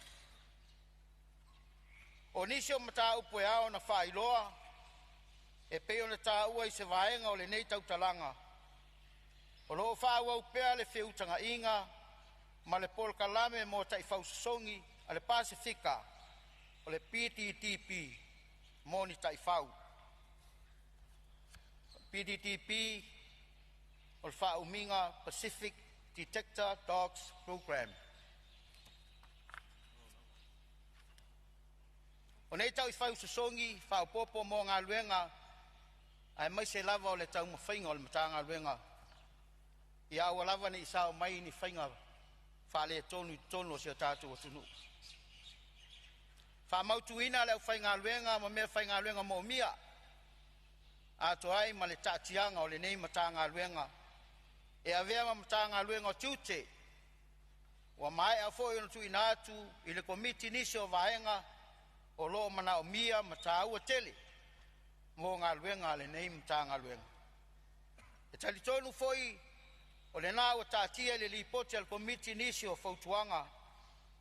O nisi o mata upo e ao na whaailoa, e peo na tā ua i se vaenga o le nei tautalanga, o loo whaua upea le whiutanga inga, ma le polkalame mo tai whausongi a le Pasifika, o le PTTP, mo ni tai whau. PTTP, o le whauminga Pacific Detector Dogs Program. O nei tau i whausongi, whaupopo mo ngā luenga, ai mai se lava o le tau mawhainga o le mata ngā luenga. I aua lava ni sao mai ni whainga whale tonu o se o tātou o tunu. Whamautu ina leo whainga luenga, ma mea whainga luenga mo mia. Ato ai ma le tātianga o le nei mata ngā luenga. E avea ma mata ngā luenga o tiute. Wa mai a fo i tu ina atu i le komiti nisi o vaenga o lo mana o mia mata ua tele. Mo ngā luenga le nei mata ngā luenga. E tali tonu foi O le nā ua tātia le lipoti al komiti nisi o fautuanga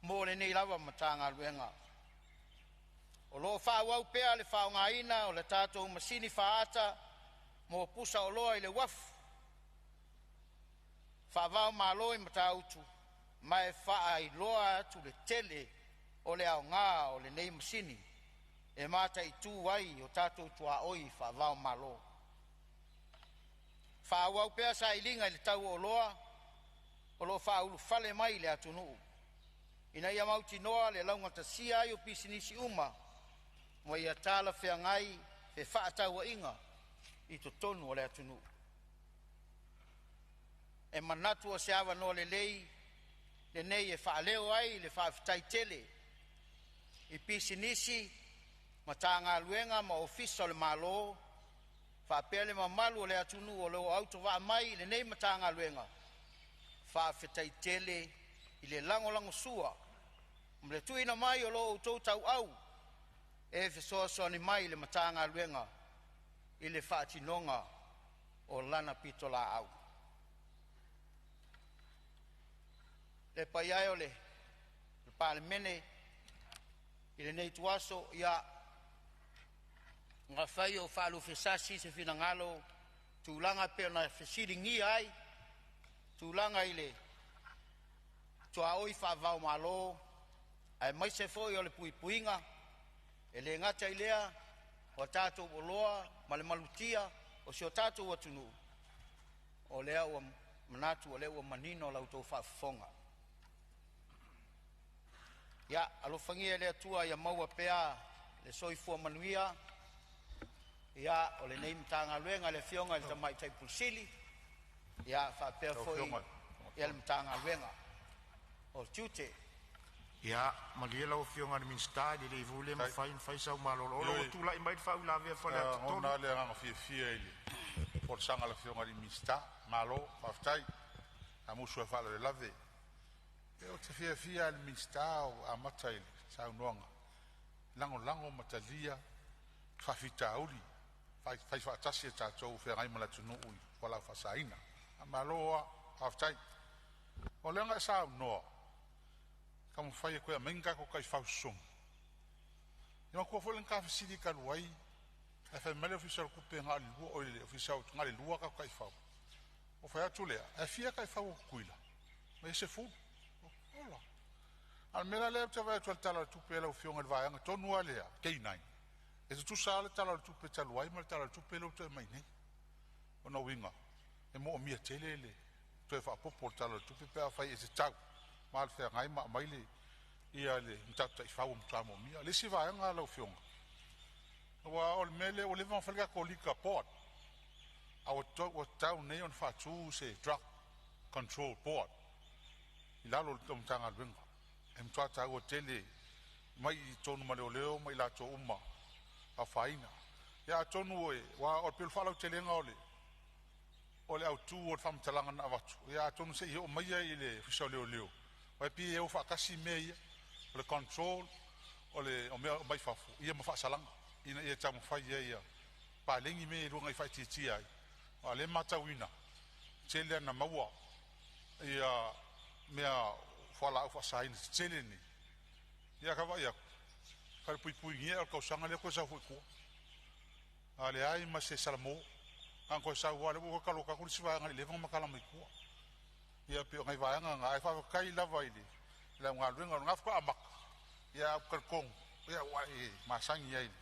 mo le nei lava matanga luenga. O lo whāwau pēa le whaongaina o le tātou masini whaata mo pusa o loa i le wafu. Whāwau mālo i matautu, mai whaa i loa atu le tele o le au ngā o le nei masini, e mata i tū wai o tātou tua oi whāwau mālo. Whāwau pēa sa i linga i le tau o loa, o lo whaulu whale mai le atu nuu. Ina ia mauti noa le laungata sia i o pisinisi uma, mo ia tāla whea ngai, fe whaatau inga, i to tonu o le atu nuu. E manatu o se awa no le lei, le nei e whaaleo ai, le whaafitai tele, i pisinisi, ma tāngā luenga, ma ofisa o le mālo, whaapele ma malu o le atunu o leo auto wa mai, le nei ma tāngā luenga, whaafitai tele, i le lango sua, ma le tuina mai o lo tau tau au, e fesoa soani mai le matanga luenga, i le whaatinonga o lana pitola au. Le paiai o le Palemene, i le nei tuaso, ia ngā whai o whaalu whesasi se whina ngalo, tūlanga peo na whesiringi ai, tūlanga i le tua oi whaavau malo, ai mai se fo i o le puipuinga, e le ngata i lea, o tātou o loa, ma le malutia, o si o tātou atunu, o lea ua manatu, o lea ua manino lau tau whaafonga. Ia, alofangia lea tua ia maua pea, le soifua manuia, ia, o le nei mtanga luenga, le fionga, le tamai tai pulsili, ia, whaapea foi, ia le mtanga luenga, o tute. Ia, maliela o fionga ni minsta, di le ivule ma fai sau malolo, o tula i mai fau la vea fale atu tonu. Ona le anga fia ili, por sanga la fionga ni minsta, malo, whaftai, a musu e whala le lave. E o te fia al minsta o a matai, sau noanga. Lango matalia, whawhita auli, fai whaatasi e tātou whea ngai malatunu ui, wala whasaina. A maloa, whaftai. O leanga e sau noa, kama fai e koe a menga ko kai whausong. Ima kua fwelen ka whisiri ka luai, e whai mele ofisar kupe ngā li lua, o le ofisar ngā li lua ka kai whau. O whai atu lea, e fia kai whau o kuila. Ma e se fu. Ola. Al mera lea te vai tual tala tupe la ufionga le vaianga, tonua lea, kei nai. E tu sale tala tupe taluai, ma tala tupe la te mai nei. O na winga. E mo o mia tele le. Tu e wha popo tala tupe pea whai e te tau. Ma al whea ngai ma maile ia le mtata i whau mtamo mia. Le si vaianga la ufionga. Wa ol mele o lewa whalika ko lika port. A o tau nei on whatu se drug control board. I lalo le tomtanga luenga. E mtata o tele mai i tonu ma leo mai la to uma a whaina. Ia tonu e wa o pil whalau telenga o le au tu o le whamtalanga na watu. Ia tonu se i o mai i le fisau leo. Wai pi e o whakasi mea o le control o le o mea mai whafu. Ia ma whaasalanga. Ina ia tamu whai ia palengi me i runga i whai titi ai. O le matawina. Tele na maua. Ia mea whala au whasaina tele ni. Ia kawa ia. Kare pui ngia al kausanga le koe sa hui kua. Ale ai ma se salamo. Ang koe sa wale buka kaloka kuri si vayanga le vang makala mai kua. Ia pio ngai vayanga nga ai whawa kai lava ili. Ila ngā luenga ngā whaka amak. Ia karkong. Ia wai masangi ia ili.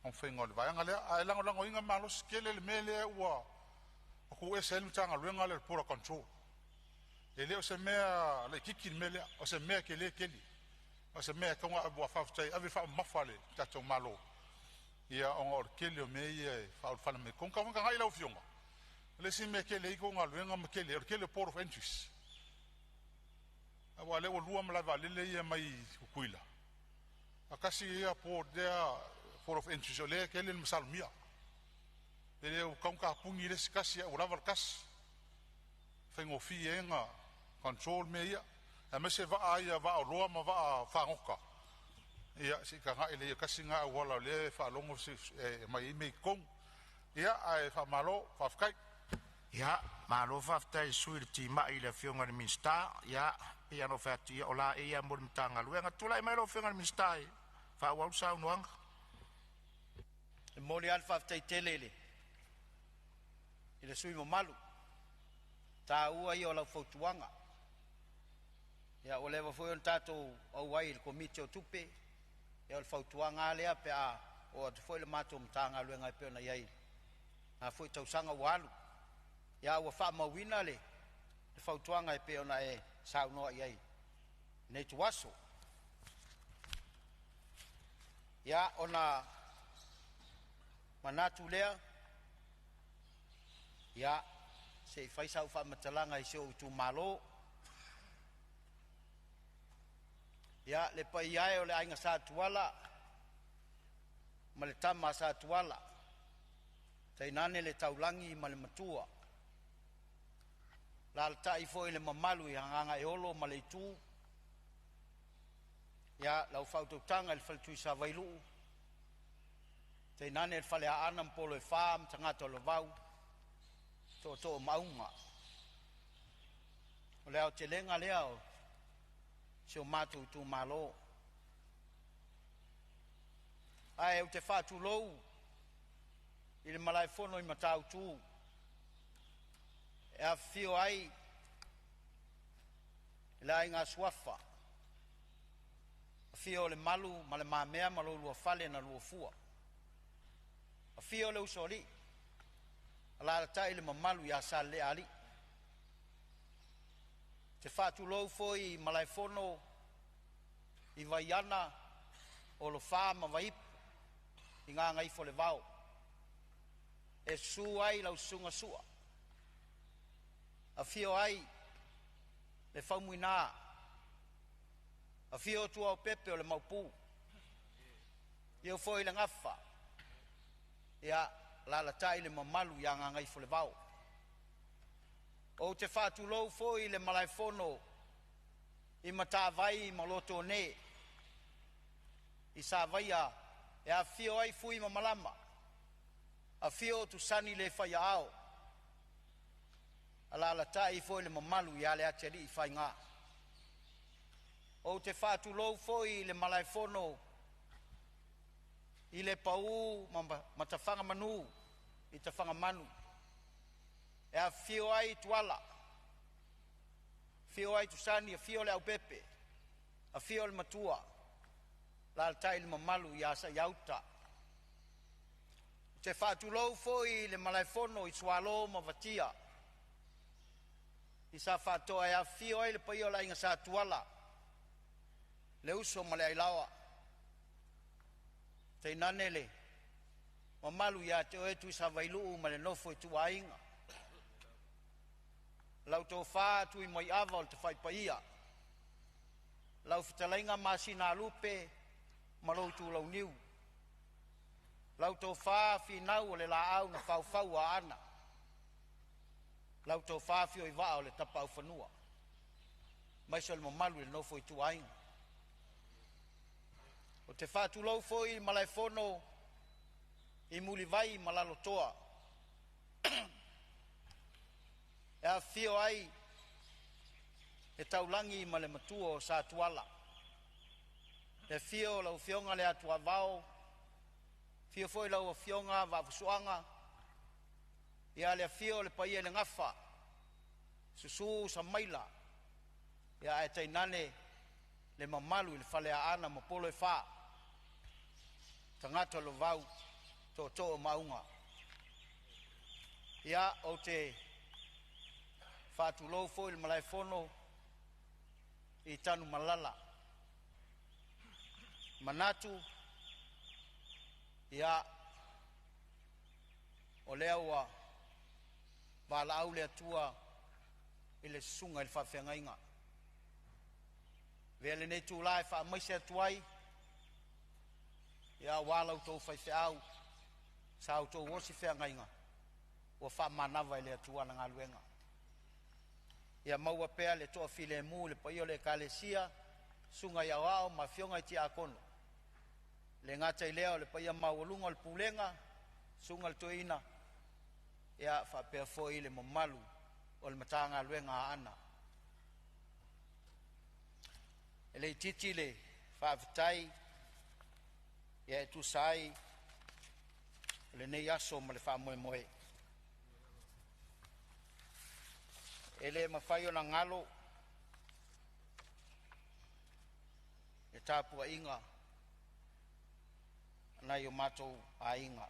On whenga le vayanga lea. Ai lango inga malo skele le mele ua. O ku ese elu tanga luenga le pura control. E leo se mea le kiki mele. O se mea ke le keli. O se mea konga abu a whawtai. Awi wha mawhale tatou malo. Ia onga or kele o mea ia whaul me. Kong ka ngai lau fionga. Le si mea kele iko ngā luenga me kele. Or kele port of entries. Awa leo lua malava lele ia mai ukuila. Akasi ia port of entries. O lea kele ni masalumia. E leo kong ka pungi le sikasi ia uravar kasi. Whengofi e nga control mea ia. E mese vaa ia vaa roa ma vaa whangoka. Ia si ka ngai le ia kasi ngā wala le whalongo si mai ime kong. Ia ai whamalo whafkai. Ia Ma lo faftai sui le tima i le fionga le minsta ya ia no fati o la ia mo mtanga luenga tula mai lo fionga le minsta fa wa sa uang e moli alfa ftai telele ile sui mo malu ta ua i o la fotuanga ya o leva foi on tato o wai il komite o tupe ya o fotuanga le pe a o foi le mato mtanga luenga pe na yai a foi tau sanga walu ya wa fa ma wina le fautuanga pe ona e sa no ai nei tuaso ya ona manatu lea ya se fai sa fa matalanga i so tu malo ya le pa ia o le ainga sa tuala ma le tama sa tuala tainane le taulangi ma le matua la tai foi le mamalu i hanga e olo ma le tu ya lau faututanga le faltui sa vailu te nane le fale a anam polo e fam tangata lo vau to maunga o leo te lenga leo se o matu tu malo ai o te fatu lou i le malai fono i matau tu e a fio ai la inga swafa a fio le malu ma le mamea ma lo lua fale na lua fua a fio le usoli ala tai le mamalu ya sale ali te fatu lo foi malai fono i vaiana o lo fama vai inga ngai fo le vau e su ai la sunga sua a fio ai le faumuina a fio tu o pepe o le maupu io foi le ngafa ia la tai le mamalu ia ngai fo le vau o te fatu lo foi le malaifono i mata vai maloto ne i sa vaia e a fio ai fui malama a fio tu sani le fai ao ala la tai foi le mamalu ia le ateri fai nga o te fatu lo foi le malaifono i le pau matafanga manu i tafanga manu e a fio ai tuala fio ai tu sani a fio le au pepe a fio le matua la tai le mamalu ia sa yauta te fatu lo foi le malaifono i swalo mavatia i sa fatoa e a fio ai le paio la inga sa tuala le uso ma le ailawa te nanele mamalu ia te oetu i sa vailu ma le nofo i tua inga lau tō whā tui mai awa o te whaipaia lau whitalainga masina lupe ma lau tū lau niu lau tō whā whinau o le la au na whau a ana lau tō whā whio i wā o le tapau whanua mai so le mamalu le nofo i tua inga o te whā tū lau foi malai fono i muli vai malalo toa e a fio ai e taulangi ma le matua o sa tuala e fio lau fionga le atua vao fio foi lau fionga va fusuanga ia le fio le paia le ngafa susu sa maila ia e tainane le mamalu le fale a ana ma polo e fa tangata lo vau to maunga ia o te fatu lo foi il malaifono i tanu malala manatu ia o leaua vala au le atua i le sunga i le whawhengainga vele nei tu lai wha maise atuai ia walau tau whaiwheau sa au tau wosi whengainga o wha manawa i le atua na ngā luenga ia maua pea le toa file mu le paio le kalesia sunga ia wao ma fionga i tia akono le ngata i leo le paia mawalunga le pulenga sunga le toina ia fa pea foi le mamalu o le matanga luenga ana. E le titi le whaafitai ia e tu sai le nei aso ma le wha moe moe. E le mawhai o na ngalo e tāpua inga nai o mātou a inga.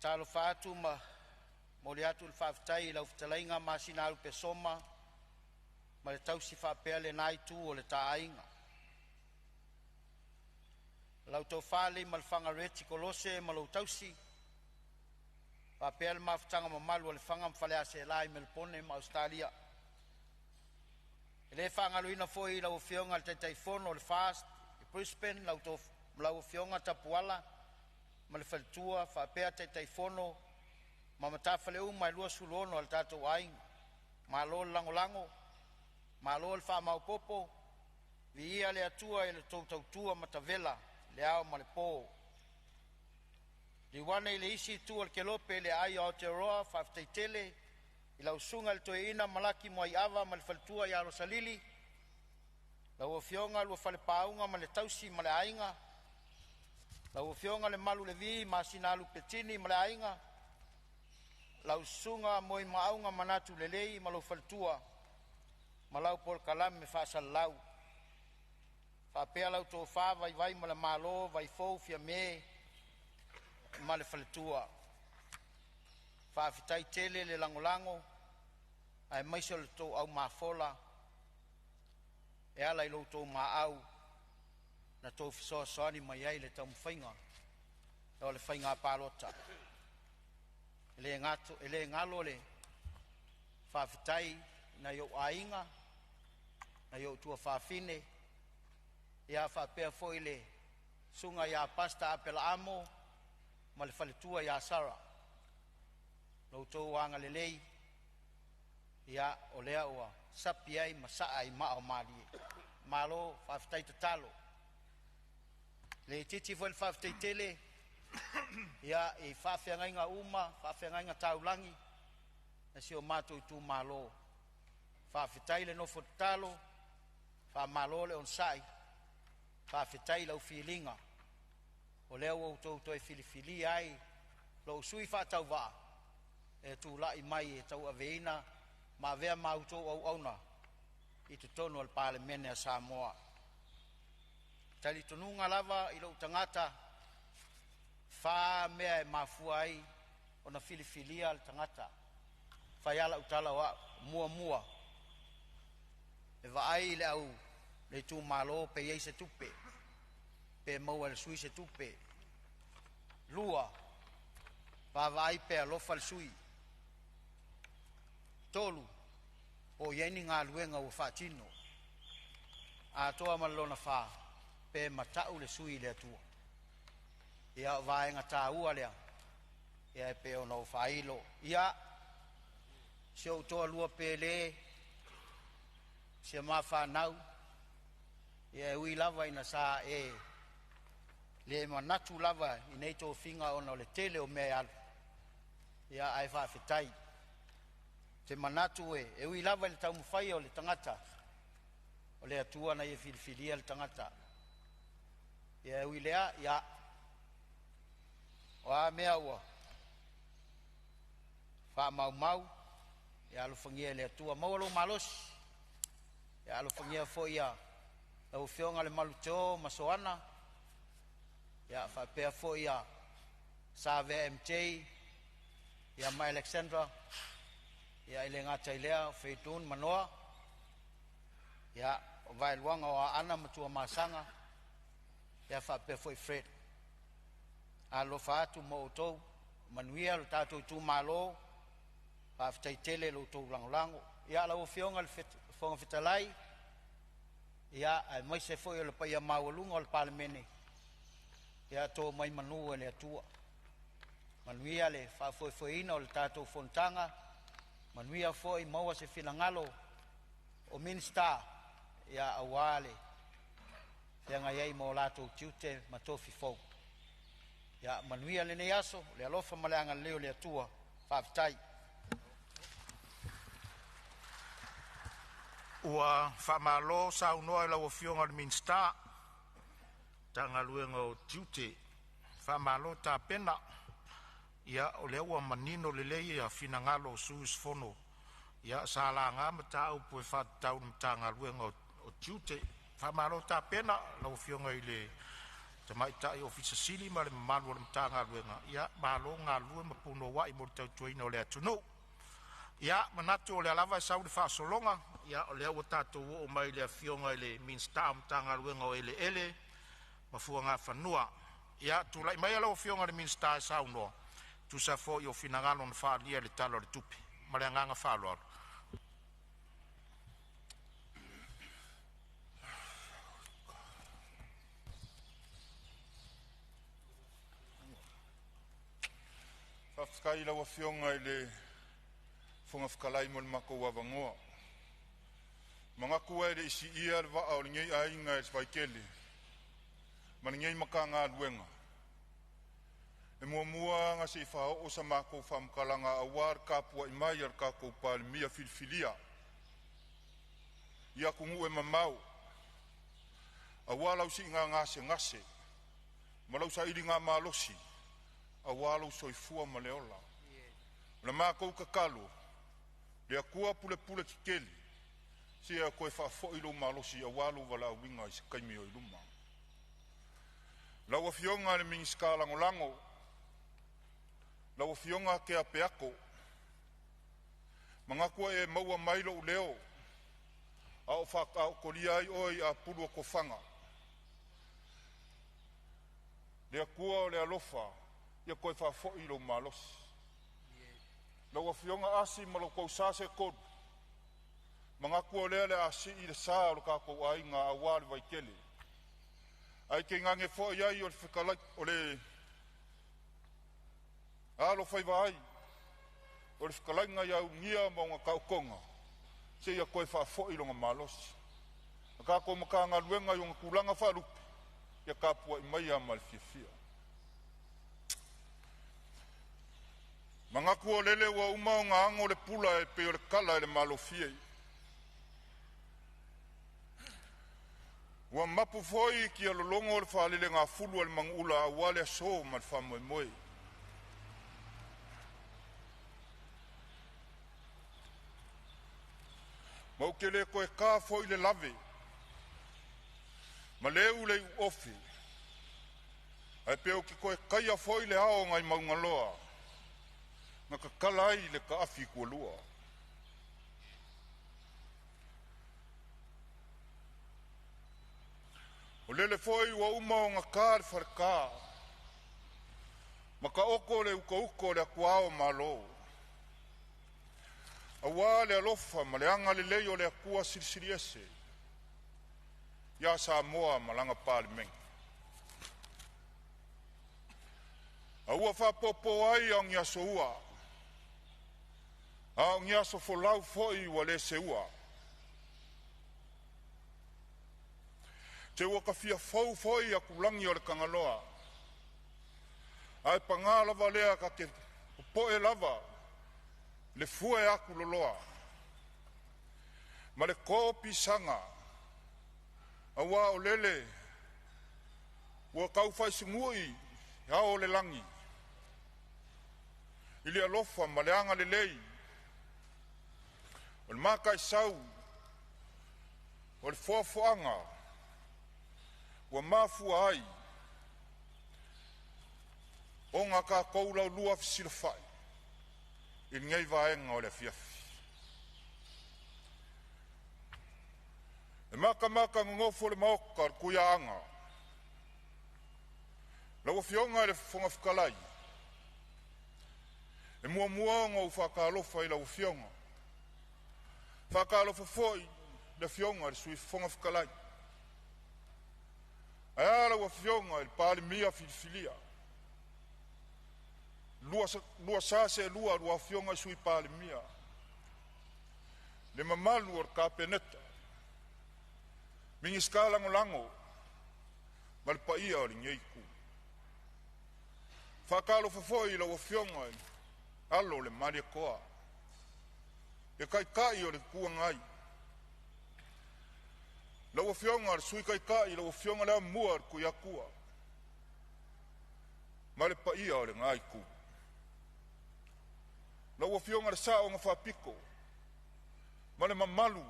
Talo whaatu ma mori atu le whaafitai lau whtalainga masina alu pe soma ma le tausi whaapea le nai tu o le taa inga. Lau tau whale ma le whanga reti kolose ma lau tausi whaapea le mawhtanga ma malu o le whanga mwhalea se lai me le pone ma Australia. E le whanga luina foi lau whionga le teitai fono le fast e Brisbane lau whionga tapuala ma le whalitua whaapea teitai fono ma matawhale uma e lua suluono al tātou aing ma lo lango lango ma lo le wha popo vi ia le atua e le tautautua ma tavela le ao ma le pō. Li wane i le isi tua le kelope le ai o Aotearoa whaafteitele i lau sunga le toe ina malaki mua i awa ma le whalitua i Arosalili lau o fionga lua whale paunga ma le tausi ma le ainga lau o fionga le malu le vi ma sinalu petini ma le ainga lau sunga moi maunga manatu le lei ma lau whalitua ma lau pol kalam me whaasal lau whaapea lau tō wha vai ma le malo vai fau fia me ma le whalitua whaafitai tele le langolango ai maiso le tō au mafola e ala i lo tō maau na tō fisoa soani mai ai le tau mwhainga e o le whainga pālota e le ngalo le whaafitai na yo ainga na yo tua whaafine ia whaapea fo i le sunga ia pasta apela amo ma le whalitua ia sara lau tō wanga le lei ia o lea ua sapi ai ma saa i maa o maali malo whaafitai tatalo le titi fo le whaafitai tele ia i whaafeangainga uma whaafeangainga taulangi na si o mātou i tū malo whaafitai le nofo tatalo wha malo le on sai whaafetai lau filinga o lea ua utou toi filifili ai lau sui whaatau waa e tū lai mai e tau aveina ma vea mautou au auna i tu tonu al Palemene a Samoa. Tali tununga lava i lau tangata wha mea e mafua ai o na filifilia al tangata whaiala utala wa mua mua e vaai le au le tu malo pe yei se tupe pe maua le sui se tupe lua va vai pe alofa le sui tolu o yeni ngā luenga o whaatino a toa malona wha pe matau le sui le atua ia vaenga tā ua lea ia e pe ono whailo ia se o toa lua pe le se ma whanau ia e ui lava ina sa e le manatu lava i nei tō whinga ona o le tele o mea alu ia ai whaafetai te manatu e ui lava le tau mwhai o le tangata o le atua na i e filifilia le tangata ia e ui lea ia o a mea ua wha mau mau ia alufangia le atua maualo malosi ia alufangia fo ia lau whionga le maluteo masoana ia whapea fo ia Save MJ ia ma Alexandra ia ile ngata ilea feitun manoa ia o vai luanga o ana matua masanga ia whapea fo i Fred alo whaatu mo utou manuia lo tātou i tū malo whaafitai tele lo utou langolango ia lau whionga le whonga whitalai ia ai mai se foi le paia maualunga o le Palemene ia tō mai manu e le atua manuia le whaafoifoina o le tātou Fonotaga manuia foi maua se finangalo o minsta ia awale Whianga iai mo lātou tiute ma tofi fau. Ia manuia le nei aso, le alofa maleanga leo le atua, whaafitai. Ua whamalo sa unoa la wafionga le minsta. Tanga luenga o tiute. Whamalo ta pena. Ia o le ua manino le lei a finangalo suus fono. Ia sa la ngā mata au pue whatau mtanga luenga o tiute. Whamalo ta pena la wafionga i le tamaitai ofisa sili ma le mamalu o le mtanga luenga. Ia malo ngā lue mapuno wa i mortau tuaina o le atunou. Ia manatu o le alava e sau le whaasolonga. Ia o le ua tātou o mai le afionga i le minsta mtanga luenga o ele. Mafua ngā whanua. Ia tūlai mai ala o fionga le minsta e sau noa. Tu sa fo i o finangalo na whaalia le talo le tupi. Mare nganga whaaloa. Whafkai la wa fionga i le whunga whakalai mo le mako wa vangoa. Mga kua e le isi ia le wa au ngei a inga e swaikele. Mani ngei maka ngā luenga. E mua nga se i whao o sa mako whamkalanga a war kapua i mai ar kako Palemene filfilia. Ia kungu e mamau. A walau si ngā ngase. Malau sa iri ngā malosi. A walau soifua maleola. Le mako kakalo. Le akua pule kikeli. Si a koe whafo ilo malosi a walau wala winga i se kaimi o iluma. Lau a fionga le mingiska lango. Lau a fionga ke a peako. Mga kua e maua mailo u leo. A o whaka o kolia ai oi a pulu o kofanga. Le akua o le alofa. Ia koe whafo ilo malosi. Lau a fionga asi malo kou sase kodu. Mga kua lea le asi i le saa o le kako ai ngā awari waikele. Ai ke ngange fo iai o le whikalai o le alo whaiva ai. O le whikalai ngai au ngia maunga kaukonga. Se ia koe whafo ilo ngā malosi. A kako maka ngā luenga i o ngā kulanga whalupe. Ia kapua i mai a malfiafia. Mga kua lele ua umao ngā ango le pula e pe o le kala e le malofiei. Ua mapu foi ki a lolongo le whalele ngā fulu al mangula a wale a so ma le whamoe moe. Mau ke le koe kā foi le lave. Ma leu le ofi. Ai peo ki koe kaia foi le hao ngai maungaloa. Nga ka kalai le ka afi kua lua. O lele foi ua umao ngā kāre wharekā. Ma ka oko le uko le akuao malo. A wā le alofa ma le anga le leo le akua sirisiri ese. Ia Samoa ma langa Palemene. A ua whapopo ai au ngia so ua. Au ngia so folau foi ua le se ua. Te ua ka fia fau foi a kulangi o le kangaloa. Ai pangā lava lea ka ke poe lava. Le fue aku loloa. Ma le kōpi sanga. A wā o lele. Ua kau fai singui. Hao le langi. Ili alofa ma le anga le lei. O le maka i sau. O le fuafuanga. Ua mafua ai. O ngā ka koulau lua fisilafai. I ngai vaenga o le fiafi. E maka ngofo le maoka kuia anga. Lau fionga le fonga whakalai. E mua ngau whakalofa i lau fionga. Whakalofa foi le fionga le sui fonga whakalai. E ala ua fionga il Palemene filfilia. Lua sase lua fionga sui Palemene. Le mamalu or kapeneta. Mingi skala ngolango. ma le paia o le ngei ku. Whakalo fafoi la wafionga i, alo le maria koa. E kai o le kua ngai. La wafionga le sui kai la wafionga le mua le kuia kua. Ma le paia o le ngai ku. La wafionga le sao nga whapiko. Ma le mamalu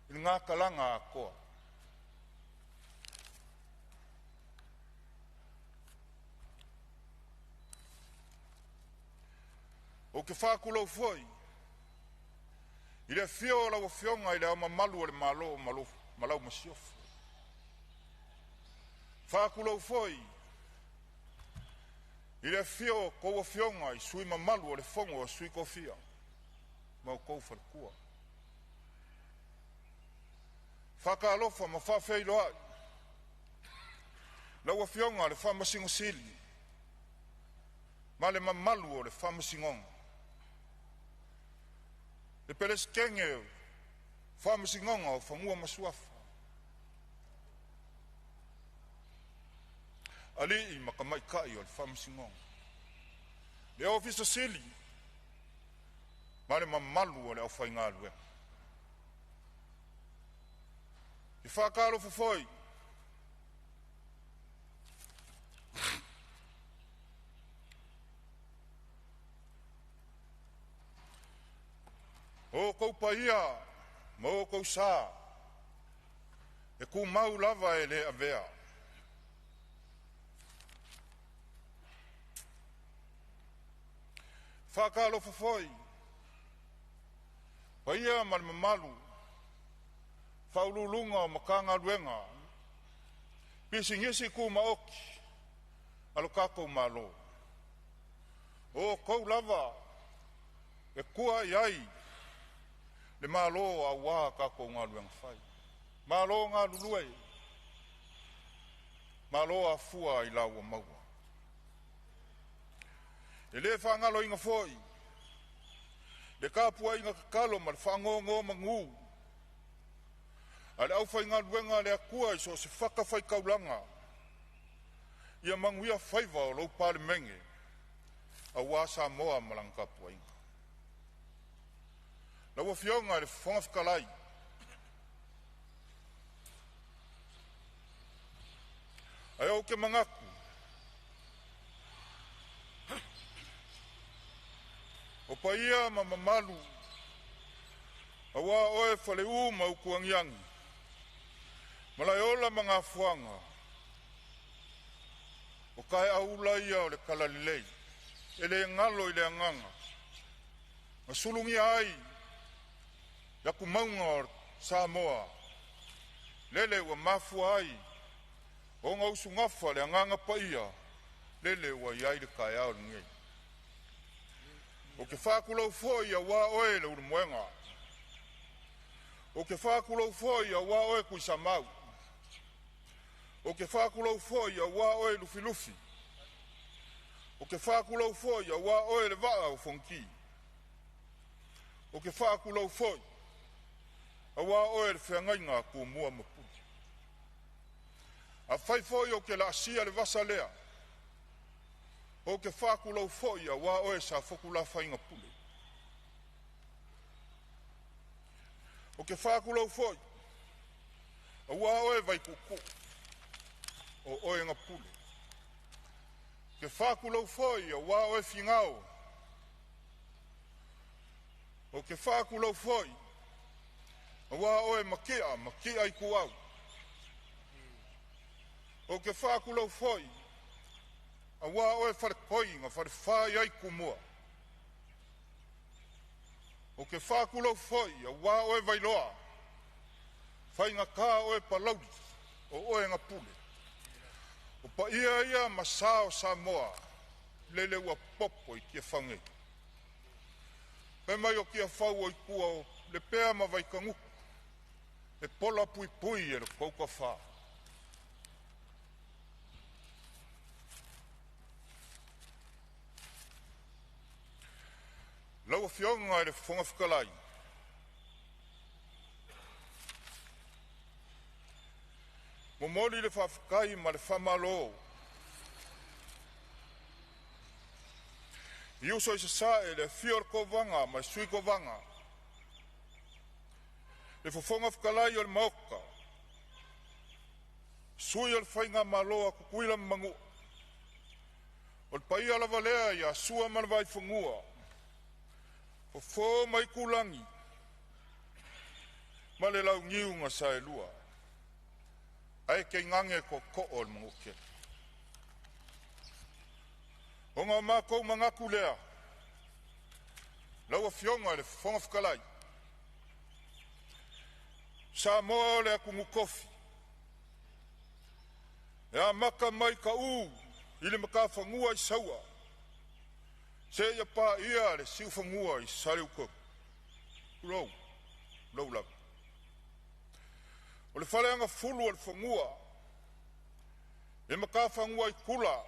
i ngā kalanga a koa. O ke whakulau foi, i le fio la wafionga i le ama malu o le malau masiofu. Whakulau foi, i le fio ko wafionga i sui mamalu o le fongo o sui kofia, mau kou whalkua. Whakalofa ma whawheiloa ai, la wafionga le whamasingo sili, ma le mamalu o le whamasingonga. Le peles kenge whamasingonga o whamua masuafa. Ali i makamaikai o le whamasingonga. Le ofisa sili, ma le mamalu o le au whaingalue. I whakaro fafoi, o kou paia, ma o kou sā, e ku mau lava e le avea. Whakalo fafoi, paia ma le mamalu, whaululunga o makanga luenga, pisingisi ku maoki, alo kako malo. O kou lava, e kua iai, le malo a wā kako ngā luenga whai. Malo ngā luluei, malo a fua i laua maua. E le whangalo inga foi, le kāpua inga kakalo ma le whangongo mangu. Ale au whai ngā luenga le akua i so se whakawhai kaulanga. Ia manguia whaiva o lau Palemene, a wā Samoa malang kāpua inga. La wafionga le whangawhikalai. Ai au ke mangaku. O paia ma mamalu. A wā oe whale ma ukuangiangi. Malai ola mga fuanga. O kai aula ia o le kalalilei. Ele ngalo i le anganga. Masulungi ai. Yaku maunga o Samoa. Lele wa mafua ai. O ngau sungafa le anganga paia. Lele wa iai le kai au ngei. O ke whakulau foi a wā oe le urumoenga. O ke whakulau foi a wā oe kui samau. O ke whakulau foi a wā oe lufi. O ke whakulau foi a wā oe le waa o fonki. O ke whakulau foi a wā oe le whengainga ku mua mapuni. A whai foi o ke la asia le vasa lea. O ke whakulau foi a wā oe sa whakula whainga pule. O ke whakulau foi a wā oe vai kuku o oe nga pule. Ke whakulau foi a wā oe fingao. O ke whakulau foi a wā oe makia i kuau. O ke whakulau foi a wā oe wharekoinga, wharewhai ai kumua. O ke whakulau foi, a wā oe vailoa, whainga kā oe palauri, o oe ngā pule. O pa ia masao Samoa, lele ua popo i kia whangei. Pe mai o kia whau o i kua o le pēa ma vaikanguku, e pola pui e le kouka whaa. Lau fionga e le whangawhikalai. Momoli le whawhikai ma le whamalo. Iuso i se sae le fior ko vanga ma sui ko vanga. Le fofonga whakalai o le maoka. Sui o le whainga maloa kukuila mangu. O le paia la valea ia sua ma le vai whangua. Fofo mai kulangi. Ma le lau ngiunga sa e lua. Ai ke ngange ko o le mangu ke. O ngā mākou mangaku lea. Lau a fionga le whonga whakalai. Samoa o le akungu kofi. Ea maka mai ka i le maka whangua i saua. Se ia pā ia le siu whangua i sare uko. Lau lau. O le whaleanga fulu o le whangua. E maka whangua i kula.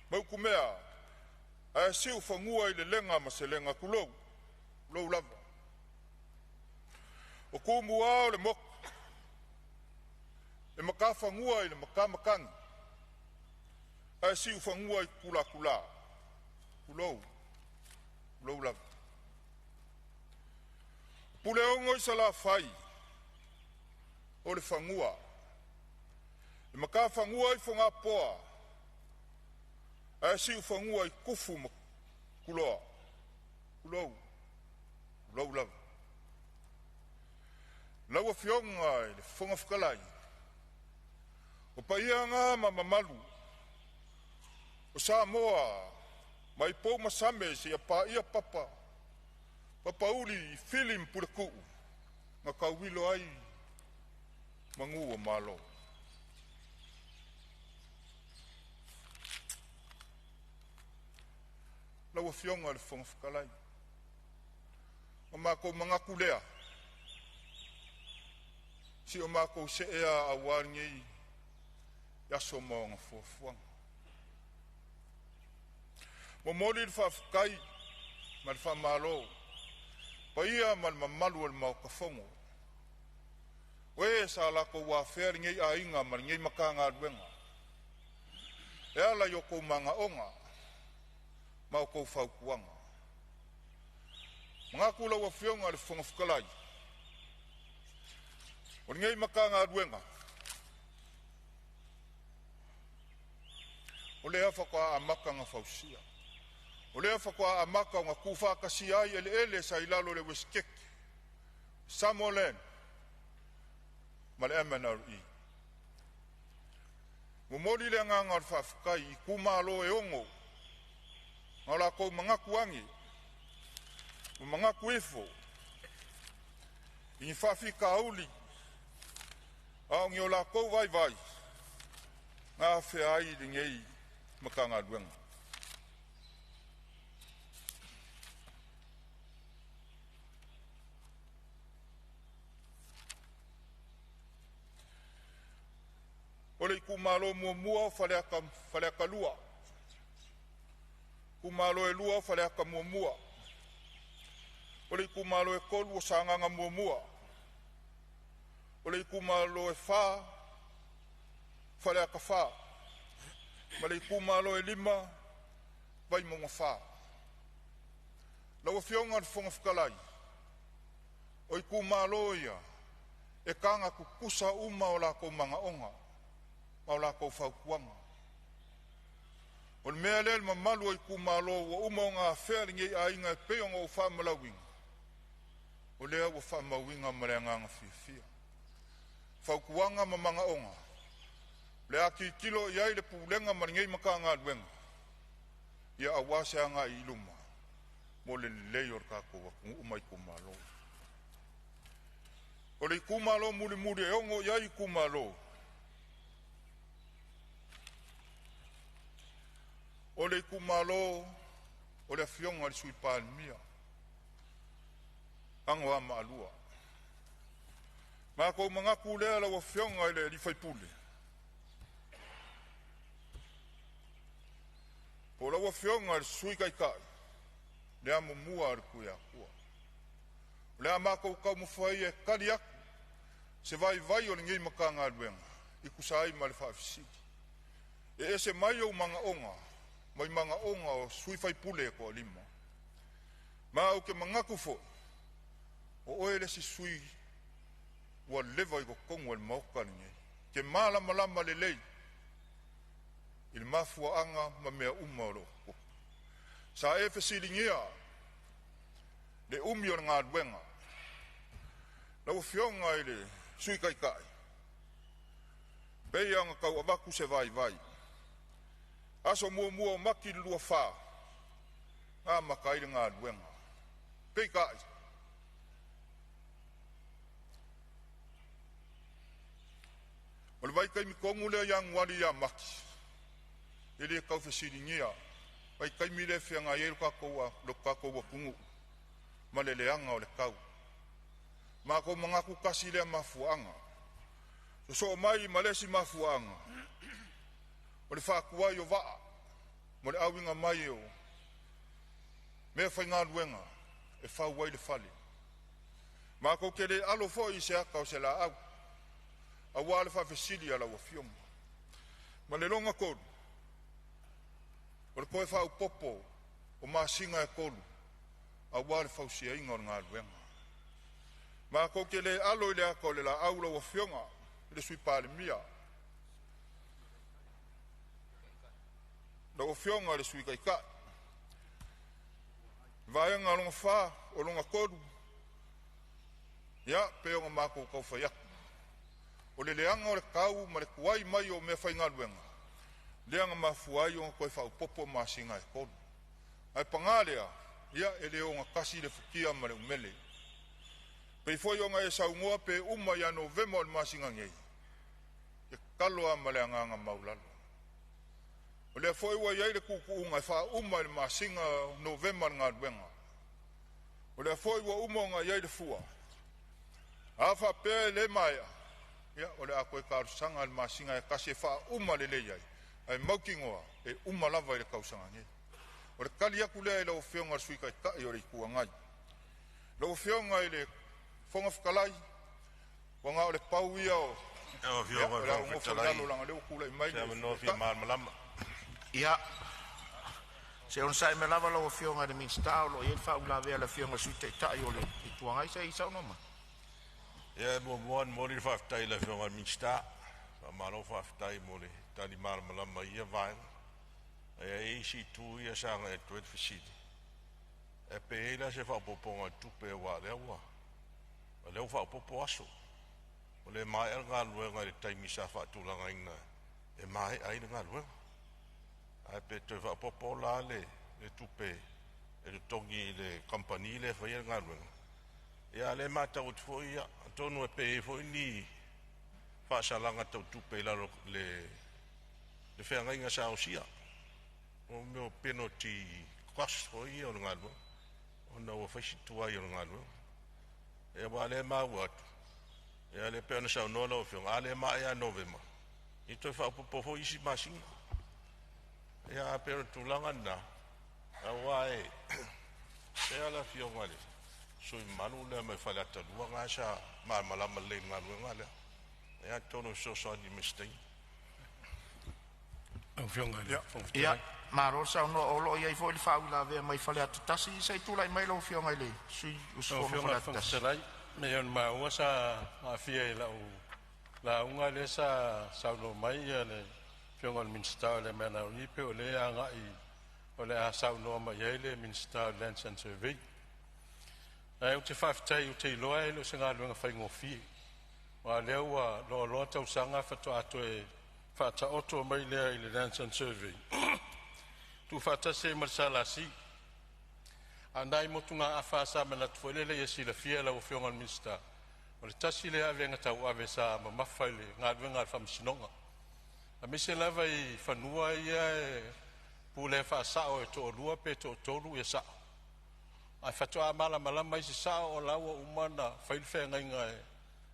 Mauku mea. Ae siu whangua i le lenga ma se lenga kulou. Lau lava. O kumua o le moka. E maka whangua i le maka makangi. Ae siu whangua i kula kula. Kulou. Lau lava. Pule ongo i sa la whai. O le whangua. E maka whangua i whanga poa. Ae siu whangua i kufu ma kuloa. Kulou. Lau lava. Lau a fionga i le whanga whakalai. O paia ngā ma mamalu. O Samoa. Mai pou masame se a pa ia papa. Papa uli i filim pura kuu. Nga kauwilo ai. Mangu o malo. Lau a fionga le whanga whakalai. O mako mangaku lea. Si o mako se ea a waringei. Yaso maonga fuafuanga. Momoli le whawhikai. Ma le whamalo. Paia ma le mamalu al mau kafongo. We sa lako wa whea ngei a inga ma ngei maka ngā ruenga. E ala i o kou manga onga. Ma o kou whaukuanga. Mga kula wa whionga le whanga whakalai. O ngei maka ngā ruenga. O lea whakua a maka ngā whausia. O lea whakua a maka o ngā kuwhakasi ai ele sa ilalo le weskeke. Samoa ma le MNRE. Momoli le nganga o whawhikai i kumalo e ongo. Ngā la kou mangaku angi. O mangaku efo. I ni whawhika auli. Ao ngi o la kou vai. Ngā whea ai le ngei makanga duenga. Ole kumalo mua whaleaka lua. Kumalo e lua whaleaka mua. Ole kumalo e kolu o sanganga mua. Ole kumalo e wha whaleaka wha. Male kumalo e lima vai monga wha. Lau whionga le whonga whakalai. Oi kumalo ia e kanga kukusa uma o lako manga onga. Mau la kou whaukuanga. O le mea lea le mamalu ai kumalo wa uma o ngā whea ngei a inga e peonga o whamalawinga. O lea wa whamawinga marea nganga whiwhia. Whaukuanga ma manga onga. Lea ki kilo iai le pulenga ma ngei maka ngā duenga. Ia awase anga i iluma. Mo le leior kako wa umai kumalo. O le kumalo muri e ongo iai kumalo. O le kumalo, o le fionga le sui Palemene. Ango ama alua. Mako mangaku lea la wa fionga ile li faipule. Po la wa fionga le sui kai. Le amo mua ar kuia kua. Le amako ka mo foi e kaliak. Se vai o ngei maka ngā duenga. I kusai ma le whaafisi. E ese mai o manga onga. Mai manga onga o sui fai pule ko lima. Ma au ke mangaku fo. O oele si sui. Wa leva i ko kongo el mauka ni. Ke malama lama le lei. Il mafua anga ma mea umaro. Sa e fesilingia. Le umio ngā duenga. Lau fionga i le sui kai kai. Pei anga kau abaku se vai vai. Aso mua mua maki lua wha. Ngā makai le ngā duenga. Pei kai. O le vai kai mi kongu lea yang wali ya maki. Ele kau fesilingia. Vai kai mi le whianga i lo kako wa kungu. Ma le leanga o le kau. Ma ko mangaku kasi lea mafuanga. So mai malesi mafuanga. O le whakuai o waa. Mo le awinga mai o. Mea whai ngā luenga. E whauai le whale. Ma ko ke le alo fo i se aka o se la au. A wale whawhesili ala wa fionga. Ma le longa koru. O le koe whau popo. O maa singa e koru. A wale whausia inga o ngā luenga. Ma ko ke le alo i le aka o le la au la wa fionga. Le sui Palemene. La o fionga le sui kai kai. Vaenga longa wha o longa koru. Ia, peonga mako kau whaiaku. O le leanga o le kau ma le kuai mai o mea whainga luenga. Leanga mafuai o koe whau popo ma singa e koru. Ai pangalea, ia e leo ngā kasi le fukia ma le umele. Pei foi o ngai saungoa pe uma ya November o masinga ngei. E kaloa ma le anganga maulalo. O le foi wa iai le kuku ngai wha uma le masinga November ngā duenga. O le foi wa uma ngai iai le fua. Awha pe le maia. Ia, o le a koe karusanga le masinga e kasi wha uma le leiai. Ai maukingoa e uma lava i le kausanga ngei. O le kali aku lea i lau whionga sui kai kai o le ikua ngai. Lau whionga i le fonga whakalai. Wanga o le pau ia o. Ewa whionga i fonga whakalai. Seama no whia malama. Ia. Se on sai me lava lau whionga le minsta o lo i e whau la vea le whionga sui te tai o le ikua ngai se i sau noma. Ia mua mori whaftai le whionga minsta. Maro whaftai mori. Tali malama ia vaenga. Ia eisi tu ia sanga e tuet fisiti. E pe eila se whapoponga tupe wa lewa. O leo whapopo aso. O le mai el ngā luenga le taimisa whaatulanga inga. E mai aina ngā luenga. Ai pe te whapopo la le tupe. E le tongi le company le whai el ngā luenga. Ia le mata o tfo ia. Tonu e pe e fo ni whaasalanga tau tupe la le whenga inga sa osia. O meu penalty cost o ia o ngalo o na o faisi tua i o ngalo e wale ma wat e ale pena sa no lo fiong ale ma ya novema i to fa po po isi masin e a pero tu langa na a wai e ala fiong ale so i manu le me fala ta lua nga sa ma mala male ngalo ngale e a tono so so di mistake o fiong ale ia Maro sa no olo ia foi le fau la ve mai fale atasi sai tu lai mai lo fio ngai le sui usfo fale atasi me on ma o sa afia la unga le sa lo mai le fio ngal minsta le mena ni pe o le anga i o le sa no mai le minsta lands and survey ai o te faftai o te loa lo se nga lo fai ngofi wa le wa lo tau sanga fa to ato e fa ta auto mai le lands and survey tu fata se marsalasi andai motunga afasa mena tfolele yesi la fiela o fiongal minsta o le tasi le avenga tau ave sa mafaile ngadwenga fam sinonga a mise lava i fanua ia e pule fa sa o to lua pe to tolu e sa ai fatua mala mala mai se sa o lawa umana fail fenga inga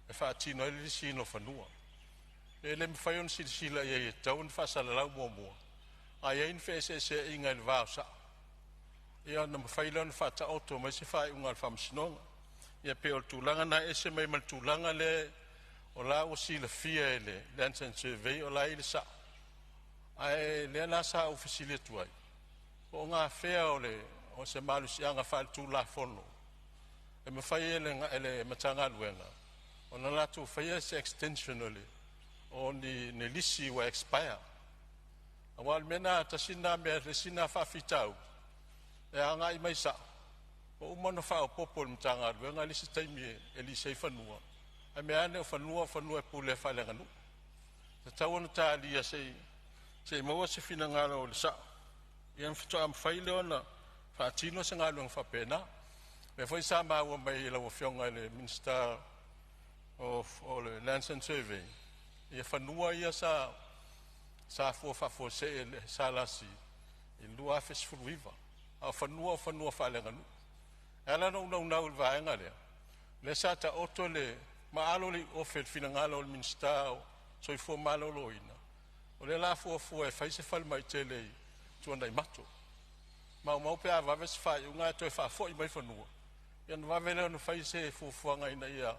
e fa tino le sino fanua ele me fayon silsila ia taun fa sala la mo ai in fese se inga le vasa ia na failon fata auto mai se fai ungal fam sinonga ia pe o tulanga na ese mai mal tulanga le o la o si le fia ele Lands and Survey o la ile sa ai le na sa ofisile tuai o nga fea o se malu si anga fal tu la fono e me fai ele matanga luenga o na la tu fai se extension ole o ni lisi wa expire awal mena tasina me resina fa fitau e anga i mai sa o mono fa o popol matanga luenga lisi taimi eli sei fanua e me ane fanua e pule fa le nganu ta tawon ta lia sei mo se fina ngala o sa iam fito am faile ona fa tino se ngalo fa pena me foi sa ma o mai la o fionga le Minister of le Lands and Survey ia fanua ia sa fo se le salasi il lua fes fruiva a fanua fa le nganu ala no vaenga le sa ta oto le ma alo le o fina ngalo le Minister so i fo malo loina o le la fo e fai se fal mai tele tu andai mato ma pe ava ves fai unga to fa fo i mai fanua yan va vele no fai se fo nga ina ia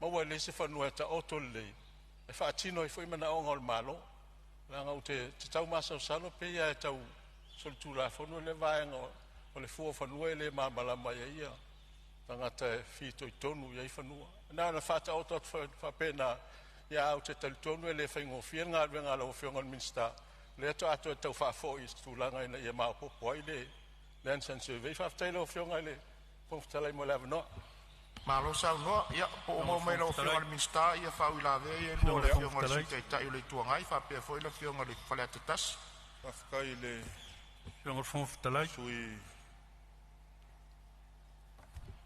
ma wa le se fanua ta otole e fa tino i fo i mana onga o malo la nga te tau masa salo pe ia e tau sol tu la fo no le va nga o le fo fanua le ma mala mai ia tanga te fito i tonu ia i fanua na fa ta oto fa pena ia au te tonu le fa ngo fienga venga lo fionga Minister le to tau fa fo is tu langa ina ia ma po poile Lands and Survey fa telo fionga le Fonotaga mo la no malo sa no ia po mo mai lo fionga Minister ia fa ula ve ia mo le fionga le ta ile tu ngai fa pe fo ile fionga le fa le tas fa ka ile fionga Fonotaga sui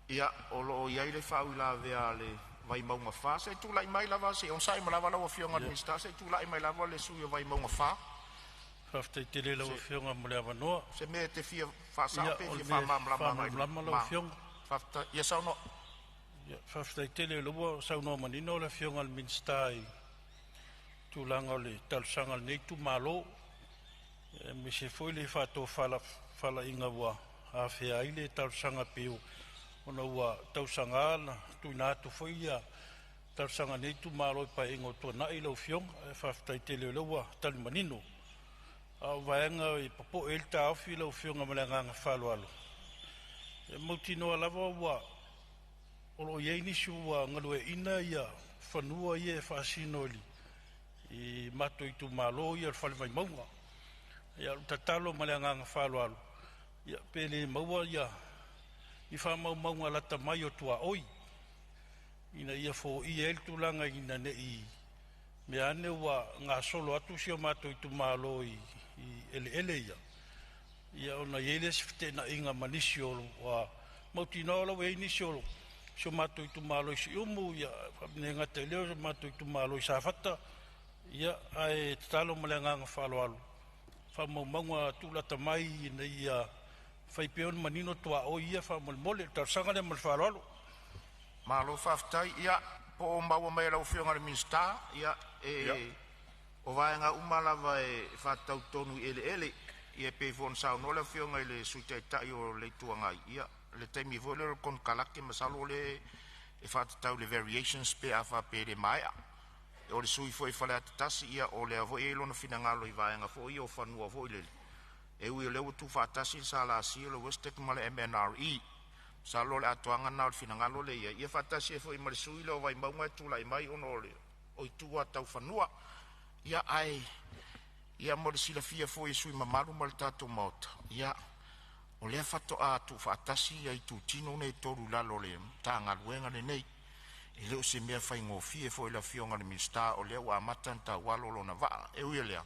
ia o lo ia ile fa ula ve ale vai maunga fa se tu lai mai lava se on sai malava lo fionga Minister se tu lai mai lava le su vai maunga fa fafte tele lo fionga mo le avanoa se me te fia fa sa pe fia fa mamla lo fionga fafta ia sa no ia fafte tele lo sa no manino le fionga al Minister tu langa le tal sanga nei tu malo me se foi le fa to fala inga wa a fe ai le tal sanga piu ona ua tau sangana tu na tu foi ia tal sanga nei tu malo pa ingo to na i lo fionga fafte tele lo tal manino au vaenga i popo el ta fi lo fionga malanga falo alo e mutino lava wa o ye ni shua ngalo ina ia fanua ia fasinoli i mato i tu malo ia fal vai maunga ia tatalo malanga falo alo ia pele maua ia i fa maunga la tamai o tua oi ina ia fo i el tu langa ina ne i me ane wa nga solo atu sio mato i tu malo i ele ia ona yeles fte na inga manisio wa motino lo we inisio so mato i tu malo si umu ia nenga te leo mato i tu malo i safata ia ai talo malanga falo alu fa mo tu la tamai na ia fai peon manino tua o ia fa mole tar sanga le mal falo alu malo faftai ia po maua mai lo fionga le Minister ia o vaenga umala vai fa tau tonu ele ia pe fon sa no le fionga le suite tai o le tuanga ia le temi vole kon kalake masalo le e fa tau le variations pe afa pe le mai o le sui foi fala tasi ia o le avo elo no finangalo i vaenga fo ia o fanua fo ile e ui le tu fa tasi sa la si le westek male MNRE sa lo le atuanga na finangalo le ia fa tasi fo i male sui le vai maunga tu lai mai ono le o i tua tau fanua ia ai ia mo le sila fia fo i sui mamalu mal tato mauta ia o le fato a tu fa tasi ai tu tino ne toru la lo le tanga luenga le nei e leo se mea fai ngō fie fo i la fionga le Minister o leo a matanta walolo na waa e ui lea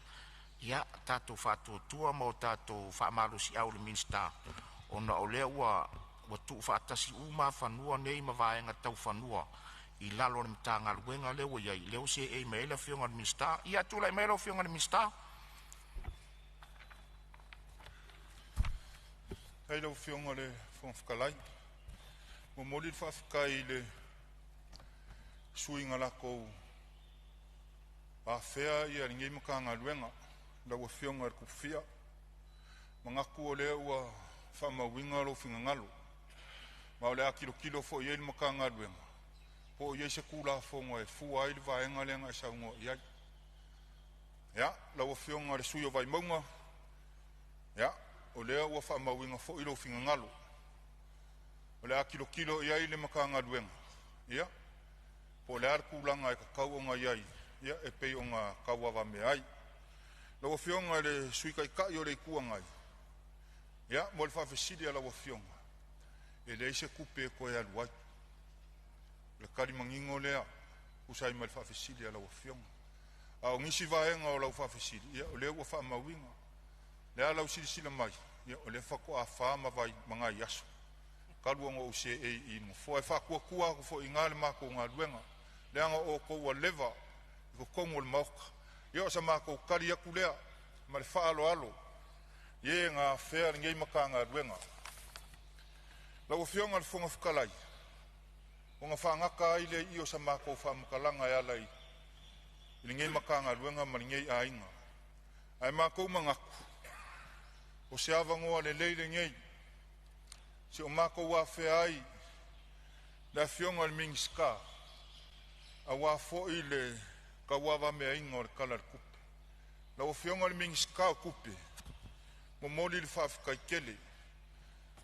ia tato fato tua mo tato fa malu si au le Minister ona o leo wa tu fa tasi uma fanua nei ma vaenga tau fanua i lalo le mtanga luenga leo ia i leo se e me la fionga le Minister ia tu la me la fionga le Minister ai lo fionga le Fonotaga mo moli fa kai le suinga la ko a fea ia ngi makanga luenga la wo fionga ku fia manga ku le wa fa ma winga lo finga ngalo ma le akilo fo ye makanga luenga po ia se kula fongo e fua i le vaenga lenga e saungo iai. Ia, lau fionga le suyo vai maunga. Ia, o lea ua wha mawinga fo ilo finga ngalo. O lea kilo iai le makanga luenga. Ia, po lea kulanga e kakau o nga iai. Ia, e pei o nga kawawa me ai. Lau fionga le suika i kai o le ikua ngai. Ia, mo le whawhesiri a lau fionga. E le se kupe koe aluai. Le kari mangingo lea, usai mai whawhesiri a lau fionga. Au ngisi vaenga o lau whawhesiri, ia o lea ua whamawinga. Lea lau sirisila mai, ia o lea whako a whaama vai mga iaso. Kaluanga o se e ino. Fo e whakua kua ko fo i ngale mako ngā luenga. Leanga o koua leva, i ko kongo le mauka. Ia o sa mako kari aku lea, ma le whaalo alo. Ie ngā whea ngei maka ngā luenga. Lau fionga le fonga whakalai. O ngā whangaka ai le i o sa mako whamakalanga e alai. I ngei maka ngā luenga ma ngei a inga. Ai mako mangaku. O se avangoa le leile ngei. Se o mako wa whea ai. Le fionga le mingiska. A wa fo i le kawawa mea inga o le kala le kupe. Lau fionga le mingiska o kupe. Mo moli le whawhikai kele.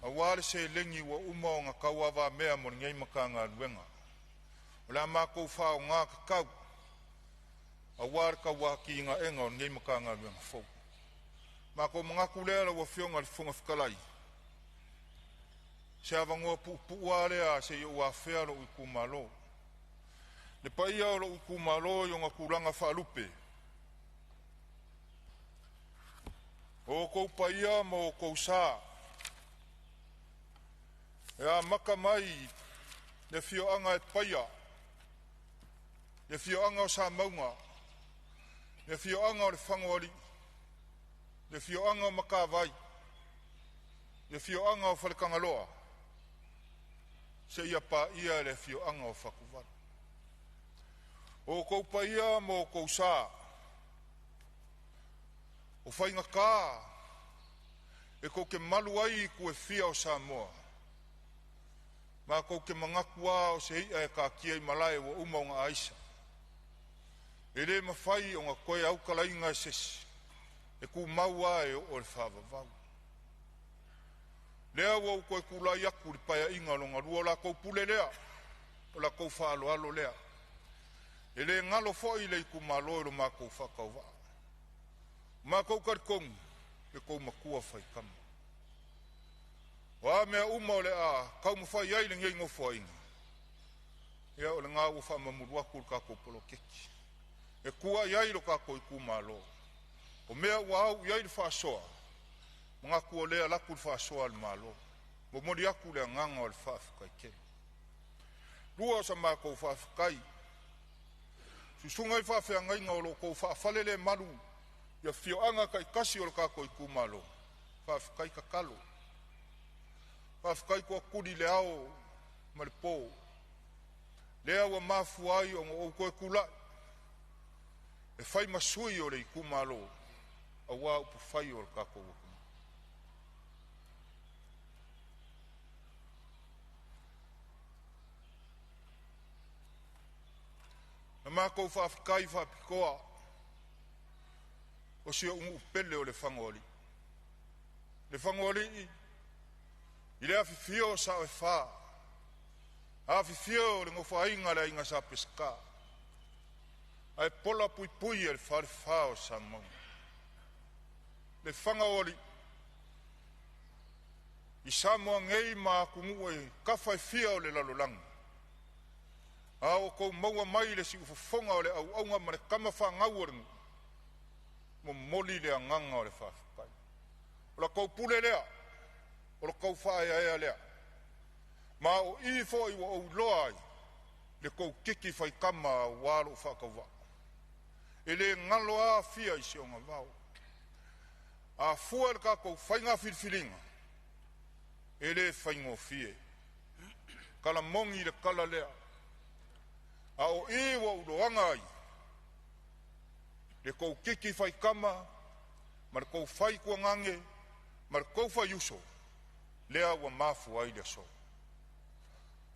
A wale se lengi wa uma o ngā kawawa mea mo ngei maka ngā luenga. O la mako whao ngā kakau. A wale ka waki inga enga o ngei maka ngā luenga fau. Mako mangaku lea la wa fionga le funga whikalai. Se avangoa puupua lea se i o a whea lo i kumalo. Le paia o lo i kumalo i o ngā kuranga whaalupe. O kou paia mo o kou sā. Ea maka mai le fioanga e paia. Le fioanga o sa maunga. Le fioanga o le whangoari. Le fioanga o makawai. Le fioanga o whalekangaloa. Se ia pa ia le fioanga o whakuwari. O kou paia mo o kou sā. O whainga kā. E kou ke malu ai ku e fia o Samoa. Ma kou ke mangakua o se hia e ka kia i malai wa uma o ngā aisa. E le mawhai o ngā koe au kalainga e sesi. E ku maua e o le whawawau. Lea wau koe kulai aku li paya inga lo ngā rua la kou pule lea. O la kou whaalo alo lea. E le ngalo foi le ku malo lo ma kou whakau wa. Ma kou karikong. E kou makua whai kama. Wa mea uma o le a kau mawhai ai le ngei ngofo inga. Ea o le ngā uwha mamurua kul ka kou polo keki. E kua iai lo ka kou i ku malo. O mea ua au iai le whaasoa. Mga kua lea laku le whaasoa le malo. Mo mori aku le nganga o le whaafikai ke. Lua sa mā kou whaafikai. Susunga i whaafea ngainga o lo kou whaafale le maru. Ia fioanga kai kasi o le ka kou i ku malo. Whaafikai ka kalo. Whaafikai kua kuri le ao ma le pō. Lea ua mafu ai o koe kulai. E whai masui o le i ku malo. A wā upu whai o le kako waku. Na mākou whaafikai whaapikoa. O sia ungu upele o le whangoali. Le whangoali i le awhiwhio sa o e whaa. Awhiwhio o le ngofa inga le inga sa peska. Ai pola pui pui e le whare whaa o sa mau. Le whangaori i Samoa ngei mā kungu e kawhai whia o le lalolangi. A o kou maua mai le si ufafonga o le au aunga ma le kamawha ngauaringu. Mo moli le anganga o le whaafikai. O la kou pule lea. O la kou whaea ea lea. Ma o ifo i wa au loa ai. Le kou kiki whai kama wālo whakauwa. E le ngalo a fia i se o ngā wau. A fua le ka kou whainga whirwhiringa. E le whaingo fie. Kala mongi le kala lea. A o iwa uloanga ai. Le kou kiki whai kama. Ma le kou whai kua ngange. Ma le kou whai uso. Lea wa mafu ai le so.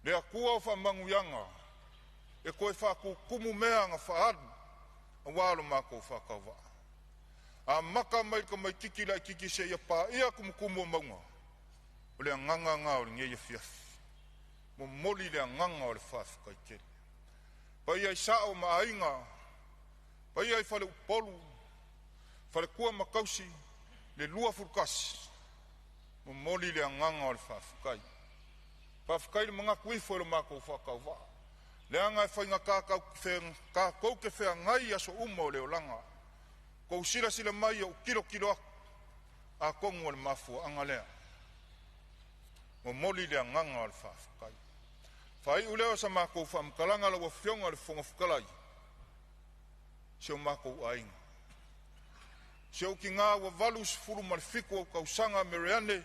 Lea kua wha manguyanga. e koe whakukumu mea ngā whaadu, a wālo mākou whakawha. A maka mai ka mai kiki lai kiki se ia pā ia kumukumu maunga, o lea nganga ngā o ngei fiafi. Mo moli lea nganga o le whawhikai kere. Pai ai sao ma ainga, pai ai whale upolu, whale kua makausi, le lua furkasi, mo moli lea nganga o le whawhikai. Whawhikai le mga kuifo le mākou whakawha. Lea ngai whainga kākou ke whea ngai aso uma o leo langa. Kou sila sila mai au kilo kilo aku, a kongu o le mafua anga lea. Mo moli lea nganga o le whawhikai. Whai uleo sa mākou whamkalanga lawa whionga le whongafukalai. Seo mākou ainga. Seo ki ngā wa valu sifuru marifiku au kausanga mereane,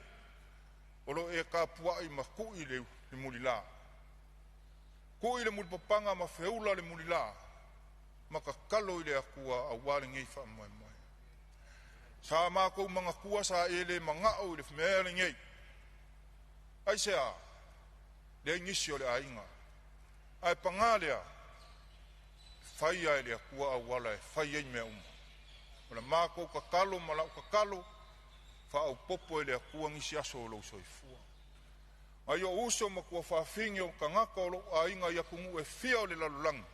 olo e ka puai ma kui le muli la. Kui le muli papanga ma feula le muli la. Maka kalo ile akua a wale ngei wha moe moe. Sa mākou mga kua sa ele mangao ile whmeere ngei. Aisea, le ngisi o le ainga. Ai pangalea, whai ai le akua a wale, whai ei mea uma. Ola mākou kakalo, malau kakalo, wha au popo ele akua ngisi aso o lau soifua. Ai o uso ma kua whawhingi o kangaka o lau ainga ia kungu e fia o le lalulangi.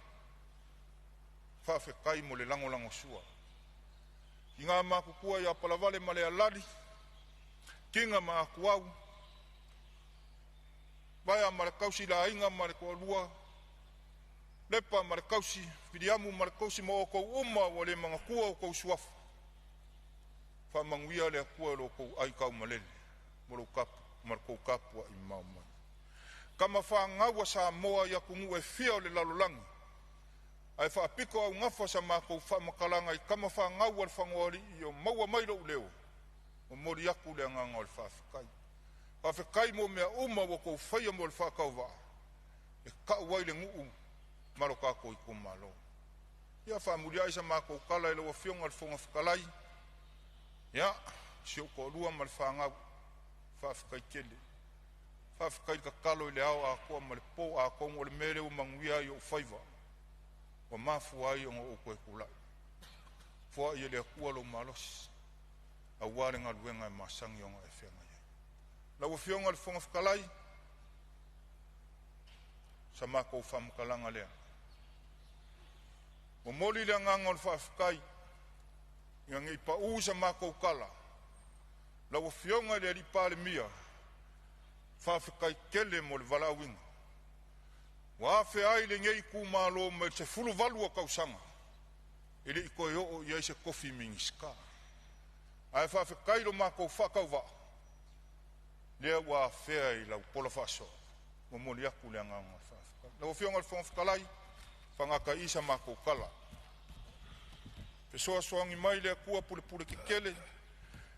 Whawhekai mo le lango lango sua. I ngā mākukua ia palavale ma le alari, kinga ma akuau, vai a marakausi la ainga marekoalua, lepa marakausi, piriamu marakausi ma o kou uma wa le mga kua o kou suafu. Whamanguia le akua lo kou aikau malele, moro kapu, marakou kapua i maumai. Kama whangaua Samoa ia kungu e fia o le lalolangi, ai whaapiko au ngafa sa mākou whamakalanga i kama whangaua le whangoari i o maua mailo uleo, o mori aku le anganga o le whawhikai. Whawhikai mo mea uma wa kou whaia mo le whakauwa, e kauai le nguu maro kako i kumalo. Ia whamuri aisa mākou kala i lawa whionga le whonga whakalai, ia, sio ko lua ma le whangau, whawhikai kele. Whawhikai ka kalo i le au a koa ma le po a kongo le mere u manguia i o whaiva. Wa mafu ai o o koe kulai. Fua i le akua lo malos. A ware ngā luenga e masangi o ngā e whenga ia. Lau whionga le whonga whakalai. Sa mako whamkalanga lea. O mori lea nganga o le whawhikai. Ia ngei pa uu sa mako kala. Lau whionga le li Palemene. Whawhikai kele mo le walawinga. Wafe ai le ngei ku malo me se fulu valua kausanga. Ele i koe o ia se kofi mingiska. Ai whawhikai lo mako whakauwa. Lea wa fea i lau pola whaso. Mo mori aku lea nganga whawhikai. Lau whionga le whawhikalai, whangaka isa mako kala. Pesoa soangi mai lea kua pule pule ki kele.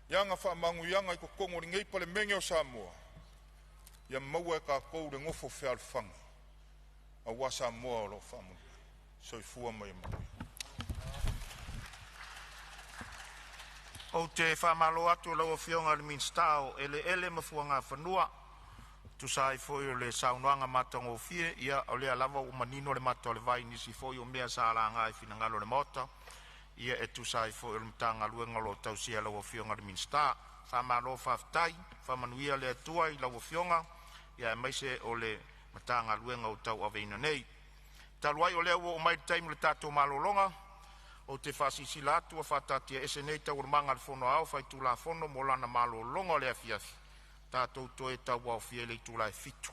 Ianga whamangu ianga i ko kongo ri ngei Palemene o Samoa. Ia maua e ka kou le ngofo whea le whangi. A wasa moa o lo whamu. Soi fua mai mai. O te whamalo atu lau whionga le minstao ele ma fua ngā whanua. Tu sai foi o le saunoanga matango o fie. Ia o lea lava o manino le mato le vai nisi foi o mea sa ala ngai finangalo le mota. Ia e tu sai foi o le mtanga luenga lo tausia lau whionga le minstao. Whamalo whaftai, whamanuia le atua i lau whionga. Ia e maise o le matanga luenga o tau aveina nei. Taluai o leo o mai taimu le tato malolonga, o te whasisi la atua whatatia ese nei tau urmanga le whono au, whai tū la whono mo lana malolonga o lea fiafi. Tato to e tau au fiele i tū la e fitu.